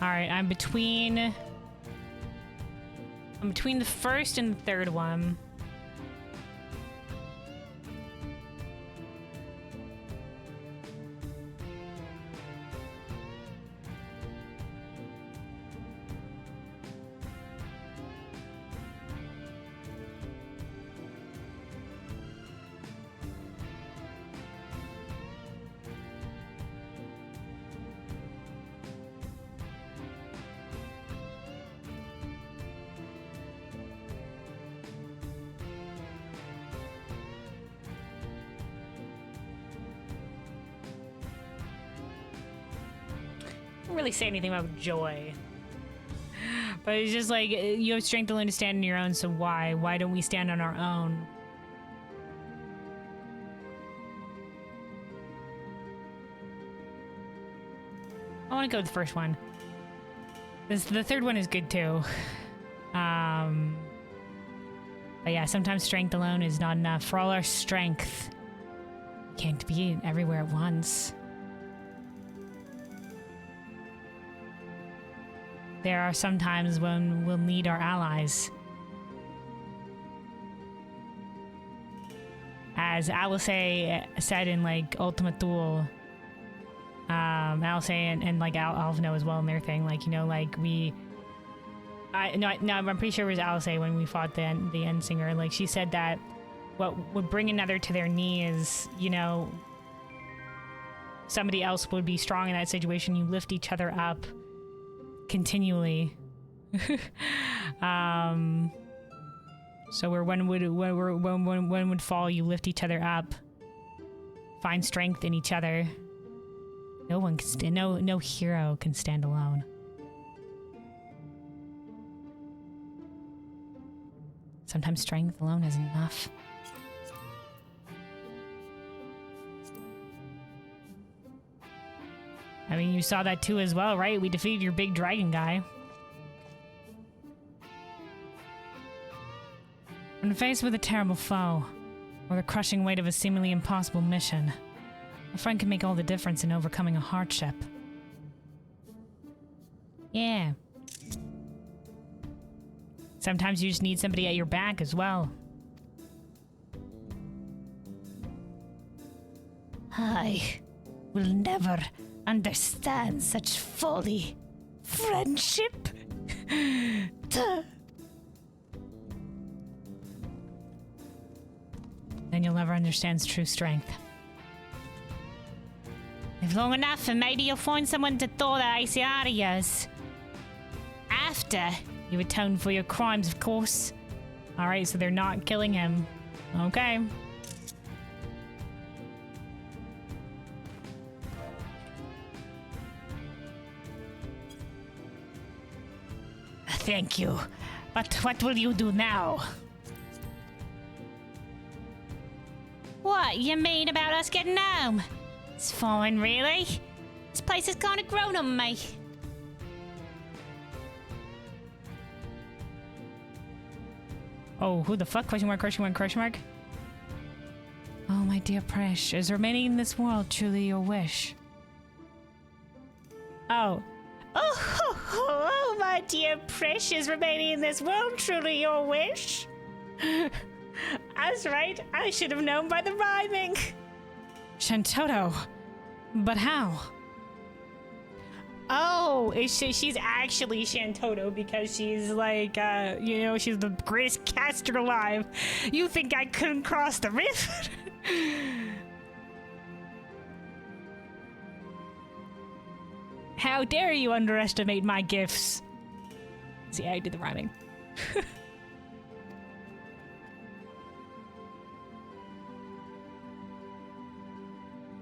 Alright, I'm between the first and the third one. Really say anything about joy, but it's just like you have strength alone to stand on your own, so why don't we stand on our own? I want to go with the first one. The third one is good too. But yeah, sometimes strength alone is not enough. For all our strength, we can't be everywhere at once. There are some times when we'll need our allies. As Alice said in like Ultimate Duel, Alice and like Alvno as well in their thing, like, you know, like I'm pretty sure it was Alice when we fought the End Singer. Like, she said that what would bring another to their knees, you know, somebody else would be strong in that situation. You lift each other up continually. So where one would fall, you lift each other up, find strength in each other. No one can no hero can stand alone. Sometimes strength alone is enough. I mean, you saw that too as well, right? We defeated your big dragon guy. When faced with a terrible foe, or the crushing weight of a seemingly impossible mission, a friend can make all the difference in overcoming a hardship. Yeah. Sometimes you just need somebody at your back as well. I will never understand such folly. Friendship? Duh. Then you'll never understand true strength. Live long enough and maybe you'll find someone to thaw that icy out of yours. After You atone for your crimes, of course. Alright, so they're not killing him. Okay. Thank you. But what will you do now? What you mean about us getting home? It's fine, really. This place has kind of grown on me. Oh, who the fuck? Question mark, question mark, question mark? Oh, my dear Presh, is remaining in this world truly your wish? Oh. Oh, my dear precious, remaining in this world truly your wish? That's right, I should have known by the rhyming. Shantoto. But how? Oh, she's actually Shantoto because she's like, she's the greatest caster alive. You think I couldn't cross the rift? How dare you underestimate my gifts? See, I did the rhyming.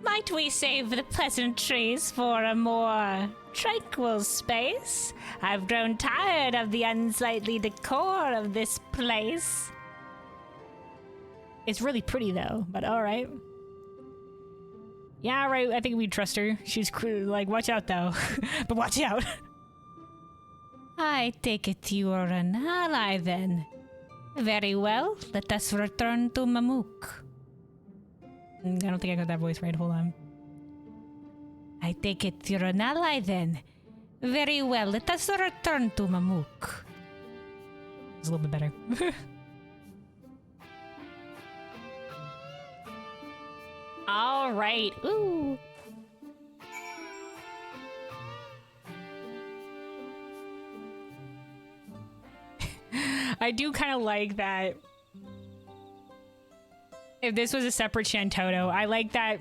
Might we save the pleasantries for a more tranquil space? I've grown tired of the unsightly decor of this place. It's really pretty though, but alright. Yeah, right, I think we trust her. She's like, watch out though. But watch out. I take it you are an ally then. Very well, let us return to Mamuk. I don't think I got that voice right, hold on. I take it you're an ally then. Very well, let us return to Mamuk. It's a little bit better. All right. Ooh. I do kind of like that. If this was a separate Shantoto, I like that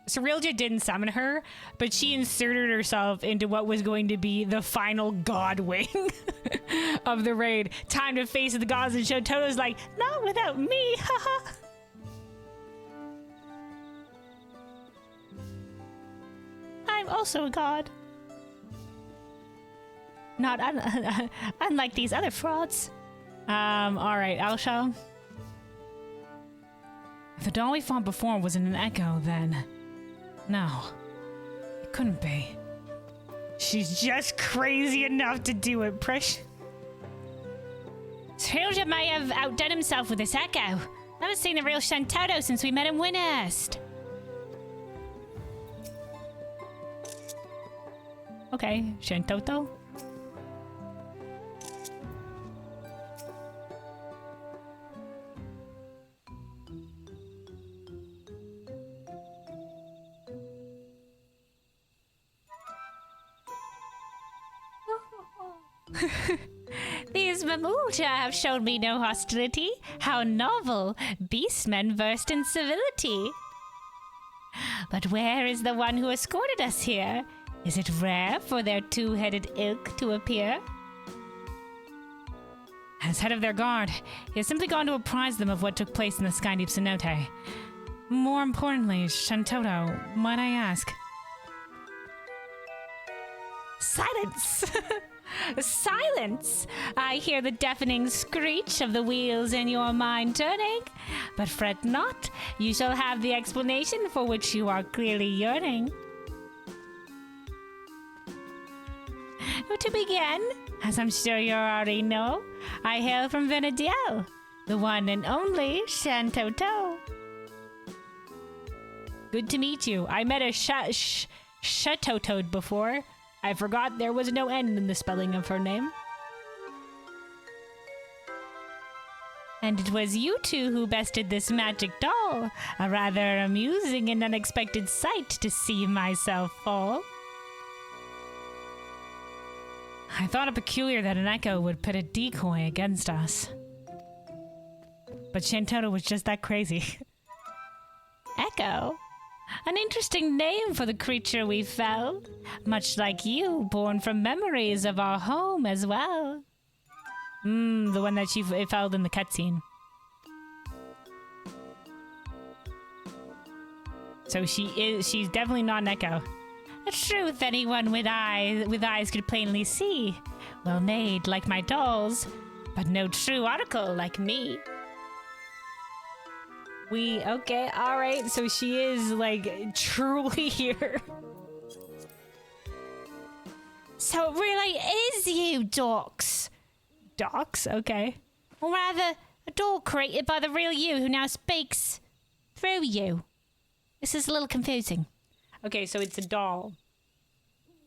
Cerealia didn't summon her, but she inserted herself into what was going to be the final god wing of the raid. Time to face the gods, and Shantoto's like, not without me, haha. I'm also a god. Not unlike these other frauds. Alright, Alsha. If the dawn we fought before wasn't an echo, then... No. It couldn't be. She's just crazy enough to do it, Presh. Cerealia may have outdone himself with this echo. I haven't seen the real Shantoto since we met in Windurst. Okay, Shantoto. These Mamuja have shown me no hostility. How novel, beastmen versed in civility. But where is the one who escorted us here? Is it rare for their two-headed ilk to appear? As head of their guard, he has simply gone to apprise them of what took place in the Skydeep Cenote. More importantly, Shantoto, might I ask? Silence! Silence! I hear the deafening screech of the wheels in your mind turning. But fret not, you shall have the explanation for which you are clearly yearning. To begin, as I'm sure you already know, I hail from Vana'diel, the one and only Shantoto. Good to meet you. I met a Shatotode before. I forgot there was no N in the spelling of her name. And it was you two who bested this magic doll. A rather amusing and unexpected sight to see myself fall. I thought it peculiar that an echo would put a decoy against us. But Shantota was just that crazy. Echo? An interesting name for the creature we felled. Much like you, born from memories of our home as well. The one that she felled in the cutscene. So she's definitely not an echo. A truth anyone with eyes could plainly see. Well made like my dolls, but no true article like me. Okay, alright, so she is, like, truly here. So it really is you, Docs. Docs? Okay. Or rather, a doll created by the real you who now speaks through you. This is a little confusing. Okay, so it's a doll.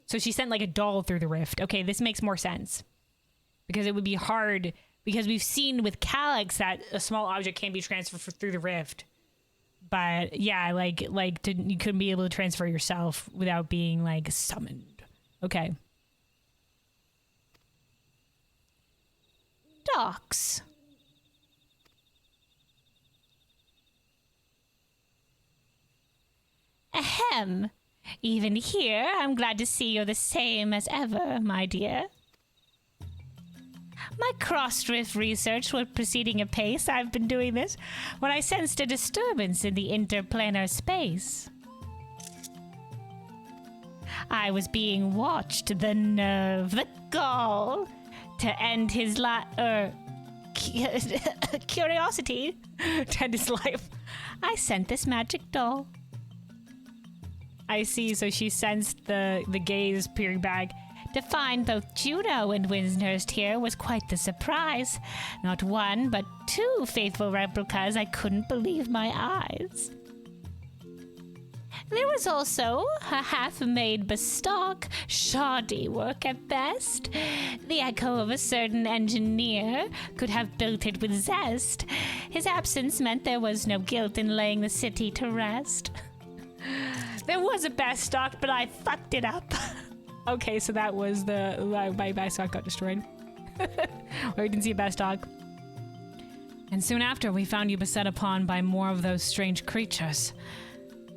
So she sent, like, a doll through the rift. Okay, this makes more sense. Because it would be hard... Because we've seen with Calyx that a small object can be transferred through the rift. But yeah, you couldn't be able to transfer yourself without being like summoned. Okay. Docs. Ahem. Even here, I'm glad to see you're the same as ever, my dear. My cross-drift research was proceeding apace. I've been doing this when I sensed a disturbance in the interplanar space. I was being watched. The nerve, the gall, to end his curiosity, to end his life. I sent this magic doll. I see. So she sensed the gaze peering back. To find both Juno and Windurst here was quite the surprise. Not one, but two faithful replicas. I couldn't believe my eyes. There was also a half-made bestock, shoddy work at best. The echo of a certain engineer could have built it with zest. His absence meant there was no guilt in laying the city to rest. There was a bestock, but I fucked it up. Okay, so that was my bestock got destroyed. We didn't see a bestock. And soon after, we found you beset upon by more of those strange creatures.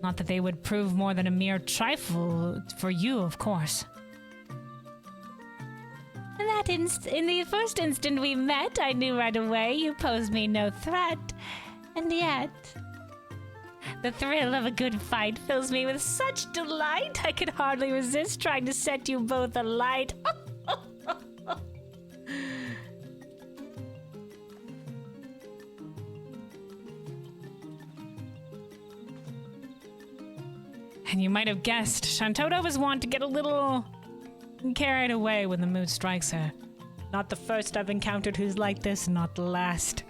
Not that they would prove more than a mere trifle for you, of course. In the first instant we met, I knew right away you posed me no threat. And yet... the thrill of a good fight fills me with such delight, I could hardly resist trying to set you both alight. And you might have guessed, Shantota was wont to get a little carried away when the mood strikes her. Not the first I've encountered who's like this, not the last.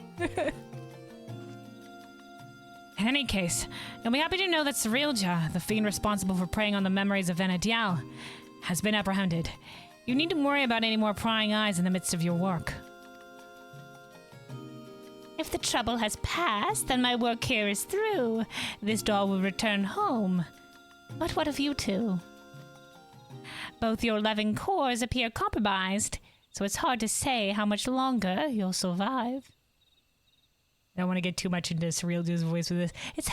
In any case, you'll be happy to know that Cyrilja, the fiend responsible for preying on the memories of Vana'diel, has been apprehended. You needn't worry about any more prying eyes in the midst of your work. If the trouble has passed, then my work here is through. This doll will return home. But what of you two? Both your loving cores appear compromised, so it's hard to say how much longer you'll survive. I don't want to get too much into Cyrilja's voice with this. It's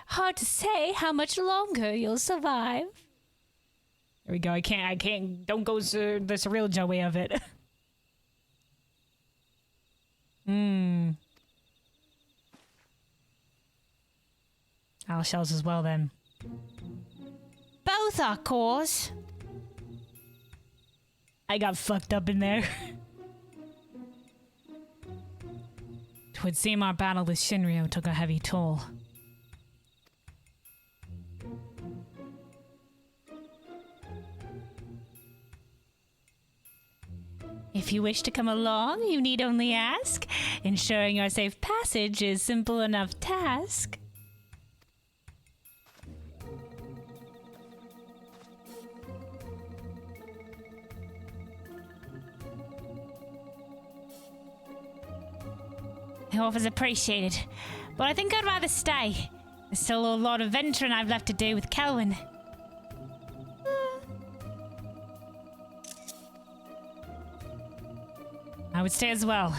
hard to say how much longer you'll survive. There we go. I can't. Don't go the Cyrilja way of it. I'll shells as well then. Both our cores. I got fucked up in there. 'Twould seem our battle with Shinryu took a heavy toll. If you wish to come along, you need only ask. Ensuring your safe passage is simple enough task. The offer's appreciated, but I think I'd rather stay. There's still a lot of venturing I've left to do with Kelwyn. I would stay as well.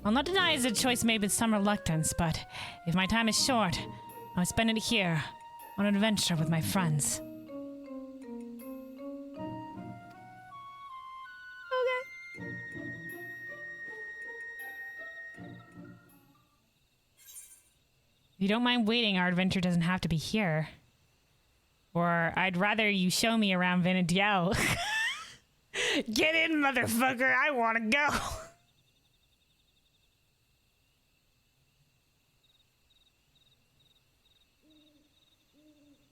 I'll not deny it's a choice made with some reluctance, but if my time is short, I would spend it here, on an adventure with my friends. If you don't mind waiting, our adventure doesn't have to be here. Or I'd rather you show me around Vana'diel. Get in, motherfucker! I want to go!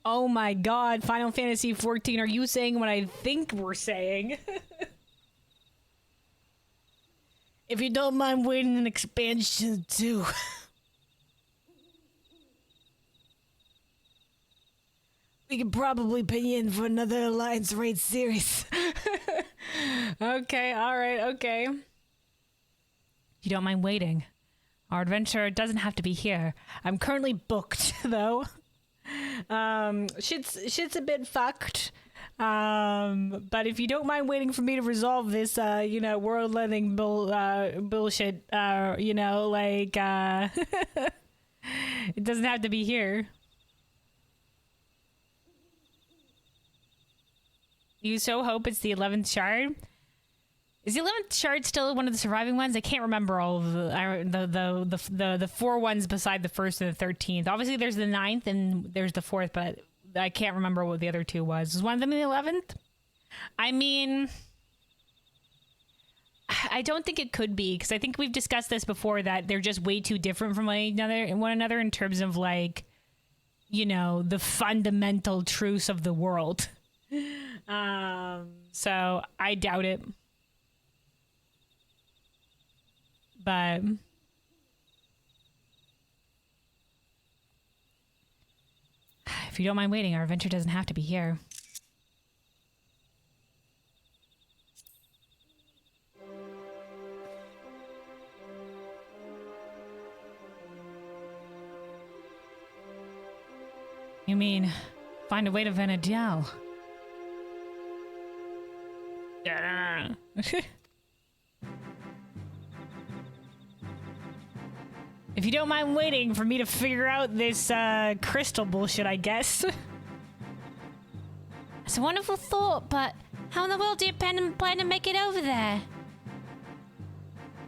Oh my god, Final Fantasy XIV, are you saying what I think we're saying? If you don't mind waiting an expansion too. We could probably pay you in for another Alliance Raid series. Okay, alright, okay. If you don't mind waiting. Our adventure doesn't have to be here. I'm currently booked, though. Shit's a bit fucked. But if you don't mind waiting for me to resolve this, world-ending bullshit, it doesn't have to be here. You so hope it's the 11th shard? Is the 11th shard still one of the surviving ones? I can't remember all of the 4 ones beside the 1st and the 13th. Obviously, there's the 9th and there's the 4th, but I can't remember what the other 2 was. Was one of them the 11th? I mean, I don't think it could be, because I think we've discussed this before, that they're just way too different from one another in terms of, the fundamental truths of the world. So I doubt it. But if you don't mind waiting, our adventure doesn't have to be here. You mean find a way to Vana'diel? If you don't mind waiting for me to figure out this crystal bullshit, I guess. It's a wonderful thought, but how in the world do you plan to make it over there?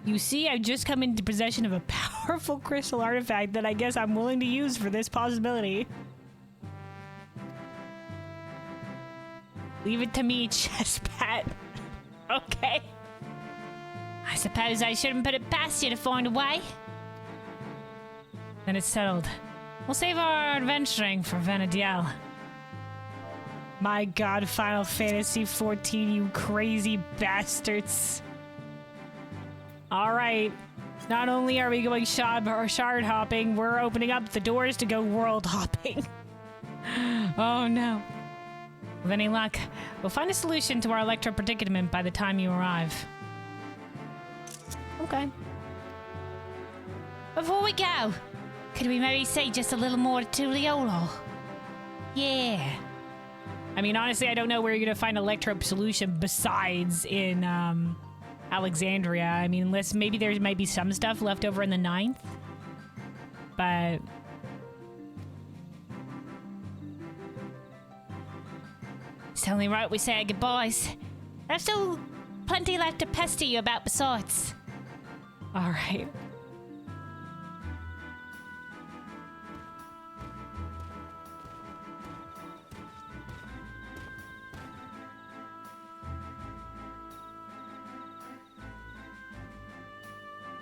You see, I've just come into possession of a powerful crystal artifact that I guess I'm willing to use for this possibility. Leave it to me, Chesspat. Okay. I suppose I shouldn't put it past you to find a way. Then it's settled. We'll save our adventuring for Vana'diel. My god, Final Fantasy XIV, you crazy bastards. Alright. Not only are we going shard hopping, we're opening up the doors to go world hopping. Oh no. With any luck, we'll find a solution to our electro predicament by the time you arrive. Okay. Before we go, could we maybe say just a little more to Tuliolo? Yeah. I mean, honestly, I don't know where you're gonna find electro solution besides in Alexandria. I mean, unless maybe there might be some stuff left over in the 9th. But it's only right we say our goodbyes. There's still plenty left to pester you about besides. alright.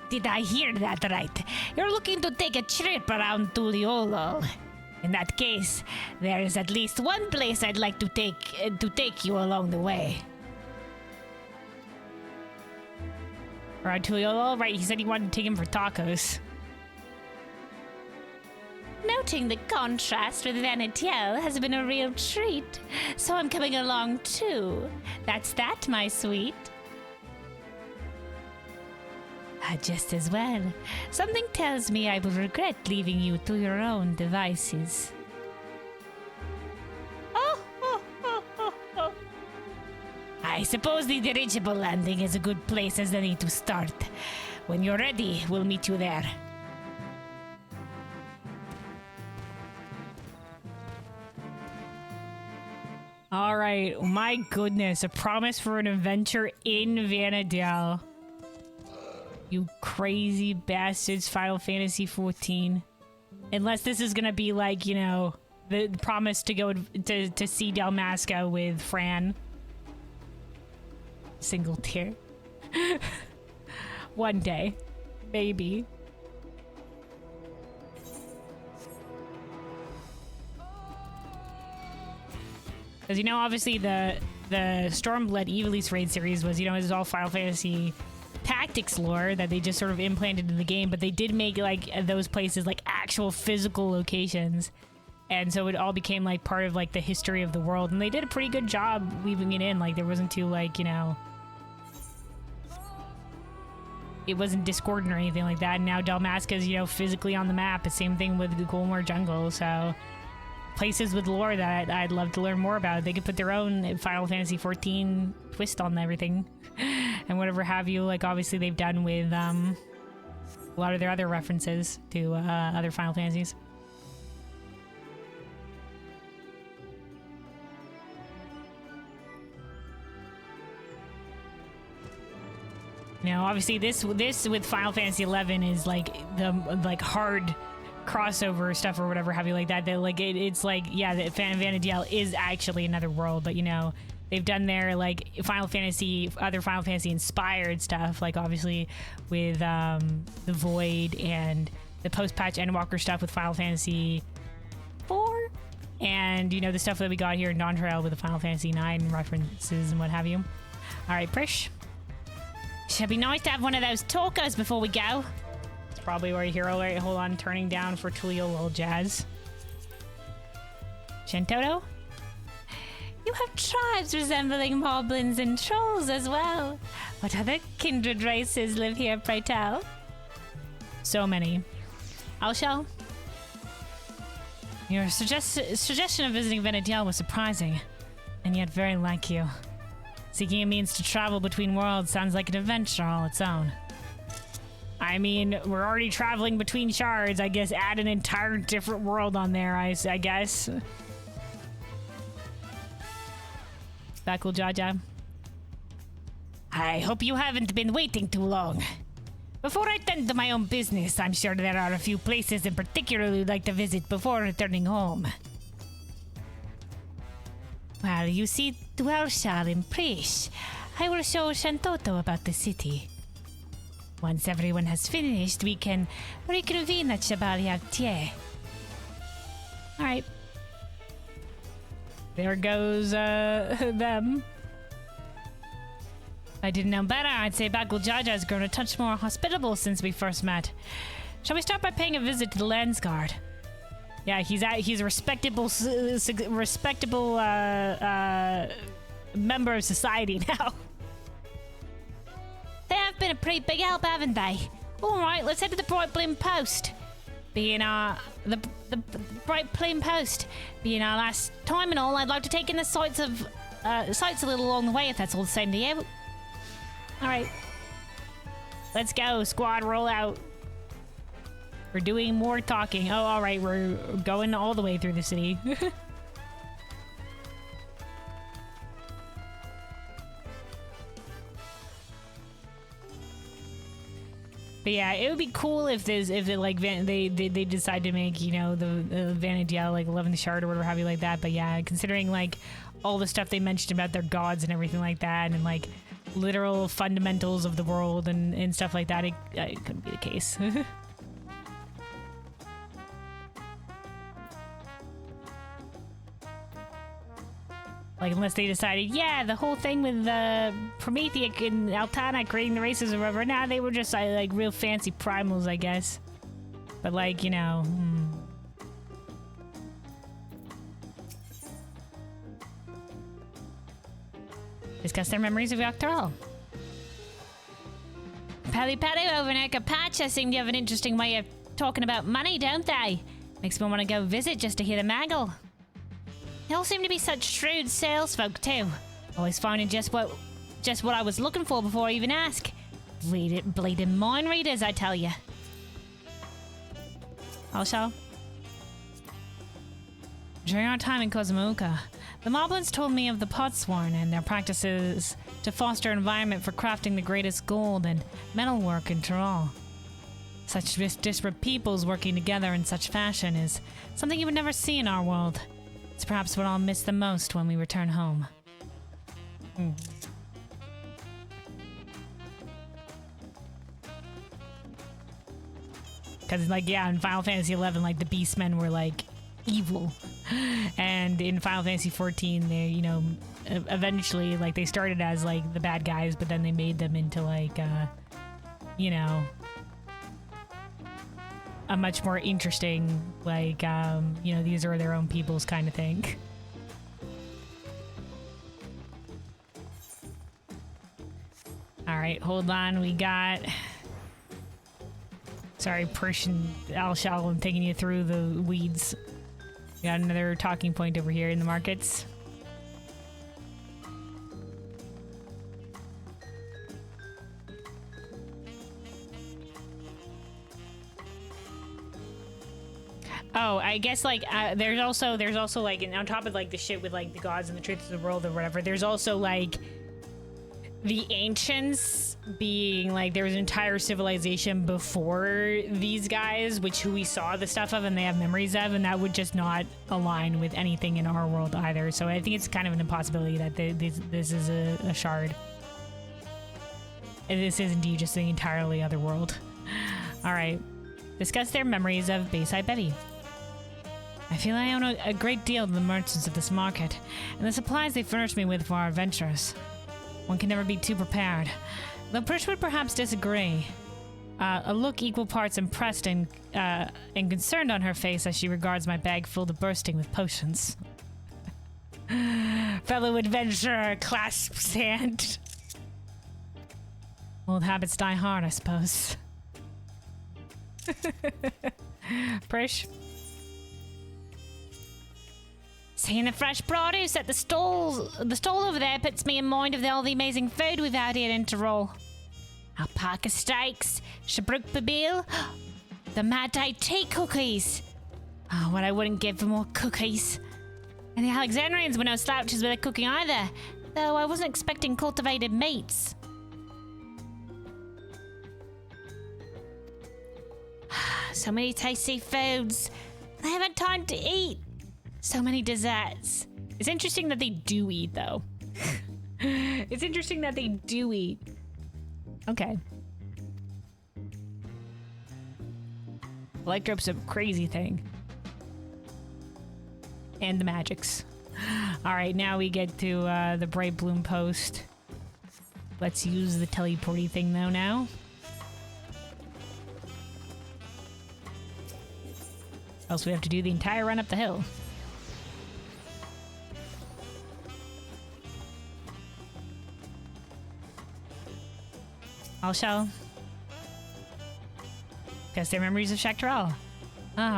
Did I hear that right? You're looking to take a trip around Tuliolo. In that case, there is at least one place I'd like to take you along the way. Around Tuliolo? Right, he said he wanted to take him for tacos. Noting the contrast with Vana'diel has been a real treat, so I'm coming along too. That's that, my sweet. Just as well. Something tells me I will regret leaving you to your own devices. I suppose the dirigible landing is a good place as any to start. When you're ready, we'll meet you there. All right, my goodness, a promise for an adventure in Vana'diel. You crazy bastards, Final Fantasy 14. Unless this is gonna be like, you know, the promise to go to see Dalmasca with Fran. Single tier. One day. Maybe. Because, you know, obviously the Stormblood Evilise raid series was, you know, it was all Final Fantasy Tactics lore that they just sort of implanted in the game, but they did make, like, those places, like, actual physical locations. And so it all became, like, part of, like, the history of the world. And they did a pretty good job weaving it in. Like, there wasn't too, like, you know... It wasn't discordant or anything like that. And now Dalmasca's, you know, physically on the map. The same thing with the Golmore Jungle, so... Places with lore that I'd love to learn more about. They could put their own Final Fantasy 14 twist on everything. And whatever have you. Like, obviously they've done with a lot of their other references to other Final Fantasies. Now, obviously this with Final Fantasy 11 is like the hard crossover stuff or whatever have you like that. That like it's like, yeah, the Vana'diel is actually another world, but you know, they've done their like other Final Fantasy inspired stuff, like obviously with the Void and the post-patch Endwalker stuff with Final Fantasy 4, and you know, the stuff that we got here in Dawntrail with the Final Fantasy 9 references and what have you. All right, Prish. Should be nice to have one of those talkers before we go. It's probably where you hear, all right, hold on, turning down for Tulio Little Jazz. Shentoto? You have tribes resembling moblins and trolls as well. What other kindred races live here, pray tell? So many. Alshel? Your suggestion of visiting Vana'diel was surprising, and yet very like you. Seeking a means to travel between worlds sounds like an adventure all its own. I mean, we're already traveling between shards. I guess add an entire different world on there, I guess. Backle Jaja. I hope you haven't been waiting too long. Before I tend to my own business, I'm sure there are a few places in particular you'd like to visit before returning home. Well, you see Dwelshal in Prish. I will show Shantoto about the city. Once everyone has finished, we can reconvene at Shabaliaktie. Alright. There goes, them. If I didn't know better, I'd say Bagul Jaja has grown a touch more hospitable since we first met. Shall we start by paying a visit to the Landsguard? Yeah, he's a respectable member of society now. They have been a pretty big help, haven't they? All right, let's head to the Bright Plume Post. Being the Bright Plume Post being our last time and all, I'd like to take in the sights a little along the way, if that's all the same to you. All right, let's go, squad. Roll out. We're doing more talking. Oh, all right, we're going all the way through the city. But yeah, it would be cool if they decide to make, you know, the Vana'diel like 11th shard or whatever have you like that. But yeah, considering like all the stuff they mentioned about their gods and everything like that, and like literal fundamentals of the world and stuff like that, it couldn't be the case. Like, unless they decided, yeah, the whole thing with Prometheus and Altana creating the races or whatever, nah, they were just like real fancy primals, I guess. But like, you know, discuss their memories of Yoctoral. Pelly over in Patcha seem to have an interesting way of talking about money, don't they? Makes me want to go visit just to hear the maggle. They all seem to be such shrewd salesfolk too. Always finding just what I was looking for before I even ask. Bleeding mind readers, I tell you. Also, during our time in Kozamuka, the Moblins told me of the Potsworn and their practices to foster an environment for crafting the greatest gold and metalwork in Tyrol. Such disparate peoples working together in such fashion is something you would never see in our world. It's perhaps what I'll miss the most when we return home. Because, like, yeah, in Final Fantasy XI, like, the Beastmen were, like, evil. And in Final Fantasy XIV, they, you know, eventually, like, they started as, like, the bad guys, but then they made them into, like, you know, a much more interesting, like, you know, these are their own peoples kind of thing. All right, hold on. We got... Sorry, Persian Al-Shal, I'm taking you through the weeds. We got another talking point over here in the markets. Oh, I guess like there's also like on top of like the shit with like the gods and the truths of the world or whatever. There's also like the ancients being like there was an entire civilization before these guys, who we saw the stuff of and they have memories of, and that would just not align with anything in our world either. So I think it's kind of an impossibility that this is a shard. And this is indeed just the entirely other world. All right, discuss their memories of Bayside Betty. I feel I owe a great deal to the merchants of this market, and the supplies they furnish me with for our adventures. One can never be too prepared. Though Prish would perhaps disagree. A look equal parts impressed and concerned on her face as she regards my bag full to bursting with potions. Fellow adventurer clasps hand. Old habits die hard, I suppose. Prish? Seeing the fresh produce at the stall over there puts me in mind of all the amazing food we've had here in Tyrol. Alpaca steaks, Shabrook Babil, the Mad Day tea cookies. Oh, what I wouldn't give for more cookies. And the Alexandrians were no slouches with their cooking either, though I wasn't expecting cultivated meats. So many tasty foods. I haven't time to eat. So many desserts. It's interesting that they do eat, though. It's interesting that they do eat. Okay. Electrope's a crazy thing. And the magics. Alright, now we get to the Bright Bloom Post. Let's use the teleporty thing, though, now. Else we have to do the entire run up the hill. Also, guess their memories of Shaktaral.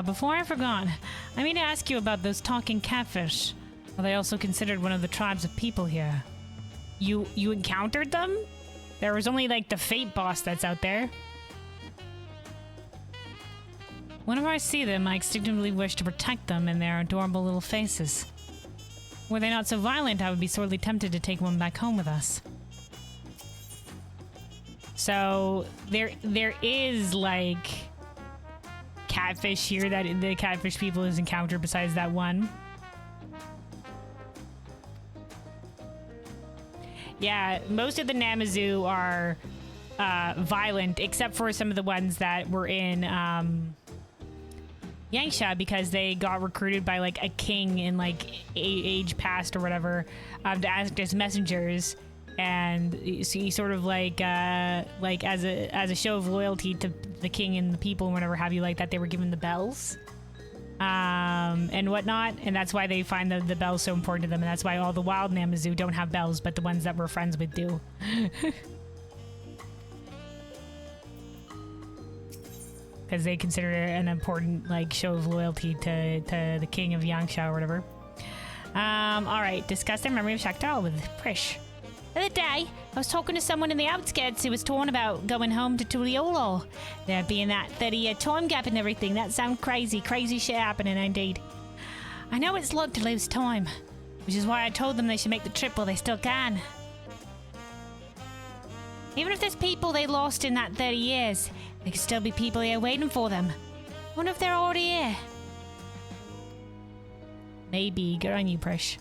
Before I forgot, I mean to ask you about those talking catfish. Are they also considered one of the tribes of people here? You encountered them? There was only like the Fate boss that's out there. Whenever I see them, I instinctively wish to protect them and their adorable little faces. Were they not so violent, I would be sorely tempted to take one back home with us. So there is like catfish here that the catfish people has encountered besides that one. Yeah, most of the Namazu are violent, except for some of the ones that were in Yangsha, because they got recruited by like a king in like age past or whatever to act as messengers. And so you sort of like as a show of loyalty to the king and the people and whatever have you like that, they were given the bells and whatnot, and that's why they find the bells so important to them, and that's why all the wild Namazu don't have bells, but the ones that we're friends with do. because they consider it an important like show of loyalty to the king of Yangsha or whatever. All right, discuss their memory of Shakhtar with Prish. The other day, I was talking to someone in the outskirts who was torn about going home to Tuliolo. There being that 30-year time gap and everything, that sounds crazy. Crazy shit happening indeed. I know it's like to lose time, which is why I told them they should make the trip while they still can. Even if there's people they lost in that 30 years, there could still be people here waiting for them. I wonder if they're already here. Maybe. Good on you, Prish.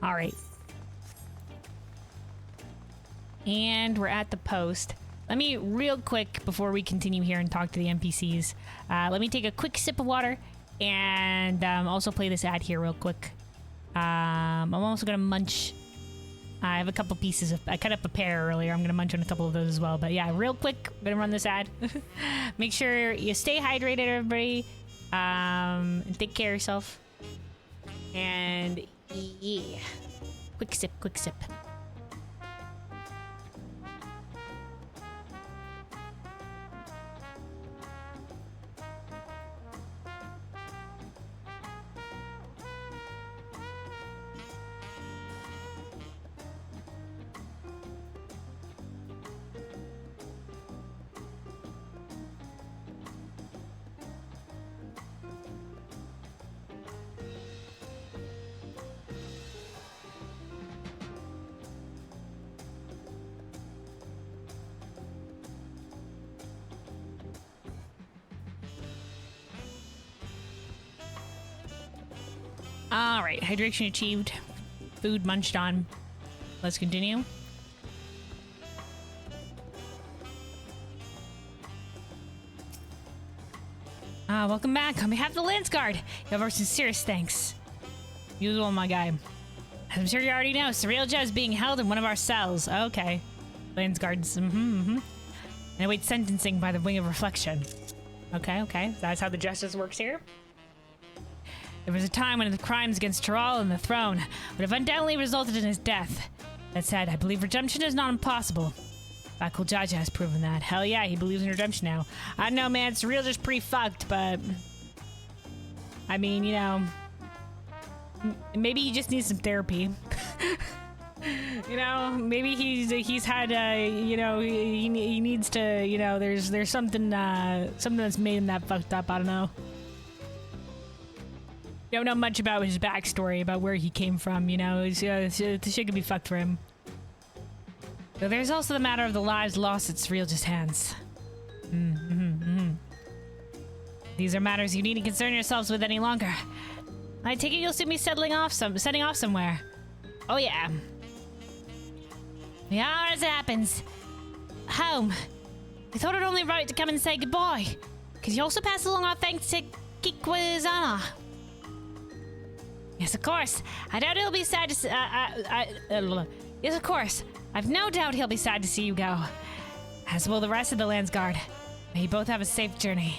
Alright. And we're at the post. Let me, real quick, before we continue here and talk to the NPCs, let me take a quick sip of water and also play this ad here real quick. I'm also going to munch. I have a couple pieces of... I cut up a pear earlier. I'm going to munch on a couple of those as well. But yeah, real quick, I'm going to run this ad. Make sure you stay hydrated, everybody. And take care of yourself. And yeah. Quick sip, quick sip. Alright, hydration achieved. Food munched on. Let's continue. Welcome back. On behalf of the Lance Guard, you have our sincerest thanks. Usual, my guy. As I'm sure you already know, Surreal Joe is being held in one of our cells. Okay. Lance Guards. And awaits sentencing by the Wing of Reflection. Okay. That's how the justice works here. There was a time when the crimes against Taral and the throne would have undoubtedly resulted in his death. That said, I believe redemption is not impossible. Bakul Jaja has proven that. Hell yeah, he believes in redemption now. I don't know, man, it's real just pretty fucked, but... I mean, you know... Maybe he just needs some therapy. You know, maybe he's had, you know, he needs to, you know, there's something that's made him that fucked up, I don't know. Don't know much about his backstory, about where he came from, you know. The shit could be fucked for him. But there's also the matter of the lives lost at Surreal's hands. These are matters you needn't concern yourselves with any longer. I take it you'll soon be setting off somewhere. Oh yeah. Yeah, as it happens. Home. I thought it only right to come and say goodbye. Could you also pass along our thanks to Kikwazana? Yes, of course. I doubt he'll be sad to see... yes, of course. I've no doubt he'll be sad to see you go. As will the rest of the Lance Guard. May you both have a safe journey.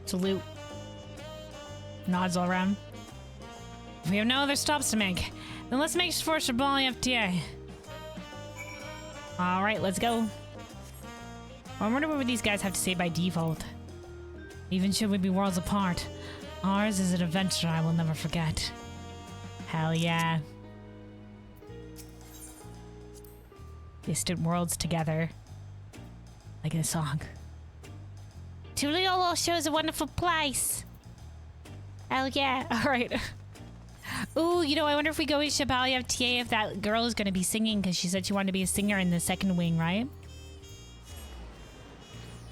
Salute. Nods all around. If we have no other stops to make, then let's make for Shabali FTA. Alright, let's go. I wonder what these guys have to say by default. Even should we be worlds apart, ours is an adventure I will never forget. Hell yeah. Distant worlds together. Like in a song. Tuliolo shows a wonderful place. Hell yeah. Alright. Ooh, you know, I wonder if we go with Shabali FTA if that girl is going to be singing, because she said she wanted to be a singer in the second wing, right?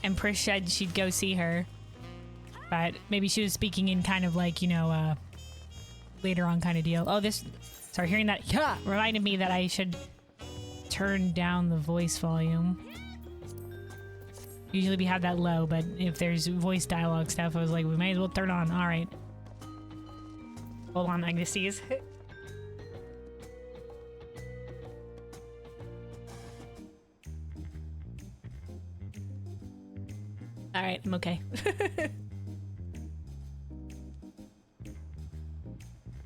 And Prish said she'd go see her. But maybe she was speaking in kind of like, you know, later on kind of deal. Oh, sorry, hearing that reminded me that I should turn down the voice volume. Usually we have that low, but if there's voice dialogue stuff, I was like, we might as well turn on. All right. Hold on, I'm gonna seize. All right, I'm okay.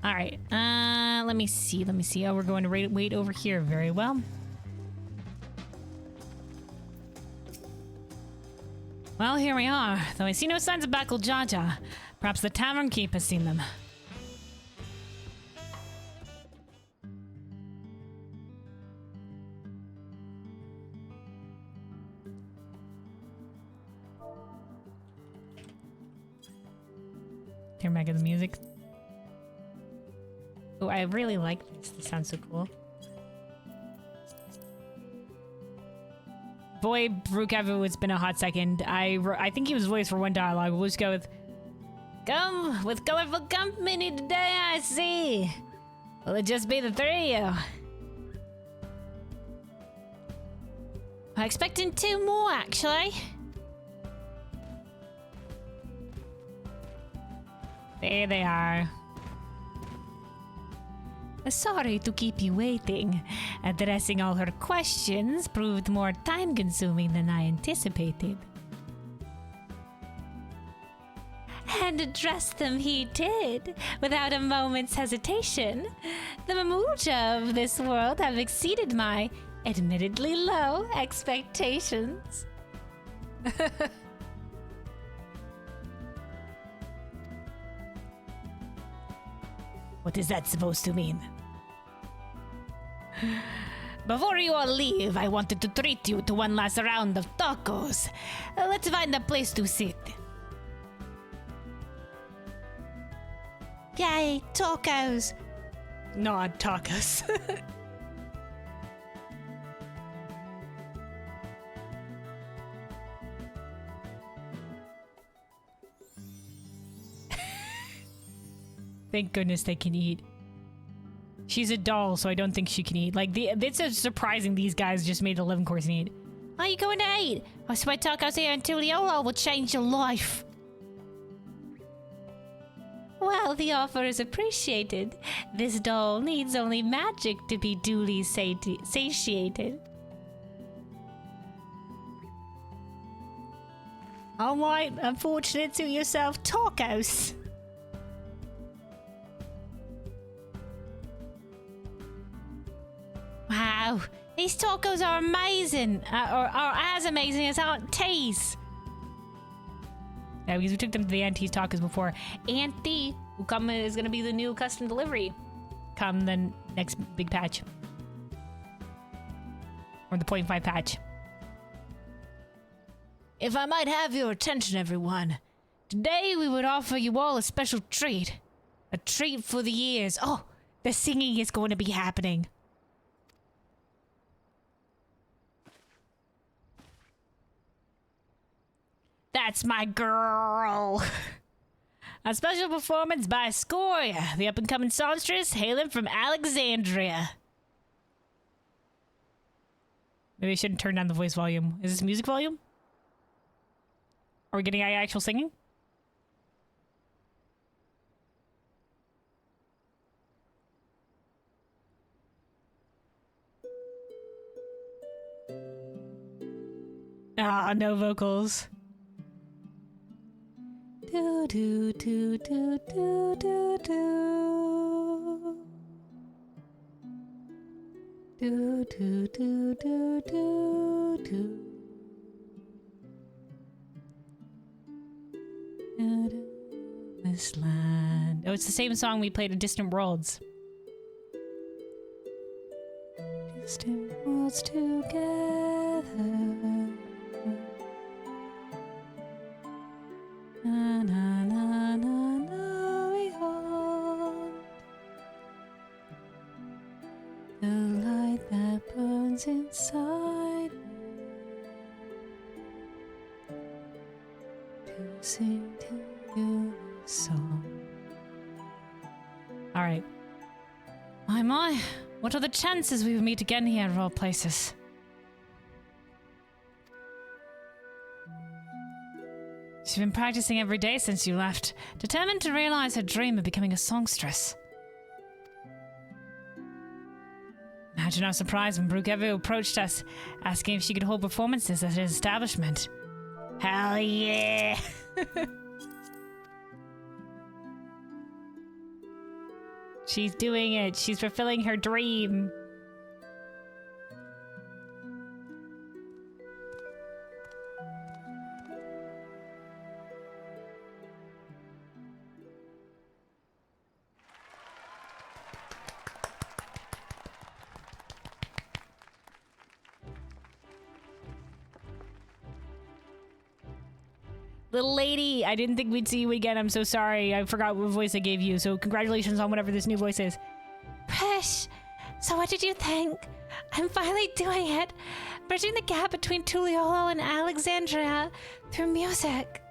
All right, let me see. Oh, we're going to wait over here. Very well. Well, here we are, though I see no signs of Bakul Jaja. Perhaps the tavern keep has seen them. Turn back to the music. Oh, I really like this. This sounds so cool. Boy, Brookhaven, it's been a hot second. I think he was voiced for one dialogue. We'll just go with... Come with colorful company today, I see. Will it just be the three of you? I'm expecting 2 more, actually. There they are. Sorry to keep you waiting. Addressing all her questions proved more time-consuming than I anticipated. And address them he did, without a moment's hesitation. The Mamuja of this world have exceeded my, admittedly low, expectations. What is that supposed to mean? Before you all leave, I wanted to treat you to one last round of tacos. Let's find a place to sit. Yay, tacos! Not tacos. Thank goodness they can eat. She's a doll, so I don't think she can eat. Like, it's just surprising these guys just made 11 course and eat. Are you going to eat? I swear tacos here in Tuliolo will change your life. Well, the offer is appreciated. This doll needs only magic to be duly satiated. Alright, unfortunate to yourself, tacos. Wow, these tacos are amazing, or are as amazing as Aunt T's. Yeah, because we took them to the Aunt T's tacos before. Aunt T is going to be the new custom delivery come the next big patch. Or the 0.5 patch. If I might have your attention, everyone. Today we would offer you all a special treat. A treat for the ears. Oh, the singing is going to be happening. That's my girl. A special performance by Scoria, the up-and-coming songstress hailing from Alexandria. Maybe I shouldn't turn down the voice volume. Is this music volume? Are we getting actual singing? Ah, no vocals. Do do do do do do do. Do do do do do do. This land. Oh, it's the same song we played in Distant Worlds. Distant worlds together. Na na na na na, we hold the light that burns inside to sing to you a song. All right. My, what are the chances we will meet again here at all places? She's been practicing every day since you left, determined to realize her dream of becoming a songstress. Imagine our surprise when Brookhaven approached us, asking if she could hold performances at his establishment. Hell yeah! She's doing it. She's fulfilling her dream. Little lady, I didn't think we'd see you again. I'm so sorry. I forgot what voice I gave you. So congratulations on whatever this new voice is. Presh, so what did you think? I'm finally doing it. Bridging the gap between Tuliolo and Alexandria through music.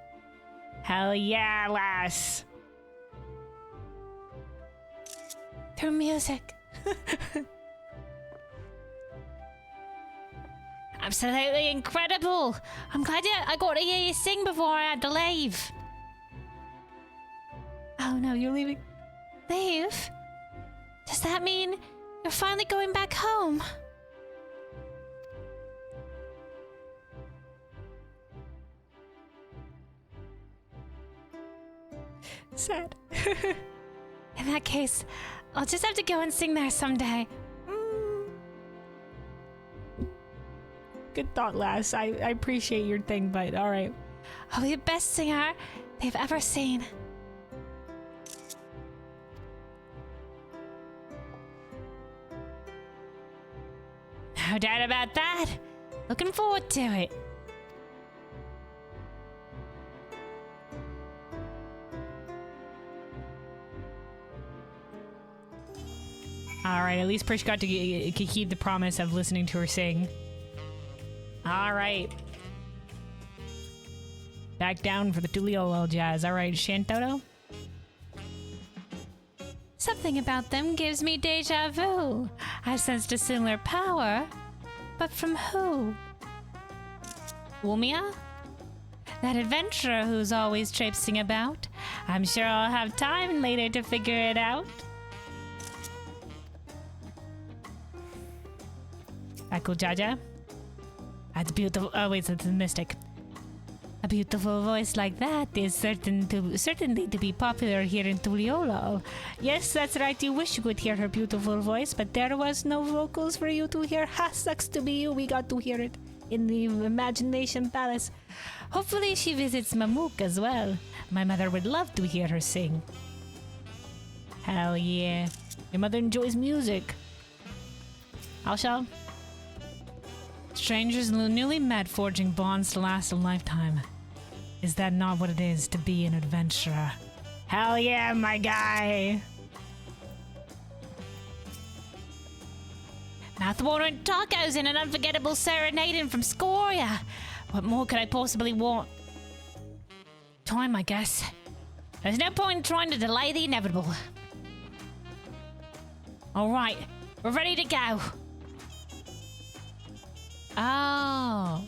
Hell yeah, lass. Through music. Absolutely incredible. I'm glad I got to hear you sing before I had to leave. Oh no, you're leaving. Leave? Does that mean you're finally going back home? Sad. In that case, I'll just have to go and sing there someday. Good thought, lass. I appreciate your thing, but alright. I'll be the best singer they've ever seen. No doubt about that. Looking forward to it. Alright, at least Prish got to keep the promise of listening to her sing. Alright. Back down for the Tuliolo jazz. Alright, Shantoto? Something about them gives me deja vu. I've sensed a similar power. But from who? Umia? That adventurer who's always traipsing about. I'm sure I'll have time later to figure it out. Aku Jaja? That's beautiful. Oh, wait, that's the mystic. A beautiful voice like that is certainly to be popular here in Tuliolo. Yes, that's right. You wish you could hear her beautiful voice, but there was no vocals for you to hear. Ha, sucks to be you. We got to hear it in the Imagination Palace. Hopefully she visits Mamook as well. My mother would love to hear her sing. Hell yeah. Your mother enjoys music. Alshal? Strangers newly met forging bonds to last a lifetime. Is that not what it is to be an adventurer? Hell yeah, my guy! Mouthwatering tacos and an unforgettable serenading from Scoria. What more could I possibly want? Time, I guess. There's no point in trying to delay the inevitable. Alright, we're ready to go. Oh.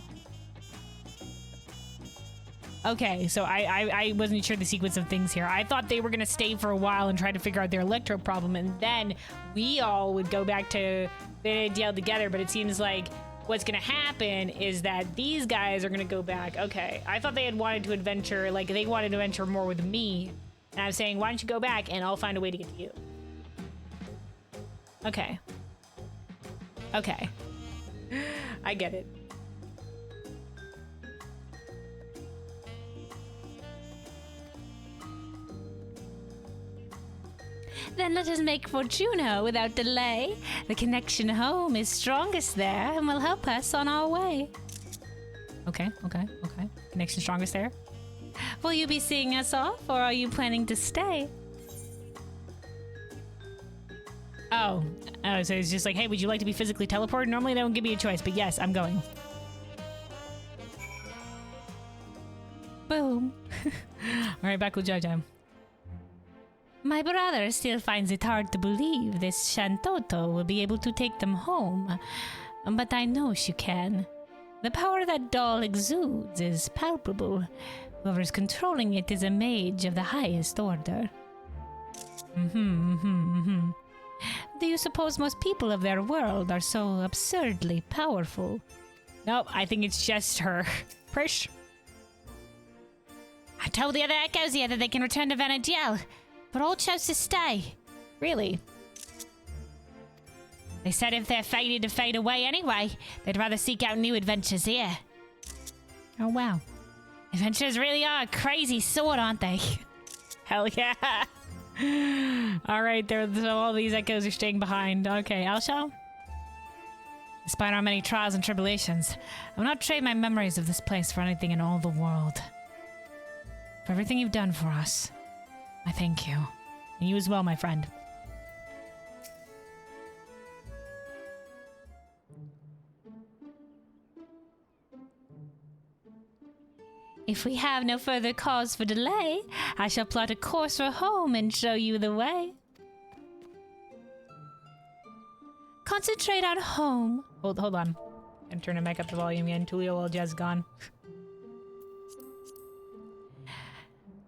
Okay, so I wasn't sure the sequence of things here. I thought they were going to stay for a while and try to figure out their electro problem, and then we all would go back to Vana'diel together, but it seems like what's going to happen is that these guys are going to go back. Okay, I thought they had wanted to adventure, like they wanted to adventure more with me, and I was saying, why don't you go back and I'll find a way to get to you. Okay. Okay. I get it. Then let us make for Juno without delay. The connection home is strongest there and will help us on our way. Okay. Connection strongest there. Will you be seeing us off, or are you planning to stay? Oh, so it's just like, hey, would you like to be physically teleported? Normally they don't give me a choice, but yes, I'm going. Boom. All right, back with Jaja. My brother still finds it hard to believe this Shantoto will be able to take them home. But I know she can. The power that doll exudes is palpable. Whoever's controlling it is a mage of the highest order. Do you suppose most people of their world are so absurdly powerful? Nope, I think it's just her. Prish? I told the other echoes here that they can return to Vana'diel, but all chose to stay. Really? They said if they're fated to fade away anyway, they'd rather seek out new adventures here. Oh, wow. Adventures really are a crazy sort, aren't they? Hell yeah. All right, so all these echoes are staying behind. Okay, Alshal? Despite our many trials and tribulations, I will not trade my memories of this place for anything in all the world. for everything you've done for us. I thank you. And you as well, my friend. If we have no further cause for delay, I shall plot a course for home and show you the way. Concentrate on home. Hold on. And turn it back up the volume again. Tulio while Jazz gone.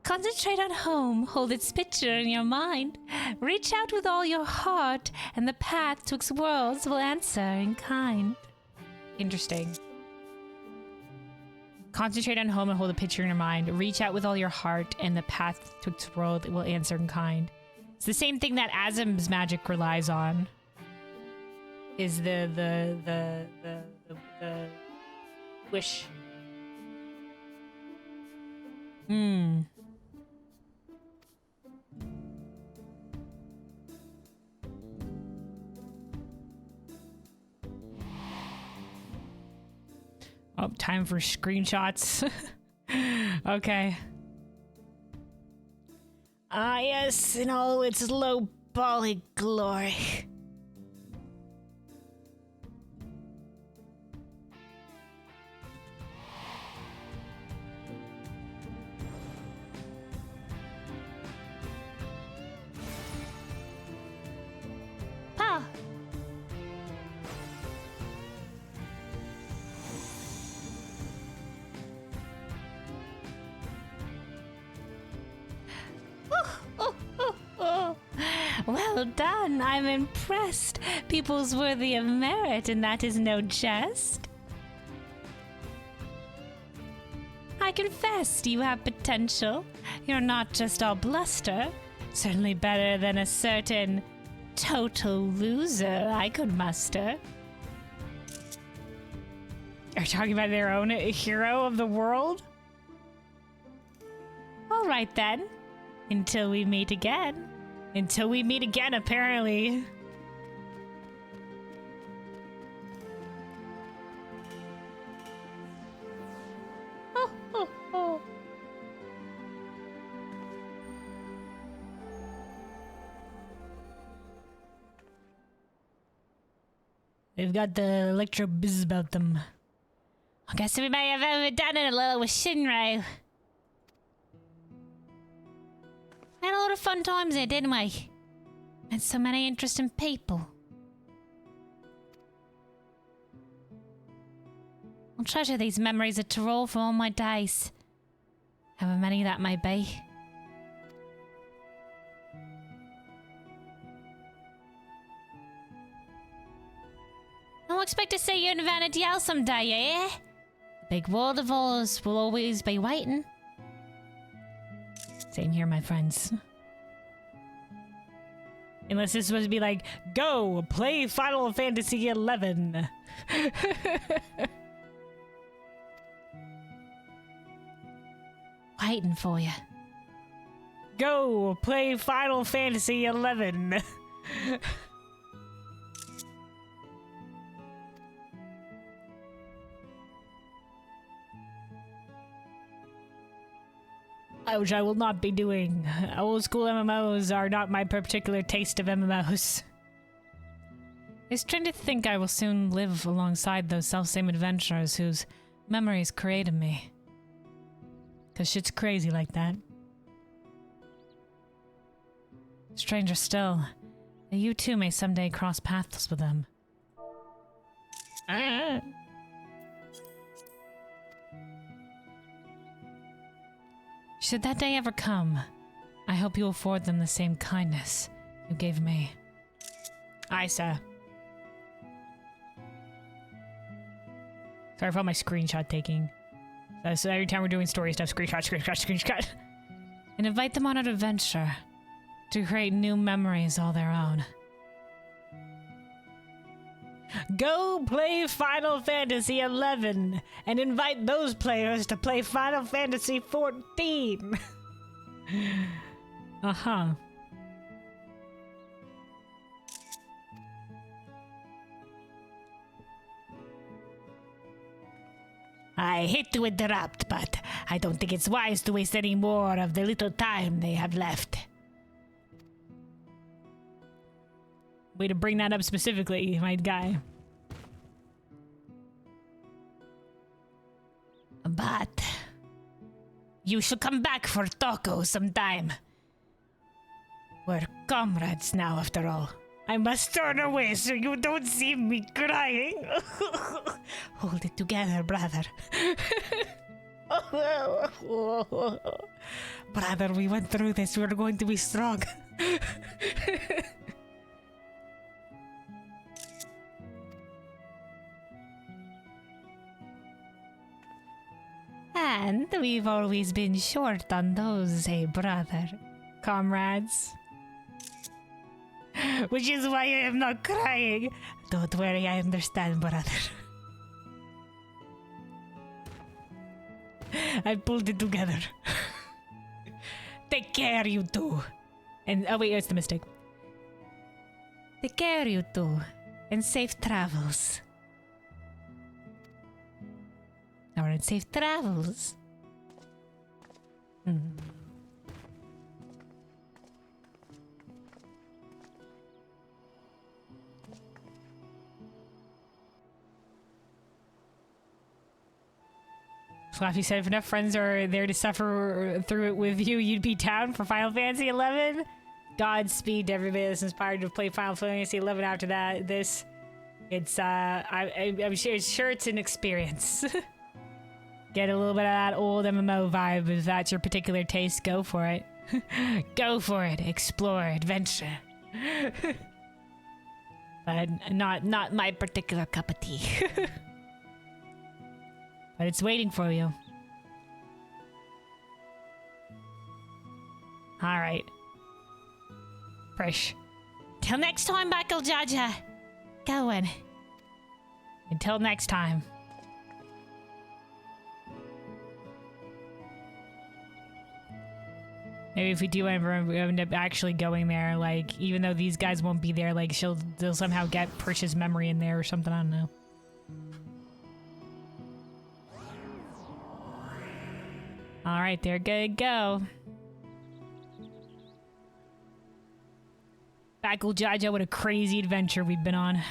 Concentrate on home, hold its picture in your mind. Reach out with all your heart, and the path twixt worlds will answer in kind. Interesting. Concentrate on home and hold a picture in your mind. Reach out with all your heart, and the path twixt world will answer in kind. It's the same thing that Azim's magic relies on. Is the wish. Oh, time for screenshots. Okay. Ah, yes, in all its low-poly glory. Pa! Well done, I'm impressed. People's worthy of merit, and that is no jest. I confess you have potential. You're not just all bluster. Certainly better than a certain total loser I could muster. Are you talking about their own hero of the world? All right then. Until we meet again. Until we meet again, apparently. Oh. They've got the electro biz about them. I guess we may have overdone it a little with Shinra. Had a lot of fun times there, didn't we? Met so many interesting people. I'll treasure these memories of Tyrol for all my days. However many that may be. I'll expect to see you in Vana'diel someday, yeah? The big world of ours will always be waiting. Same here, my friends. Unless this was to be like, go play Final Fantasy XI. Waiting for you. Go play Final Fantasy XI. Which I will not be doing. Old school MMOs are not my particular taste of MMOs. I was trying to think I will soon live alongside those self-same adventurers whose memories created me. Cause shit's crazy like that. Stranger still, that you too may someday cross paths with them. Should that day ever come, I hope you afford them the same kindness you gave me. Aye, sir. Sorry for all my screenshot taking. So every time we're doing story stuff, screenshot. And invite them on an adventure to create new memories all their own. Go play Final Fantasy XI and invite those players to play Final Fantasy XIV. Uh-huh. I hate to interrupt, but I don't think it's wise to waste any more of the little time they have left. Way to bring that up specifically, my guy. But you should come back for taco sometime. We're comrades now, after all. I must turn away so you don't see me crying. Hold it together, brother. Brother, we went through this. We're going to be strong. And we've always been short on those, eh, brother? Comrades. Which is why I am not crying. Don't worry, I understand, brother. I pulled it together. Take care, you two. And oh wait, it's the mistake. Take care, you two. And safe travels. Alright, safe travels. Fluffy said if enough friends are there to suffer through it with you, you'd be down for Final Fantasy 11. Godspeed to everybody that's inspired to play Final Fantasy 11 after that. I'm sure it's an experience. Get a little bit of that old MMO vibe. If that's your particular taste, go for it. Go for it. Explore, adventure. But not my particular cup of tea. But it's waiting for you. Alright. Prish. Till next time, Michael Jaja. Going. Until next time. Maybe if we do ever end up actually going there, like, even though these guys won't be there, like, they'll somehow get Prish's memory in there or something, I don't know. Alright, they're good to go. Michael Jaja, what a crazy adventure we've been on.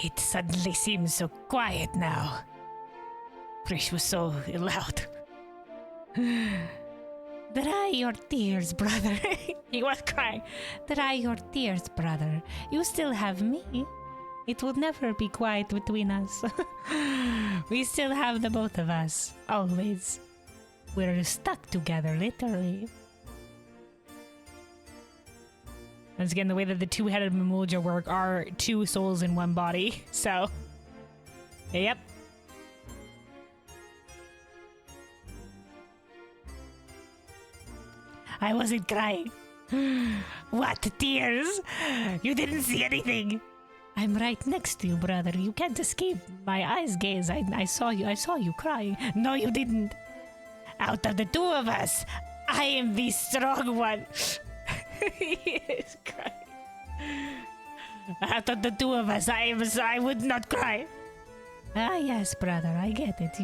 It suddenly seems so quiet now. Prish was so loud. Dry your tears, brother. He was crying. Dry your tears, brother. You still have me. It will never be quiet between us. We still have the both of us. Always. We're stuck together, literally. Once again, the way that the two-headed Mamulja work are two souls in one body. So, yep. I wasn't crying. What, tears? You didn't see anything. I'm right next to you, brother. You can't escape my eyes gaze. I saw you crying. No, you didn't. Out of the two of us, I am the strong one. He is crying. Out of the two of us, I would not cry. Ah, yes, brother, I get it.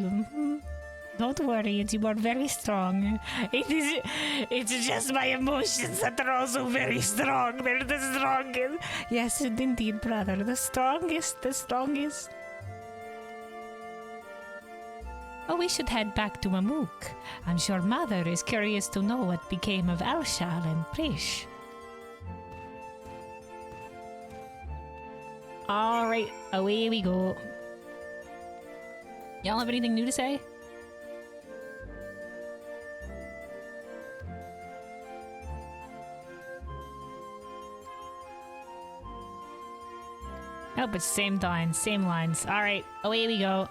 Don't worry, you are very strong. It's just my emotions that are also very strong. They're the strongest. Yes, indeed, brother. The strongest. Oh, we should head back to Mamuk. I'm sure Mother is curious to know what became of Alshal and Prish. Alright, away we go. Y'all have anything new to say? Nope, it's same lines. Alright, away we go.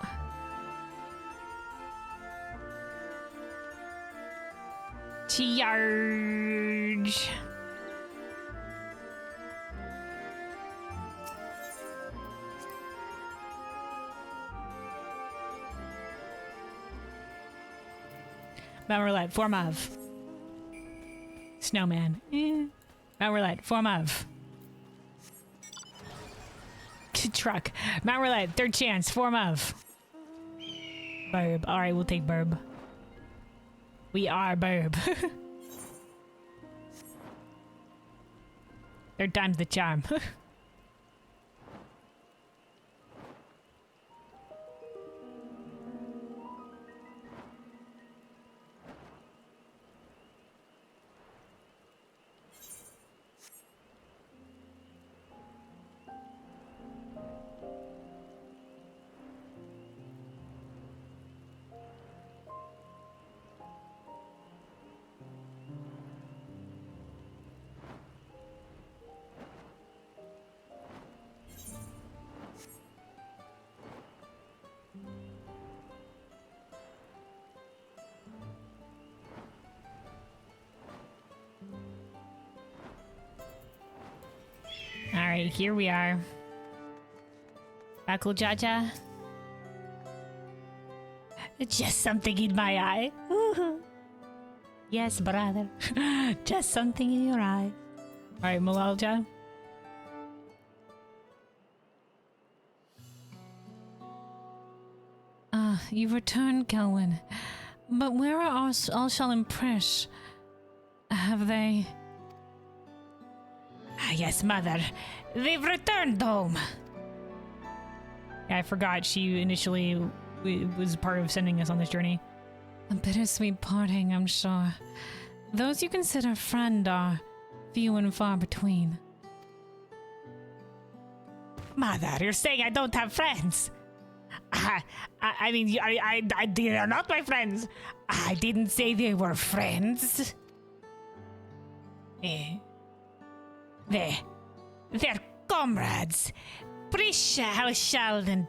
Charge! Mount Roulette, form of. Snowman. Mount Roulette, form of. Truck. Mount Roulette, third chance, form of. Burb. Alright, we'll take Burb. We are Burb. Third time's the charm. Alright, here we are. Backle Jaja. Just something in my eye. Woohoo. Yes, brother. Just something in your eye. Alright, Malalja. You've returned, Kelwyn. But where are all shall impress? Have they... Yes, mother. They've returned home. Yeah, I forgot she initially was part of sending us on this journey. A bittersweet parting, I'm sure. Those you consider friend are few and far between. Mother, you're saying I don't have friends? I mean, they're not my friends. I didn't say they were friends. They're comrades. Prisha, Halshal, and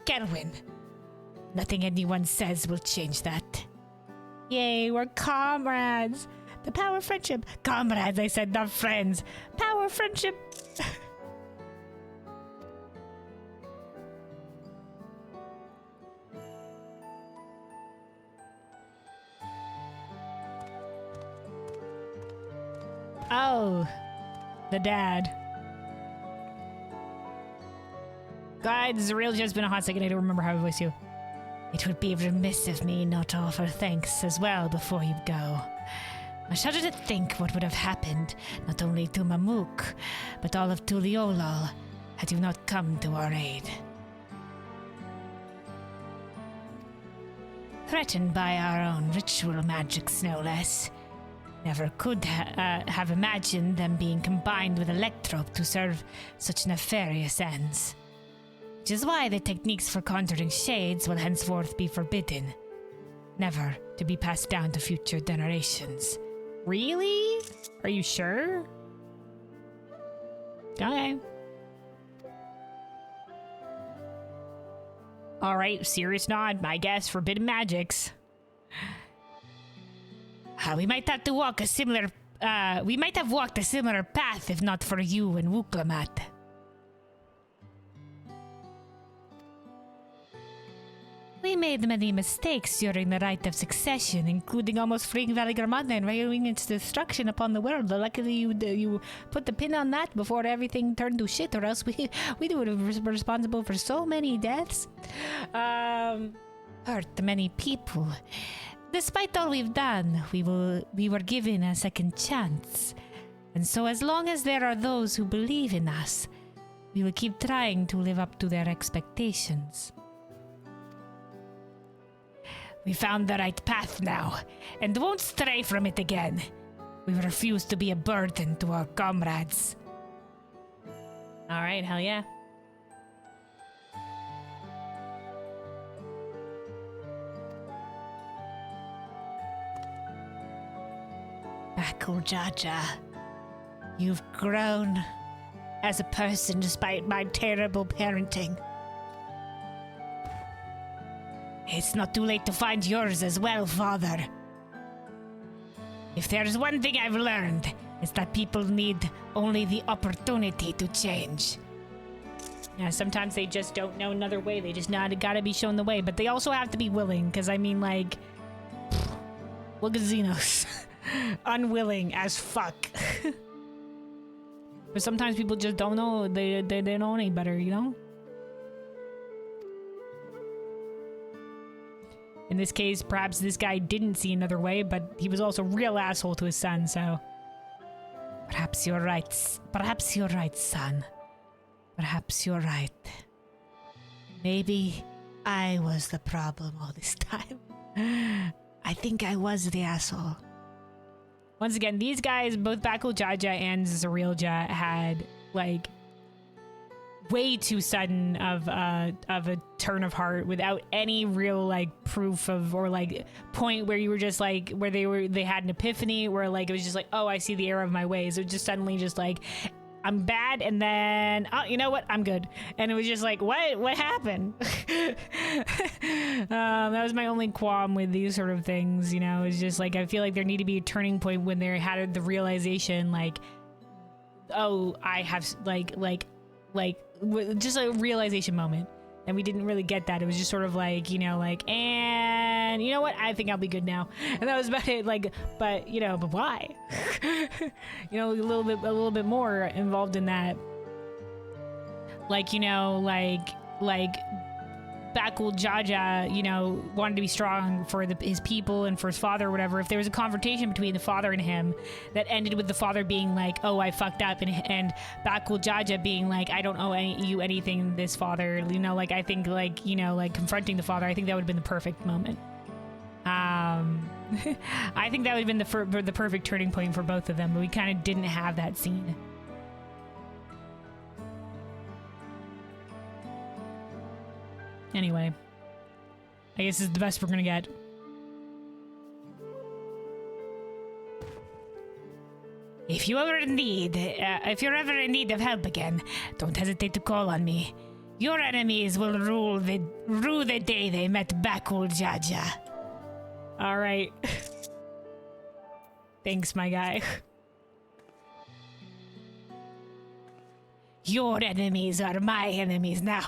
Kelwyn. Nothing anyone says will change that. Yay, we're comrades. The power of friendship. Comrades, I said, not friends. Power of friendship. Oh, the dad. Guys, Zariel, it's been a hot second. I don't remember how to voice you. It would be remiss of me not to offer thanks as well before you go. I shudder to think what would have happened, not only to Mamuk, but all of Tuliolal, had you not come to our aid. Threatened by our own ritual magics, no less. Never could have imagined them being combined with Electrope to serve such nefarious ends. Which is why the techniques for conjuring shades will henceforth be forbidden, never to be passed down to future generations. Really? Are you sure? Okay. Alright, serious nod. I guess forbidden magics. We might have to walk a similar... we might have walked a similar path if not for you and Wuklamat. We made many mistakes during the Rite of Succession, including almost freeing Valigarmanda and railing its destruction upon the world. Luckily, you put the pin on that before everything turned to shit, or else we would have been responsible for so many deaths. Hurt many people. Despite all we've done, we were given a second chance. And so as long as there are those who believe in us, we will keep trying to live up to their expectations. We found the right path now, and won't stray from it again. We refuse to be a burden to our comrades. Alright, hell yeah. Bakul Jaja, you've grown as a person despite my terrible parenting. It's not too late to find yours as well, Father. If there's one thing I've learned, it's that people need only the opportunity to change. Yeah, sometimes they just don't know another way. They just gotta be shown the way. But they also have to be willing, because I mean, like... Look at Xenos. Unwilling as fuck. But sometimes people just don't know. They don't know any better, you know? In this case, perhaps this guy didn't see another way, but he was also a real asshole to his son, so... Perhaps you're right. Perhaps you're right, son. Perhaps you're right. Maybe I was the problem all this time. I think I was the asshole. Once again, these guys, both Bakul Jaja and Zarilja, had, like, way too sudden of a turn of heart without any real, like, proof of, or, like, point where you were just, like, where they had an epiphany, where, like, it was just like, oh, I see the error of my ways. It was just suddenly just, like, I'm bad, and then, oh, you know what? I'm good. And it was just like, what happened? That was my only qualm with these sort of things, you know. It's just like, I feel like there need to be a turning point when they had the realization, like, oh, I have, just a realization moment. And we didn't really get that. It was just sort of like, you know, like, and you know what? I think I'll be good now. And that was about it. Like, but you know, but why? You know, a little bit more involved in that. Like, you know, like Bakul Jaja, you know, wanted to be strong for his people and for his father or whatever. If there was a confrontation between the father and him that ended with the father being like, oh, I fucked up, and Bakul Jaja being like, I don't owe you anything, this father, you know, like, I think, like, you know, like, confronting the father, I think that would have been the perfect moment. I think that would have been the perfect turning point for both of them, but we kind of didn't have that scene. Anyway, I guess this is the best we're gonna get. If you're ever in need of help again, don't hesitate to call on me. Your enemies will rue the day they met Bakul Jaja. All right. Thanks, my guy. Your enemies are my enemies now.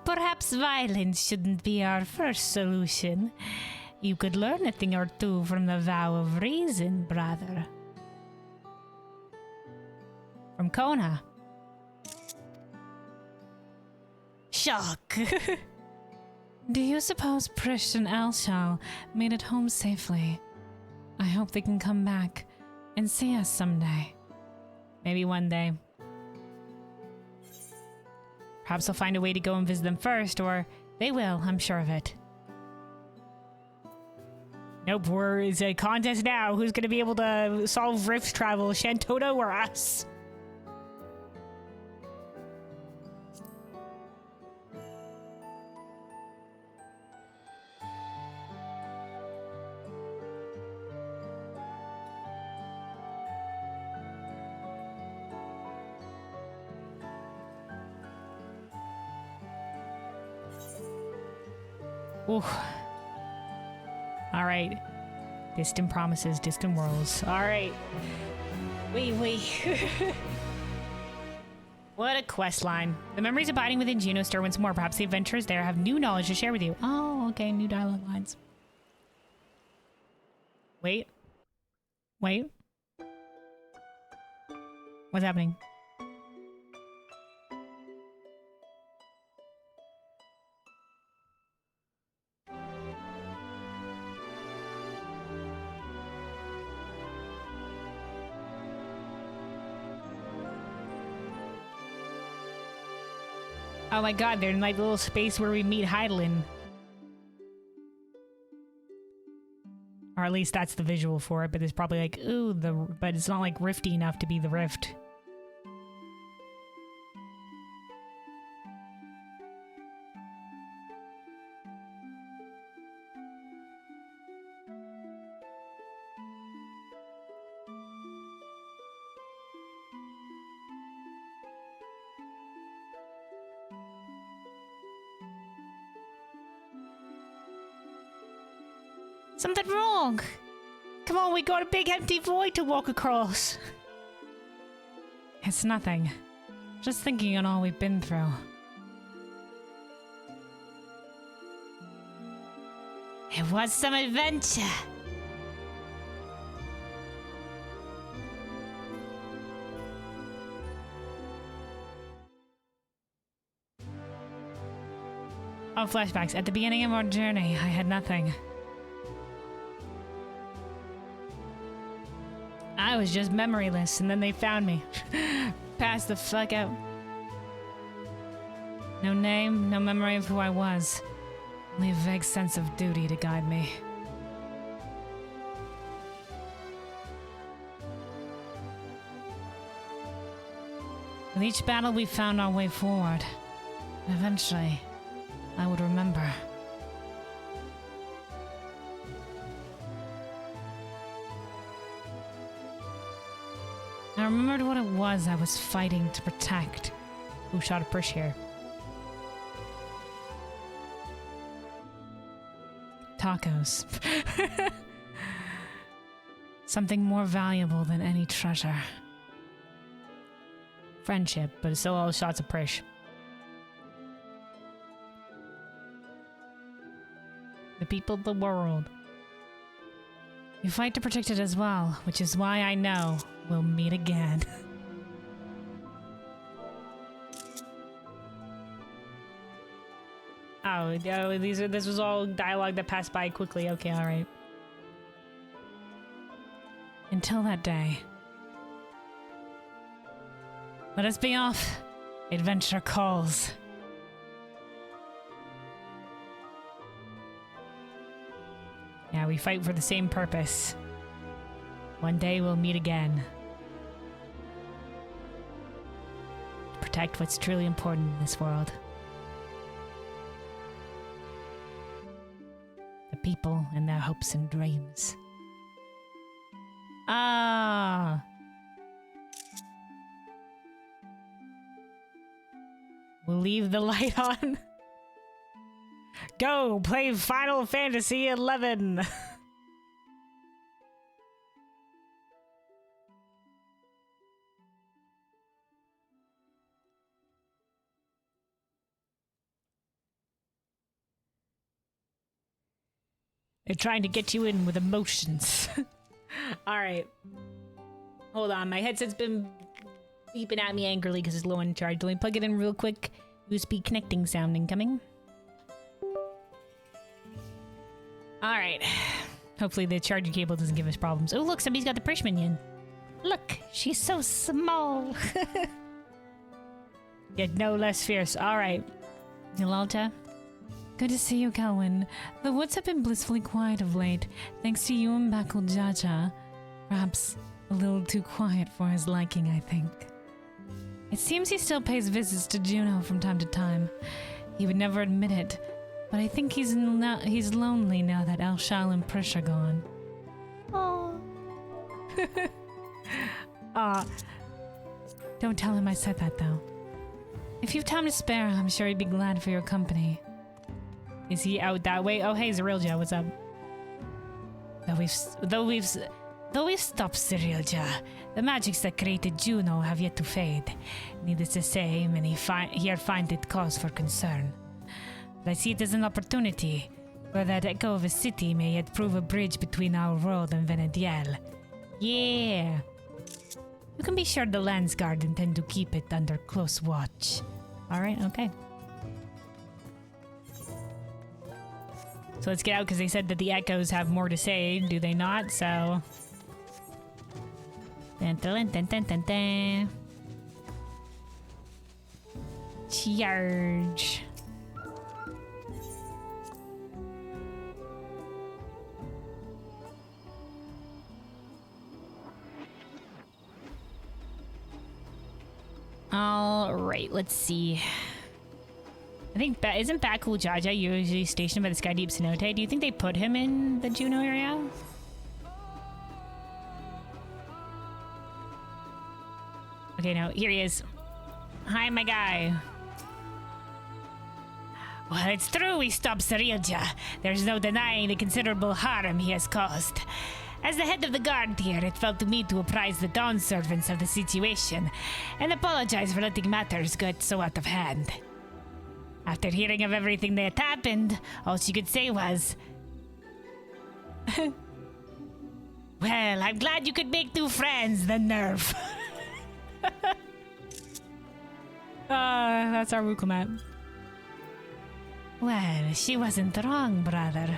Perhaps violence shouldn't be our first solution. You could learn a thing or two from the vow of reason, brother. From Kona. Shock. Do you suppose Prish and Elshal made it home safely? I hope they can come back and see us someday. Maybe one day. Perhaps I'll find a way to go and visit them first, or they will, I'm sure of it. Nope, it's a contest now. Who's going to be able to solve rift travel, Shantota or us? Ooh. All right. Distant promises, distant worlds. All right. Wee. What a quest line. The memories abiding within Juno stir once more. Perhaps the adventurers there have new knowledge to share with you. Oh, okay. New dialogue lines. Wait. What's happening? Oh my god, they're in like the little space where we meet Heidelin. Or at least that's the visual for it, but it's probably like, ooh, but it's not like rifty enough to be the rift. Something wrong. Come on, we got a big empty void to walk across. It's nothing. Just thinking on all we've been through. It was some adventure. Oh, flashbacks. At the beginning of our journey, I had nothing. I was just memoryless, and then they found me. Passed the fuck out. No name, no memory of who I was. Only a vague sense of duty to guide me. With each battle, we found our way forward. And eventually, I would remember. I remembered what it was I was fighting to protect. Who shot a push here? Tacos. Something more valuable than any treasure. Friendship, but it's still all shots of Prish. The people of the world. You fight to protect it as well, which is why I know we'll meet again. This was all dialogue that passed by quickly. Okay, alright. Until that day. Let us be off. Adventure calls. Yeah, we fight for the same purpose. One day we'll meet again. To protect what's truly important in this world. The people and their hopes and dreams. Ah! We'll leave the light on. Go play Final Fantasy XI. They're trying to get you in with emotions. Alright. Hold on, my headset's been beeping at me angrily because it's low on charge. Let me plug it in real quick. USB connecting sound incoming. Alright. Hopefully the charging cable doesn't give us problems. Oh look, somebody's got the Prish minion. Look, she's so small. Yet no less fierce. Alright. Yalalta? Good to see you, Kelwyn. The woods have been blissfully quiet of late, thanks to you and Bakul Jaja. Perhaps a little too quiet for his liking, I think. It seems he still pays visits to Juno from time to time. He would never admit it, but I think he's lonely now that Elshal and Prish are gone. Oh. Don't tell him I said that, though. If you've time to spare, I'm sure he'd be glad for your company. Is he out that way? Oh, hey, Zerilja, what's up? Though we've stopped Cyrilja, the magics that created Juno have yet to fade. Needless to say, many here find it cause for concern. But I see it as an opportunity, where that echo of a city may yet prove a bridge between our world and Vana'diel. Yeah! You can be sure the Landsguard intend to keep it under close watch. Alright, okay. So let's get out, because they said that the echoes have more to say, do they not? So... Dun, dun, dun, dun, dun, dun. Charge. All right, let's see. I think isn't Bakul Jaja usually stationed by the Skydeep Cenote? Do you think they put him in the Juno area? Okay, no, here he is. Hi, my guy. Well, it's true we stopped Cyrilja. There's no denying the considerable harm he has caused. As the head of the guard here, it fell to me to apprise the Dawn servants of the situation and apologize for letting matters get so out of hand. After hearing of everything that happened, all she could say was, well, I'm glad you could make new friends, the nerve. That's our Rukomat. Well, she wasn't wrong, brother.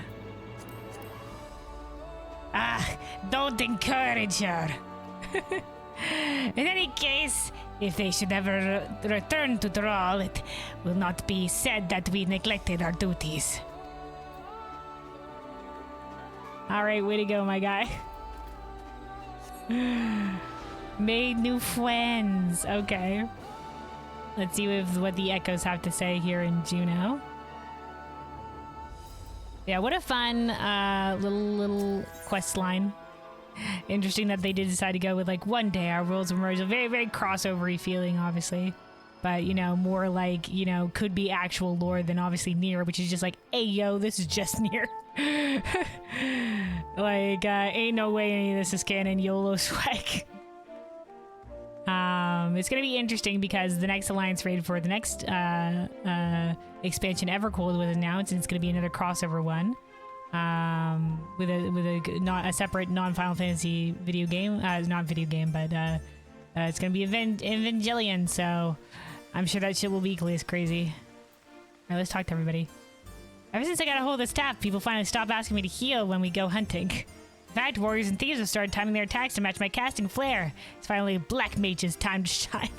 Ah, don't encourage her. In any case, if they should ever return to Thrall, it will not be said that we neglected our duties. Alright, way to go, my guy. Made new friends. Okay. Let's see what the echoes have to say here in Juneau. Yeah, what a fun little quest line. Interesting that they did decide to go with like one day our worlds will merge. A very, very crossover-y feeling, obviously. But, you know, more like, you know, could be actual lore than obviously Nier, which is just like, hey, yo, this is just Nier. Like, ain't no way any of this is canon, YOLO swag. It's gonna be interesting because the next alliance raid for the next expansion, Evercold, was announced, and it's gonna be another crossover one, with a separate non-Final Fantasy video game, not video game, but it's gonna be Evangelion. So I'm sure that shit will be equally as crazy. All right, let's talk to everybody. Ever since I got a hold of the staff, people finally stopped asking me to heal when we go hunting. In fact, warriors and thieves have started timing their attacks to match my casting flair. It's finally Black Mage's time to shine.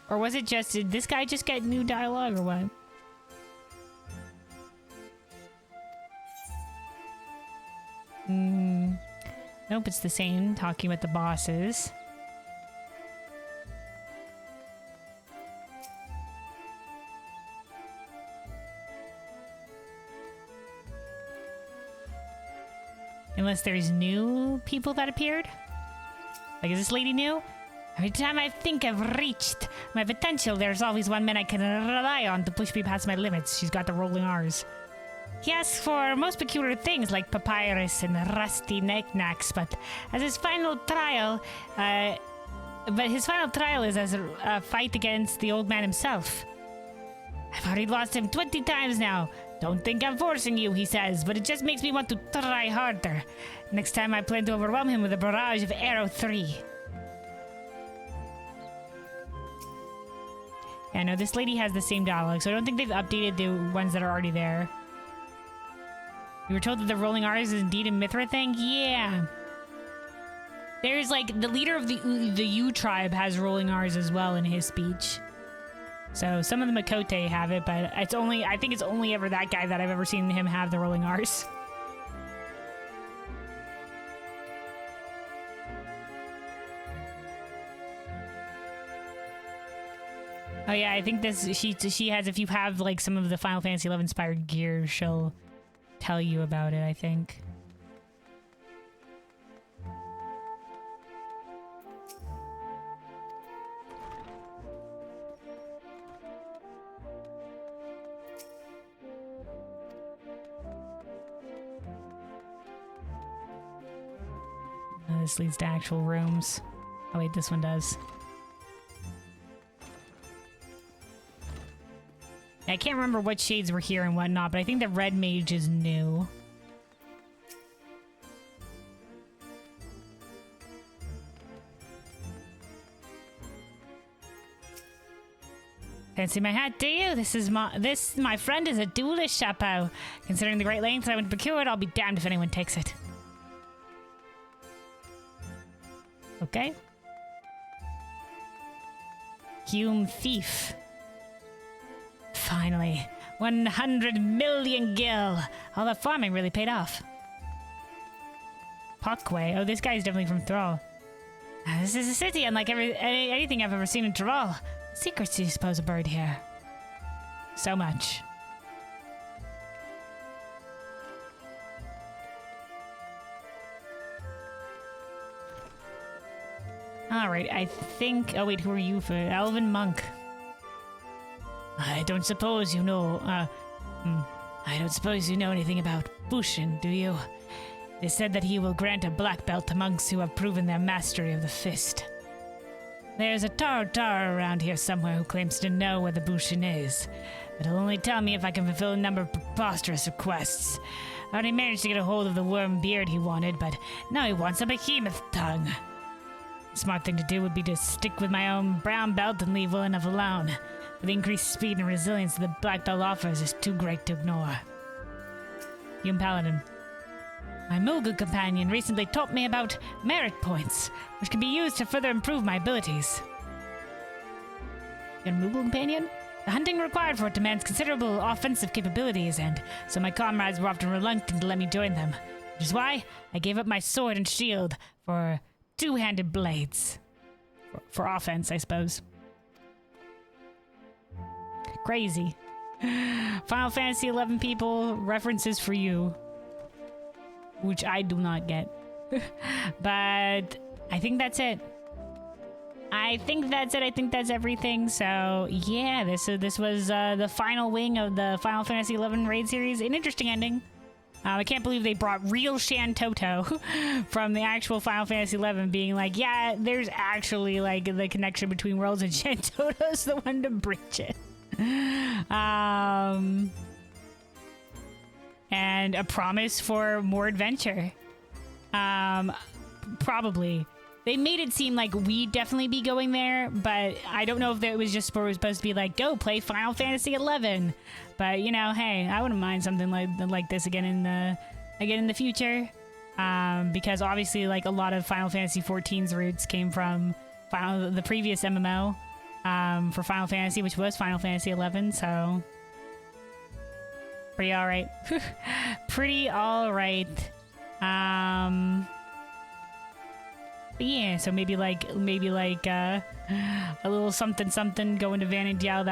Or was it just, did this guy just get new dialogue or what? Nope, it's the same, talking about the bosses. Unless there's new people that appeared? Like, is this lady new? Every time I think I've reached my potential, there's always one man I can rely on to push me past my limits. She's got the rolling R's. He asks for most peculiar things like papyrus and rusty knickknacks, but his final trial is as a fight against the old man himself. I've already lost him 20 times now. Don't think I'm forcing you, he says, but it just makes me want to try harder. Next time I plan to overwhelm him with a barrage of Arrow 3. Yeah, no, this lady has the same dialogue, so I don't think they've updated the ones that are already there. You were told that the rolling R's is indeed a Mithra thing? Yeah. There's like, the leader of the U tribe has rolling R's as well in his speech. So some of the Makote have it, but I think it's only ever that guy that I've ever seen him have the rolling R's. Oh yeah, I think she has, if you have like some of the Final Fantasy XI inspired gear, she'll tell you about it, I think. This leads to actual rooms. Oh wait, this one does. I can't remember what shades were here and whatnot, but I think the red mage is new. Fancy my hat, do you? My friend is a duelist chapeau. Considering the great lengths I went to procure it, I'll be damned if anyone takes it. Okay. Hume Thief. Finally. 100 million gil. All that farming really paid off. Parkway. Oh, this guy's definitely from Thrall. This is a city unlike anything I've ever seen in Thrall. What secrets do you suppose are buried here? So much. Alright, I think... Oh wait, who are you for? Elven Monk. I don't suppose you know... I don't suppose you know anything about Bushin, do you? They said that he will grant a black belt to monks who have proven their mastery of the fist. There's a Tar around here somewhere who claims to know where the Bushin is, but he'll only tell me if I can fulfill a number of preposterous requests. I already managed to get a hold of the worm beard he wanted, but now he wants a behemoth tongue. Smart thing to do would be to stick with my own brown belt and leave well enough alone. But the increased speed and resilience the black belt offers is too great to ignore. Hume Paladin. My Moogle companion recently taught me about merit points, which can be used to further improve my abilities. Your Moogle companion? The hunting required for it demands considerable offensive capabilities, and so my comrades were often reluctant to let me join them, which is why I gave up my sword and shield for two-handed blades. For offense, I suppose. Crazy. Final Fantasy XI people, references for you. Which I do not get. But I think that's it. I think that's everything. So yeah, this was the final wing of the Final Fantasy XI raid series. An interesting ending. I can't believe they brought real Shan Toto from the actual Final Fantasy XI, being like, yeah, there's actually like the connection between worlds, and Shan Toto's the one to bridge it. And a promise for more adventure. Probably. They made it seem like we'd definitely be going there, but I don't know if it was just supposed to be like, go play Final Fantasy XI. But you know, hey, I wouldn't mind something like this again in the future, because obviously, like a lot of Final Fantasy XIV's roots came from the previous MMO for Final Fantasy, which was Final Fantasy XI. So pretty all right. Pretty all right. But yeah, so maybe like a little something going to Vana'diel.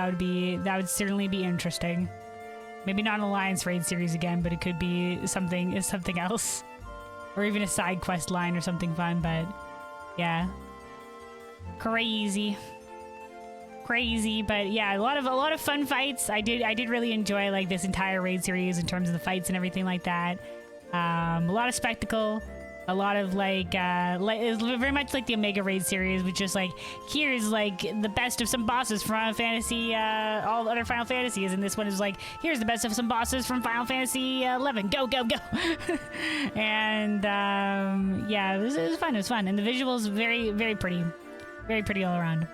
That would certainly be interesting. Maybe not an Alliance raid series again, but it could be something else, or even a side quest line or something fun. But yeah, crazy. But yeah, a lot of fun fights. I did really enjoy like this entire raid series in terms of the fights and everything like that. A lot of spectacle. A lot of it's very much like the Omega Raid series, which just like, here's like the best of some bosses from Final Fantasy, all other Final Fantasies, and this one is like, here's the best of some bosses from Final Fantasy 11. Go. And yeah, it was fun, and the visuals very pretty all around.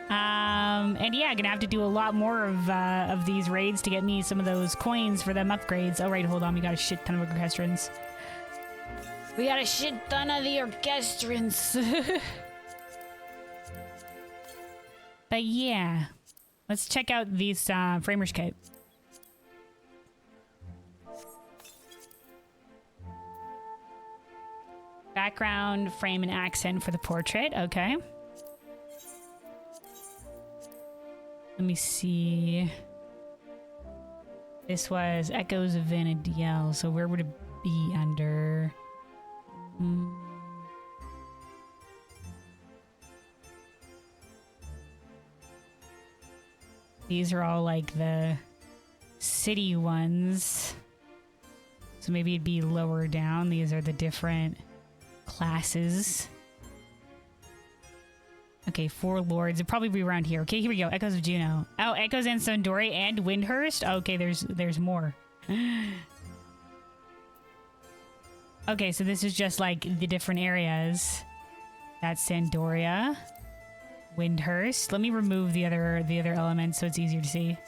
And yeah, gonna have to do a lot more of these raids to get me some of those coins for them upgrades. Oh right, hold on, we got a shit ton of orchestrons. We got a shit ton of the orchestrons. But yeah, let's check out these framers kit. Background, frame, and accent for the portrait. Okay. Let me see. This was Echoes of Vana'diel. So where would it be under? These are all like the city ones. So maybe it'd be lower down. These are the different classes. Okay, 4 lords. It'd probably be around here. Okay, here we go. Echoes of Juno. Oh, Echoes and Sandori and Windurst. Okay, there's more. Okay, so this is just like the different areas. That's Sandoria, Windurst. Let me remove the other elements so it's easier to see.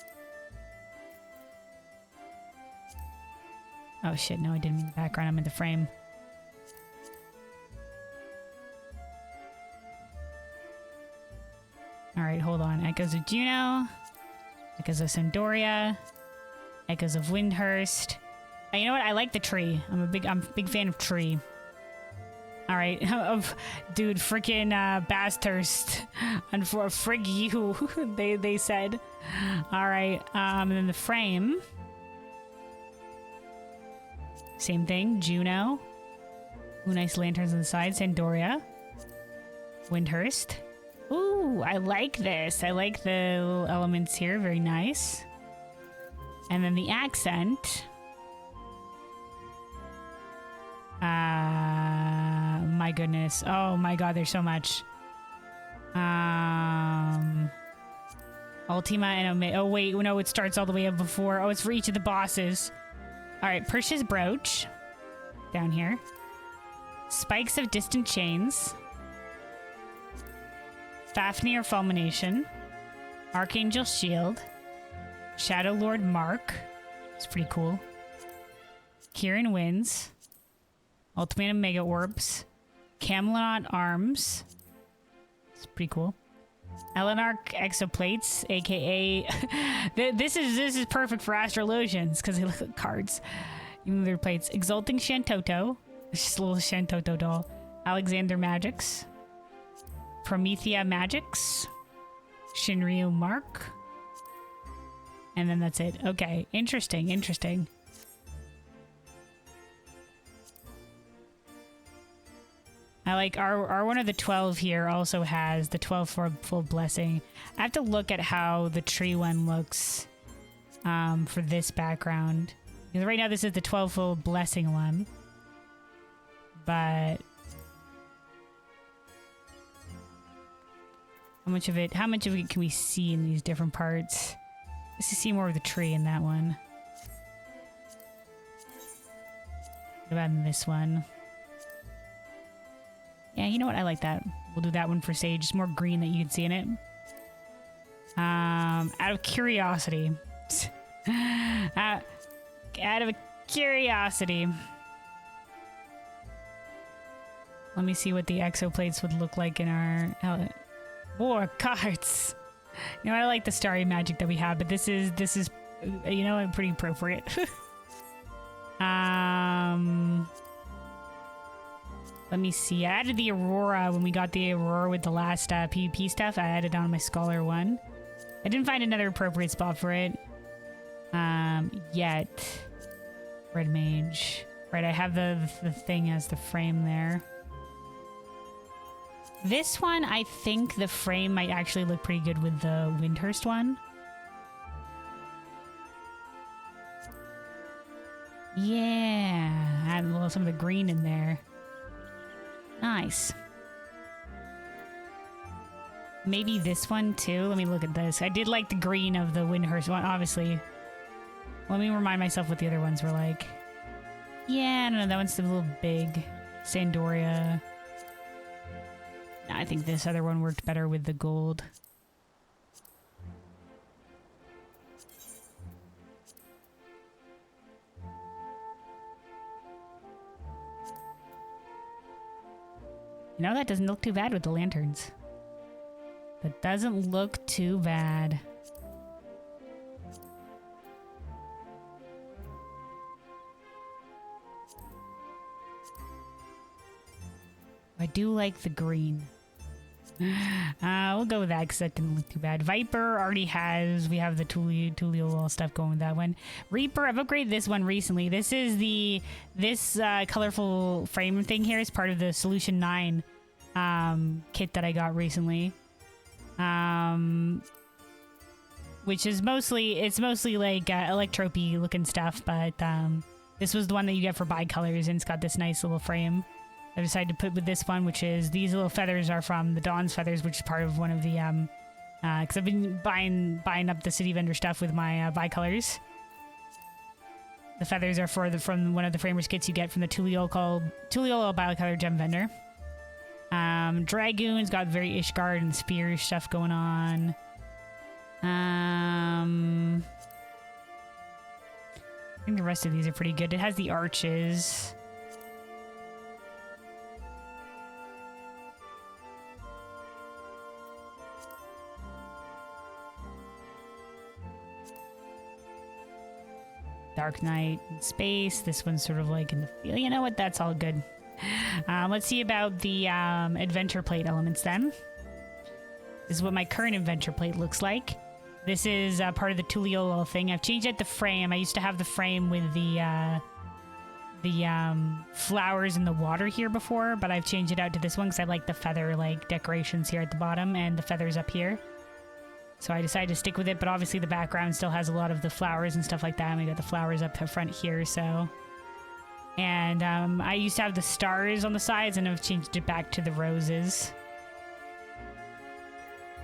Oh shit! No, I didn't mean the background. I'm in the frame. All right, hold on. Echoes of Juno, Echoes of Sandoria, Echoes of Windurst. You know what? I like the tree. I'm a big fan of tree. All right, dude, freaking Basthurst, and for frig you, they said. All right, and then the frame. Same thing. Juno. Ooh, nice lanterns on the side. Sandoria. Windurst. Ooh, I like this. I like the little elements here. Very nice. And then the accent. My goodness. Oh my god, there's so much. Ultima and Omega. Oh wait, no, it starts all the way up before. Oh, it's for each of the bosses. Alright, Persh's Brooch. Down here. Spikes of Distant Chains. Fafnir Fulmination, Archangel Shield, Shadow Lord Mark. It's pretty cool. Kieran Winds, Ultimatum Mega Orbs, Camelot Arms. It's pretty cool. Elenarch Exoplates, aka this is perfect for astrologians because they look like cards. Even though they're plates. Exulting Shantoto. It's just a little Shantoto doll. Alexander Magix. Promethea Magix. Shinryu Mark. And then that's it. Okay. Interesting. Interesting. I like our one of the 12 here also has the 12 for full blessing. I have to look at how the tree one looks for this background. Because right now this is the 12 full blessing one. But how much of it can we see in these different parts? Let's see more of the tree in that one. What about in this one? Yeah, you know what? I like that. We'll do that one for Sage. It's more green that you can see in it. Out of curiosity. Out of a curiosity. Let me see what the exoplates would look like in our war cards. You know, I like the starry magic that we have, but this is you know, pretty appropriate. Let me see. I added the Aurora when we got the Aurora with the last PvP stuff. I added on my Scholar one. I didn't find another appropriate spot for it yet. Red Mage. Right, I have the thing as the frame there. This one, I think the frame might actually look pretty good with the Windurst one. Yeah, add a little some of the green in there. Nice. Maybe this one too. Let me look at this. I did like the green of the Windurst one, obviously. Let me remind myself what the other ones were like. Yeah, I don't know. That one's a little big. Sandoria. I think this other one worked better with the gold. You know, that doesn't look too bad with the lanterns. That doesn't look too bad. I do like the green. We'll go with that because that didn't look too bad. Viper already has. We have the Tulio stuff going with that one. Reaper, I've upgraded this one recently. This is this colorful frame thing here is part of the Solution 9 kit that I got recently. Which is mostly like electropy looking stuff, but this was the one that you get for bicolors, and it's got this nice little frame. I decided to put with this one, which is these little feathers are from the Dawn's feathers, which is part of one of the because I've been buying up the city vendor stuff with my bicolors. The feathers are from one of the framers kits you get from the Tuliolo bicolor gem vendor. Dragoon's got very Ishgard and spear stuff going on. I think the rest of these are pretty good. It has the arches. Dark Knight in space. This one's sort of like in the field. You know what? That's all good. Let's see about the adventure plate elements then. This is what my current adventure plate looks like. This is part of the Tuliolo thing. I've changed out the frame. I used to have the frame with the flowers in the water here before, but I've changed it out to this one because I like the feather like decorations here at the bottom and the feathers up here. So I decided to stick with it, but obviously the background still has a lot of the flowers and stuff like that. And we got the flowers up front here, so. And I used to have the stars on the sides, and I've changed it back to the roses.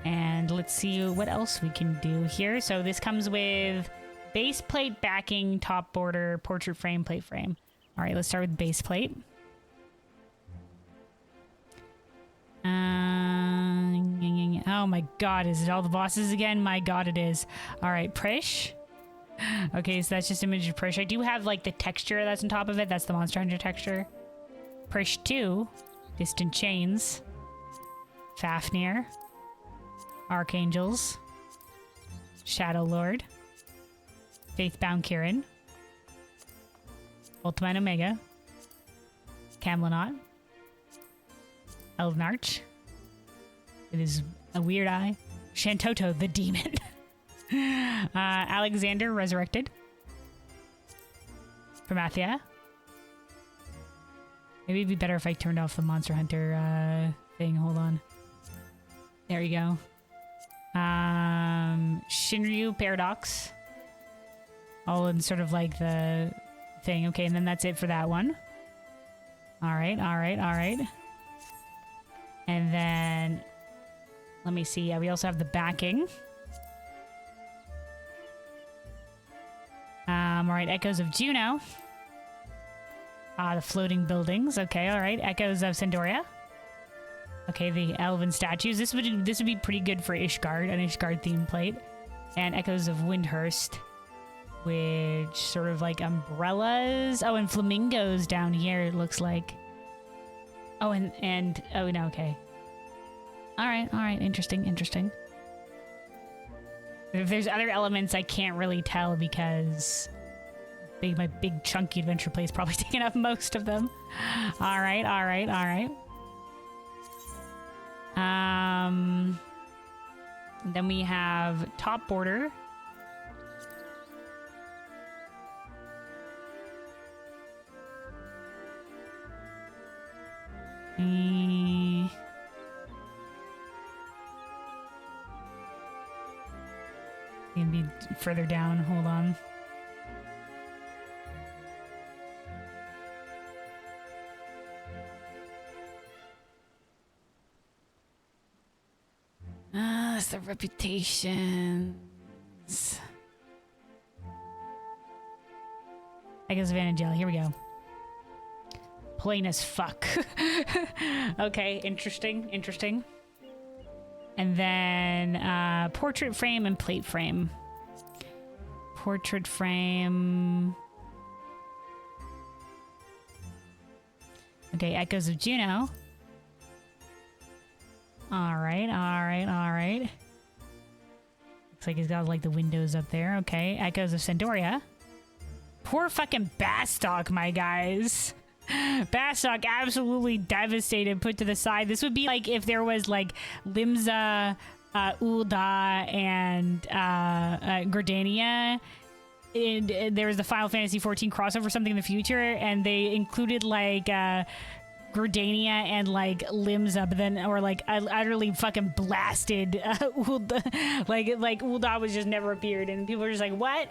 And let's see what else we can do here. So this comes with base plate, backing, top border, portrait frame, plate frame. All right, let's start with base plate. Oh my god, is it all the bosses again? My god, it is. Alright, Prish. Okay, so that's just image of Prish. I do have like the texture that's on top of it. That's the Monster Hunter texture. Prish 2. Distant Chains. Fafnir. Archangels. Shadow Lord. Faithbound Kirin. Ultima and Omega. Camelot. Elvenarch. It is a weird eye. Shantoto, the demon. Alexander, resurrected. Promathia. Maybe it'd be better if I turned off the Monster Hunter thing. Hold on. There you go. Shinryu, Paradox. All in sort of like the thing. Okay, and then that's it for that one. Alright. And then... let me see. Yeah, we also have the backing. Alright, Echoes of Juno. The floating buildings. Okay, alright. Echoes of Sandoria. Okay, the elven statues. This would be pretty good for Ishgard, an Ishgard theme plate. And Echoes of Windurst, which sort of like umbrellas. Oh, and flamingos down here, it looks like. Oh, and oh no, okay. Alright, interesting. If there's other elements, I can't really tell because my big chunky adventure play is probably taking up most of them. Alright. Then we have top border. Gonna be further down. Hold on. It's the reputations. I guess Vana'diel. Here we go. Plain as fuck. Okay, interesting. And then portrait frame and plate frame. Portrait frame. Okay, Echoes of Juno. Alright. Looks like he's got like the windows up there. Okay, Echoes of Sandoria. Poor fucking Bastok, my guys. Bastok absolutely devastated, put to the side. This would be like if there was like Limsa, Ul'dah, and Gridania. And there was the Final Fantasy XIV crossover something in the future, and they included like Gridania and like Limsa, but then or like utterly fucking blasted Ul'dah. like Ul'dah was just never appeared, and people were just like, what?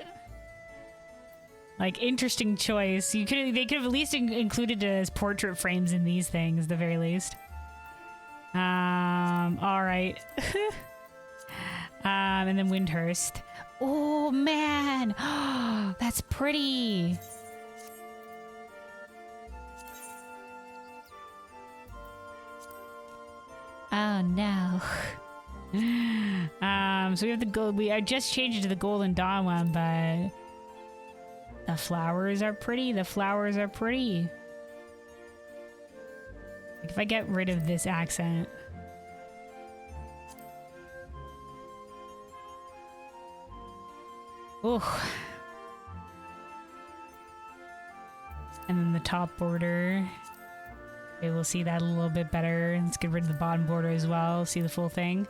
Like, interesting choice. They could have at least included it as portrait frames in these things, at the very least. Alright. And then Windurst. Oh, man! That's pretty! Oh, no. So we have the gold. I just changed it to the Golden Dawn one, but... the flowers are pretty. Like, if I get rid of this accent. Ooh. And then the top border. Okay, we'll see that a little bit better. Let's get rid of the bottom border as well. See the full thing.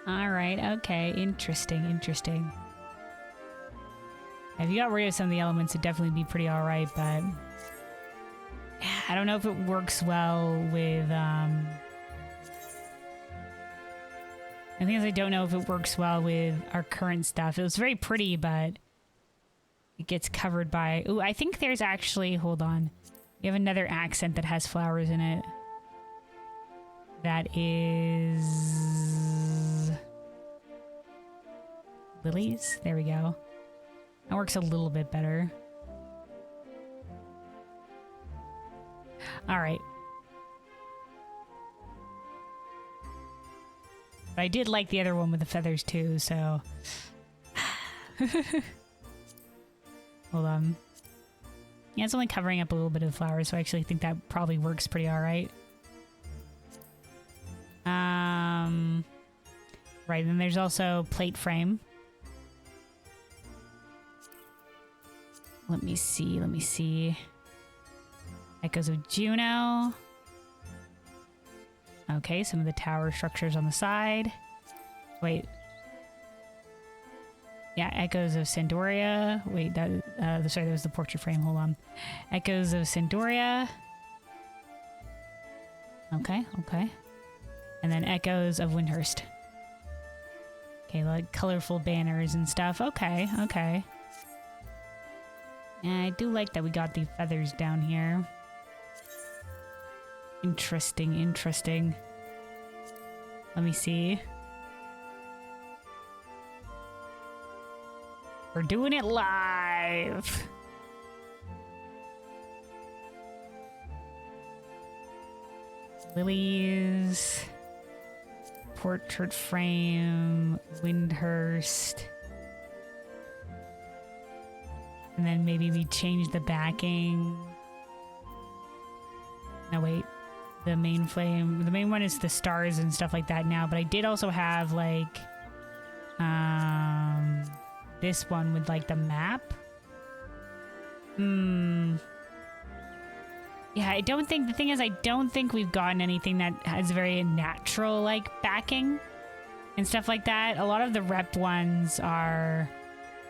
Alright, okay. Interesting. If you got rid of some of the elements, it'd definitely be pretty alright, but... yeah, I don't know if it works well with, The thing is, I don't know if it works well with our current stuff. It was very pretty, but... it gets covered by... ooh, I think there's actually... hold on. We have another accent that has flowers in it. That is... lilies? There we go. That works a little bit better. Alright. But I did like the other one with the feathers too, so... Hold on. Yeah, it's only covering up a little bit of flowers, so I actually think that probably works pretty alright. Right, then there's also plate frame. Let me see. Echoes of Juno. Okay, some of the tower structures on the side. Wait. Yeah, Echoes of Sandoria. Wait, sorry, that was the portrait frame. Hold on. Echoes of Sandoria. Okay. And then Echoes of Windurst. Okay, like colorful banners and stuff. Okay. And I do like that we got the feathers down here. Interesting. Let me see. We're doing it live. Lilies. Portrait frame. Windurst. And then maybe we change the backing. No, wait. The main flame. The main one is the stars and stuff like that now. But I did also have, like... this one with, like, the map. Yeah, I don't think... The thing is, I don't think we've gotten anything that has very natural, like, backing. And stuff like that. A lot of the rep ones are...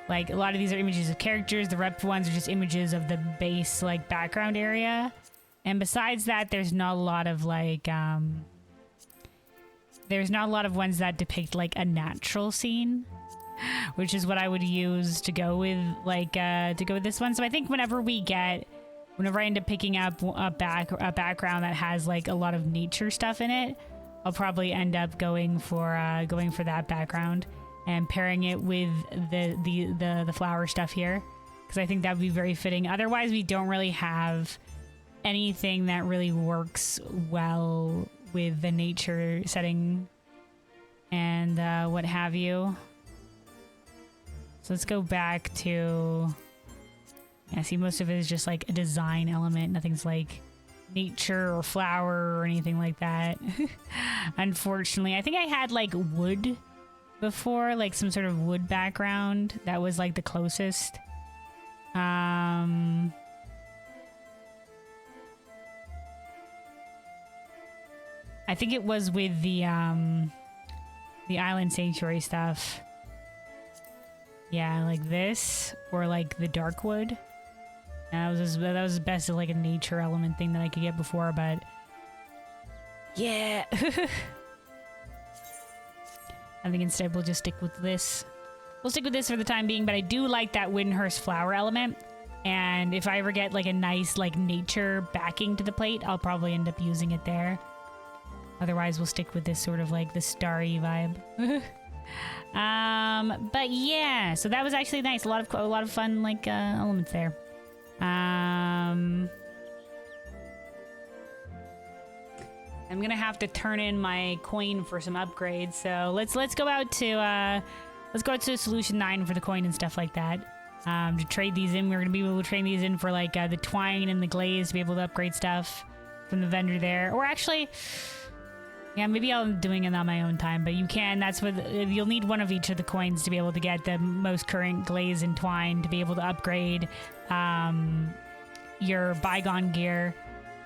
Like, a lot of these are images of characters. The rep ones are just images of the base, like, background area. And besides that, there's not a lot of, like, there's not a lot of ones that depict, like, a natural scene. Which is what I would use to go with, like, to go with this one. So I think whenever I end up picking up a background that has, like, a lot of nature stuff in it, I'll probably end up going for that background. And pairing it with the flower stuff here, because I think that would be very fitting. Otherwise, we don't really have anything that really works well with the nature setting and what have you. So let's go back to... Yeah, see, most of it is just like a design element. Nothing's like nature or flower or anything like that. Unfortunately, I think I had like wood before, like some sort of wood background that was like the closest. I think it was with the Island Sanctuary stuff. Yeah, like this or like the dark wood. That was best as like a nature element thing that I could get before, but yeah. I think instead we'll just stick with this. We'll stick with this for the time being, but I do like that Windurst flower element. And if I ever get like a nice like nature backing to the plate, I'll probably end up using it there. Otherwise, we'll stick with this sort of like the starry vibe. But yeah, so that was actually nice. A lot of fun like elements there. I'm gonna have to turn in my coin for some upgrades. So let's go out to Solution 9 for the coin and stuff like that. To trade these in, we're gonna be able to trade these in for like the twine and the glaze to be able to upgrade stuff from the vendor there. Or actually, yeah, maybe I'm doing it on my own time, but you can. That's what you'll need one of each of the coins to be able to get the most current glaze and twine to be able to upgrade your bygone gear.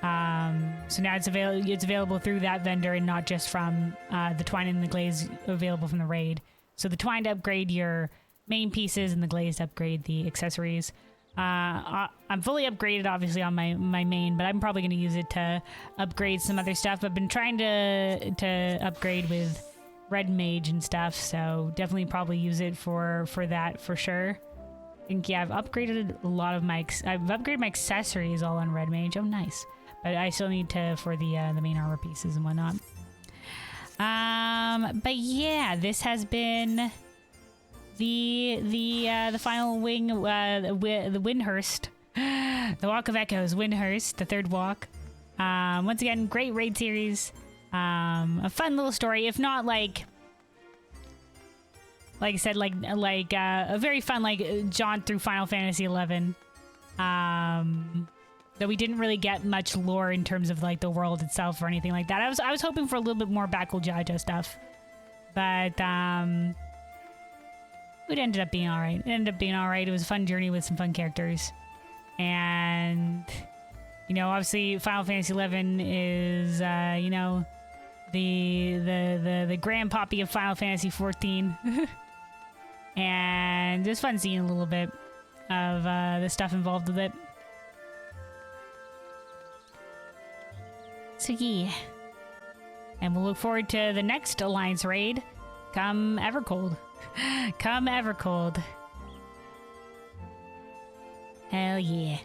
So now it's available through that vendor and not just from the twine and the glaze available from the raid. So the twine to upgrade your main pieces and the glaze to upgrade the accessories. I'm fully upgraded obviously on my main, but I'm probably going to use it to upgrade some other stuff. I've been trying to upgrade with Red Mage and stuff, so definitely probably use it for that for sure. I think, yeah, I've upgraded a lot of my accessories all on Red Mage. Oh, nice. But I still need to for the main armor pieces and whatnot. But yeah, this has been the final wing, the Windurst, the Walk of Echoes, Windurst, the third walk. Once again, great raid series. A fun little story. If not like like I said, like a very fun like jaunt through Final Fantasy 11. Though we didn't really get much lore in terms of like the world itself or anything like that. I was hoping for a little bit more Bakul Jaja stuff, but it ended up being all right. It ended up being all right. It was a fun journey with some fun characters, and you know, obviously Final Fantasy 11 is you know, the grandpappy of Final Fantasy 14. And it was fun seeing a little bit of the stuff involved with it. So yeah. And we'll look forward to the next Alliance raid. Come Evercold. Come Evercold. Hell yeah.